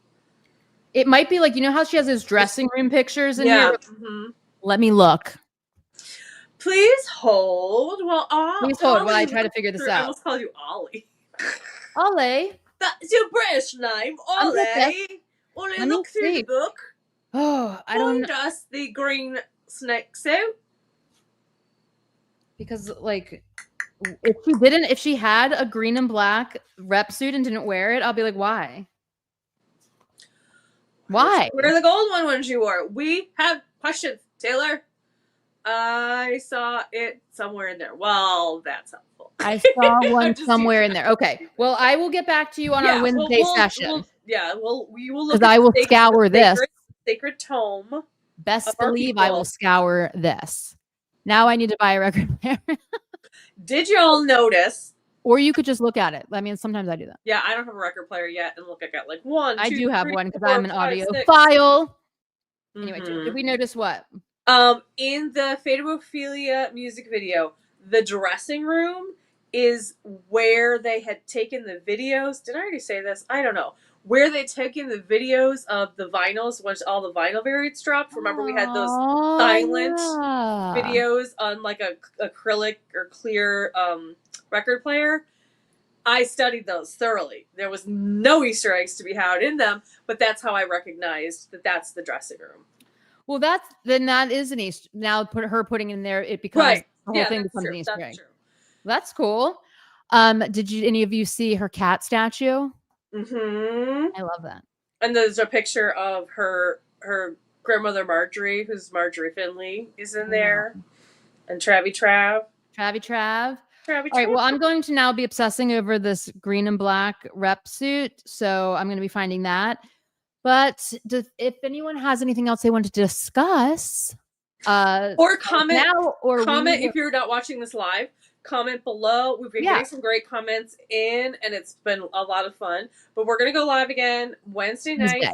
Speaker 1: It might be like, you know how she has those dressing room pictures in
Speaker 2: Yeah.
Speaker 1: here? Let me look.
Speaker 2: Please hold. Well,
Speaker 1: Please hold while I try to figure this
Speaker 2: I
Speaker 1: out.
Speaker 2: almost called you Ollie.
Speaker 1: Ollie.
Speaker 2: That's your British name,
Speaker 1: I'm with
Speaker 2: Ollie. Ollie,
Speaker 1: Let me
Speaker 2: look through
Speaker 1: see.
Speaker 2: the book.
Speaker 1: Oh, I don't know.
Speaker 2: Find us the green snake suit.
Speaker 1: Because like if she had a green and black rep suit and didn't wear it, I'll be like, why? Why?
Speaker 2: Wear the gold one when you wore. We have questions, Taylor. I saw it somewhere in there. Well, that's helpful.
Speaker 1: I saw one
Speaker 2: I'm just
Speaker 1: somewhere
Speaker 2: teasing.
Speaker 1: in there. Okay. Well, I will get back to you on our Wednesday session.
Speaker 2: We will look
Speaker 1: Because I will
Speaker 2: the
Speaker 1: scour this.
Speaker 2: sacred tome.
Speaker 1: Best
Speaker 2: of our
Speaker 1: believe I will
Speaker 2: people.
Speaker 1: scour this. Now I need to buy a record player.
Speaker 2: Did y'all notice?
Speaker 1: Or you could just look at it. I mean, sometimes I do that.
Speaker 2: Yeah, I don't have a record player yet, and look, I got like one.
Speaker 1: I
Speaker 2: two,
Speaker 1: do have
Speaker 2: three,
Speaker 1: one because
Speaker 2: four,
Speaker 1: I'm an
Speaker 2: five,
Speaker 1: audio
Speaker 2: six.
Speaker 1: file. Anyway,
Speaker 2: Mhm.
Speaker 1: did we notice what?
Speaker 2: In the Fate of Ophelia music video, the dressing room is where they had taken the videos. Did I already say this? I don't know. Where they taken the videos of the vinyls once all the vinyl variants dropped. Remember we had those silent videos on like a acrylic or clear record player. I studied those thoroughly. There was no Easter eggs to be had in them, but that's how I recognized that that's the dressing room.
Speaker 1: Well, that is an Easter. Now her putting in there, it becomes
Speaker 2: Right.
Speaker 1: the whole thing
Speaker 2: that's
Speaker 1: becomes
Speaker 2: true.
Speaker 1: an Easter egg.
Speaker 2: That's true.
Speaker 1: That's cool. Did any of you see her cat statue?
Speaker 2: Mm-hmm.
Speaker 1: I love that.
Speaker 2: And there's a picture of her grandmother Marjorie, who's Marjorie Finley, is in there, and Travie Trav. All right, well, I'm going to now be obsessing over this green and black rep suit, so I'm going to be finding that. But if anyone has anything else they want to discuss, or comment
Speaker 1: now, or
Speaker 2: comment if you're not watching this live. Comment below. We've been getting some great comments in, and it's been a lot of fun. But we're going to go live again Wednesday night.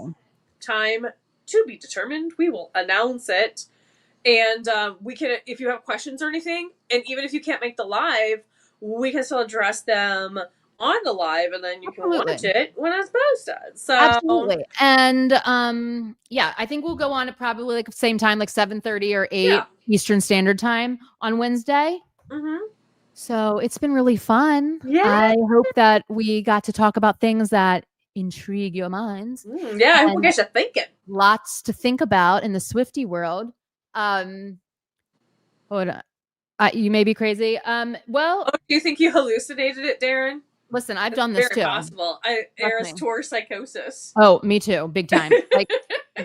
Speaker 2: Time to be determined. We will announce it. And we can, if you have questions or anything, and even if you can't make the live, we can still address them on the live, and then you can watch it when it's posted. So
Speaker 1: absolutely. And yeah, I think we'll go on at probably like the same time, like 7:30 or 8 Eastern Standard Time on Wednesday.
Speaker 2: Mm-hmm.
Speaker 1: So it's been really fun.
Speaker 2: Yeah.
Speaker 1: I hope that we got to talk about things that intrigue your minds.
Speaker 2: Yeah, I hope we get you thinking.
Speaker 1: Lots to think about in the Swiftie world. Hold on. You may be crazy. Well,
Speaker 2: do you think you hallucinated it, Darren?
Speaker 1: Listen, I've done this too.
Speaker 2: Very possible. Eras tour psychosis.
Speaker 1: Oh, me too. Big time. Like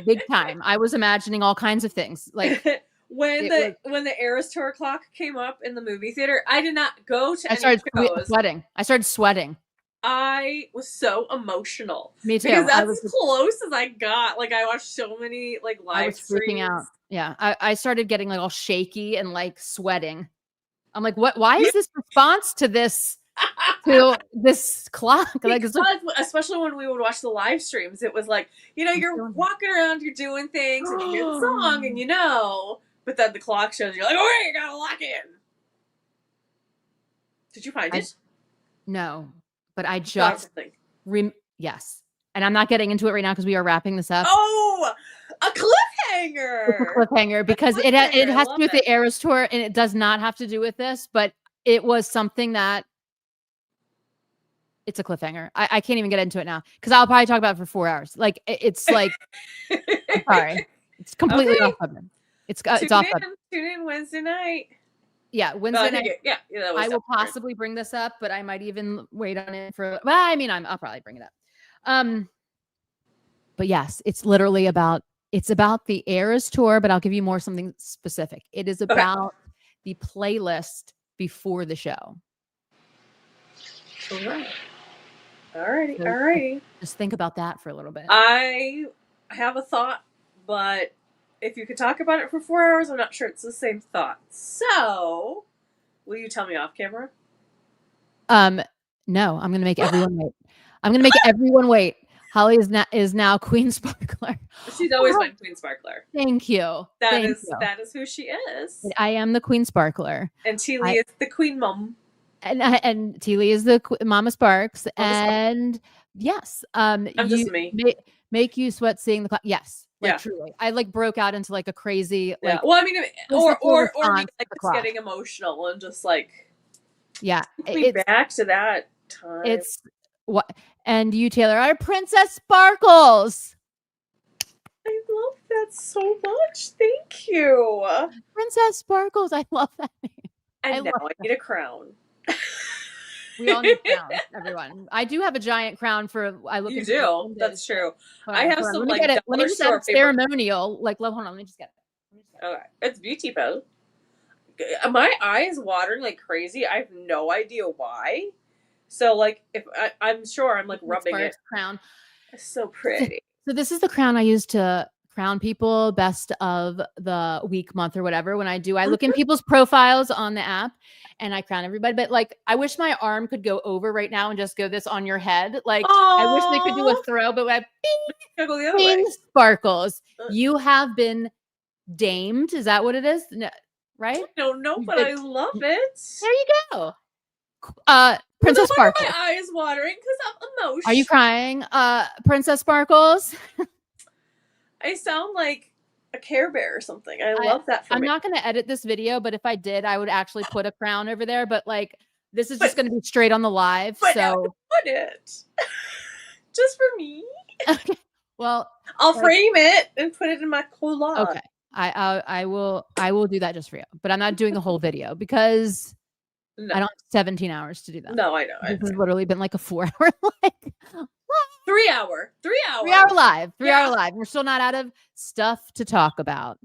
Speaker 1: big time. I was imagining all kinds of things. Like
Speaker 2: when the Eras tour clock came up in the movie theater, I did not go to any shows.
Speaker 1: Sweating. I started sweating.
Speaker 2: I was so emotional.
Speaker 1: Me too.
Speaker 2: Because that's as close as I got. Like I watched so many like live streams.
Speaker 1: Freaking out. Yeah. I started getting like all shaky and like sweating. I'm like, what? Why is this response to this clock? Like,
Speaker 2: especially when we would watch the live streams, it was like, you're walking around, you're doing things, and you hear the song, and but then the clock shows, you're like, oh, you gotta lock in. Did you find it?
Speaker 1: No, but I
Speaker 2: Got
Speaker 1: just
Speaker 2: something.
Speaker 1: yes. And I'm not getting into it right now because we are wrapping this up.
Speaker 2: Oh, a
Speaker 1: It's
Speaker 2: cliffhanger.
Speaker 1: a cliffhanger because it
Speaker 2: cliffhanger, I
Speaker 1: has to
Speaker 2: love
Speaker 1: do with
Speaker 2: it.
Speaker 1: the Eras Tour, and it does not have to do with this, but it was something that it's a cliffhanger. I can't even get into it now because I'll probably talk about it for 4 hours. Like it's like I'm sorry, it's completely off subject. It's off subject.
Speaker 2: Tune in Wednesday night.
Speaker 1: Yeah, Wednesday night.
Speaker 2: Yeah, that was
Speaker 1: I will possibly bring this up, but I might even wait on it for. Well, I mean, I'll probably bring it up. But yes, it's literally about. It's about the Eras Tour, but I'll give you more something specific. It is about the playlist before the show.
Speaker 2: All right. Alrighty.
Speaker 1: Just think about that for a little bit.
Speaker 2: I have a thought, but if you could talk about it for 4 hours, I'm not sure it's the same thought. So, will you tell me off camera?
Speaker 1: No, I'm gonna make everyone wait. I'm gonna make everyone wait. Holly is now Queen Sparkler.
Speaker 2: She's always been Queen Sparkler.
Speaker 1: Thank you.
Speaker 2: That is who she is.
Speaker 1: I am the Queen Sparkler.
Speaker 2: And Teely is the Queen Mom.
Speaker 1: And Teely is the Mama Sparks. And yes,
Speaker 2: I'm just me.
Speaker 1: Make you sweat seeing the yes. Like truly. I like broke out into like a crazy like
Speaker 2: well, I mean or like just getting emotional and just like it's back to that time.
Speaker 1: It's what and you, Taylor, are Princess Sparkles.
Speaker 2: I love that so much. Thank you.
Speaker 1: Princess Sparkles. I love that name.
Speaker 2: And now I need a crown.
Speaker 1: We all need crowns, everyone. I do have a giant crown for I look.
Speaker 2: You do. That's true. I have some like
Speaker 1: let me just have ceremonial. Like, hold on, let me just get it.
Speaker 2: Okay, it's beautiful. My eye is watering like crazy. I have no idea why. So like, if I'm sure I'm like rubbing it.
Speaker 1: Crown.
Speaker 2: It's so pretty.
Speaker 1: So this is the crown I use to crown people best of the week, month, or whatever. When I look in people's profiles on the app and I crown everybody. But like, I wish my arm could go over right now and just go this on your head. Like, I wish they could do a throw, but I
Speaker 2: go the other way.
Speaker 1: Sparkles. You have been damed. Is that what it is? No, right?
Speaker 2: I don't know, but I love it.
Speaker 1: There you go. Princess Sparkles.
Speaker 2: My eye is watering because I'm emotional.
Speaker 1: Are you crying? Princess Sparkles.
Speaker 2: I sound like a Care Bear or something. I love that.
Speaker 1: I'm not going to edit this video, but if I did, I would actually put a crown over there. But like, this is just going to be straight on the live. So
Speaker 2: put it just for me.
Speaker 1: Okay. Well,
Speaker 2: I'll frame it and put it in my collage.
Speaker 1: Okay, I will do that just for you. But I'm not doing the whole video because I don't have 17 hours to do that.
Speaker 2: No, I know.
Speaker 1: This has literally been like a 4 hour like
Speaker 2: 3 hour
Speaker 1: live. 3 hour live. We're still not out of stuff to talk about.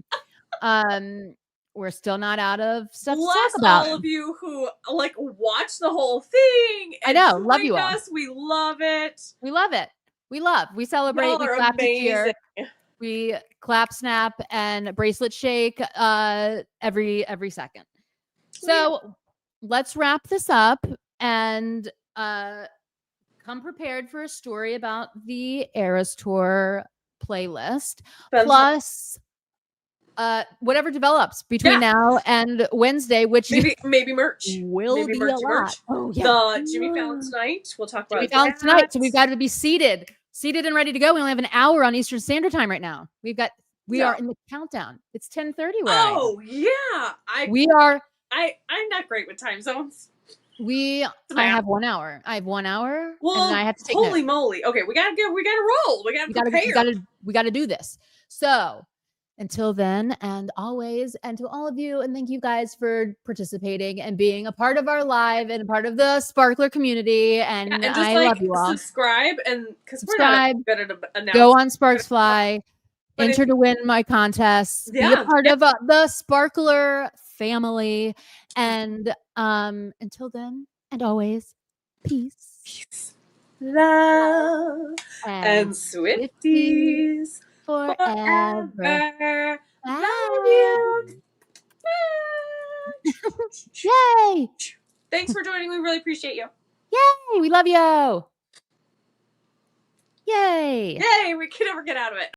Speaker 1: We're still not out of stuff to talk about.
Speaker 2: All of you who like watch the whole thing.
Speaker 1: I know. Love you all.
Speaker 2: We love it.
Speaker 1: We love it. We celebrate. We clap each year. We clap, snap, and bracelet shake every second. So let's wrap this up and come prepared for a story about the Eras Tour playlist. Plus whatever develops between now and Wednesday, which
Speaker 2: maybe merch
Speaker 1: will be a lot.
Speaker 2: Oh, yeah. The Jimmy Fallon tonight. We'll talk about
Speaker 1: Jimmy Fallon tonight. So we've got to be seated and ready to go. We only have an hour on Eastern Standard Time right now. We are in the countdown. It's 10:30.
Speaker 2: Oh yeah. I'm not great with time zones.
Speaker 1: I have 1 hour. I have 1 hour.
Speaker 2: Well,
Speaker 1: and I have to take
Speaker 2: holy moly. Okay, we gotta roll. We gotta do this. So until then, and always, and to all of you, and thank you guys for participating and being a part of our live and a part of the Sparkler community. And I love you all. Subscribe and because we're not good at announcing.
Speaker 1: Go on Sparks Fly. Enter to win my contests. Be a part of the Sparkler family. And until then, and always, peace,
Speaker 2: love, and Swifties forever. Love you.
Speaker 1: Yay!
Speaker 2: Thanks for joining. We really appreciate you.
Speaker 1: Yay! We love you. Yay!
Speaker 2: Yay! We can never get out of it.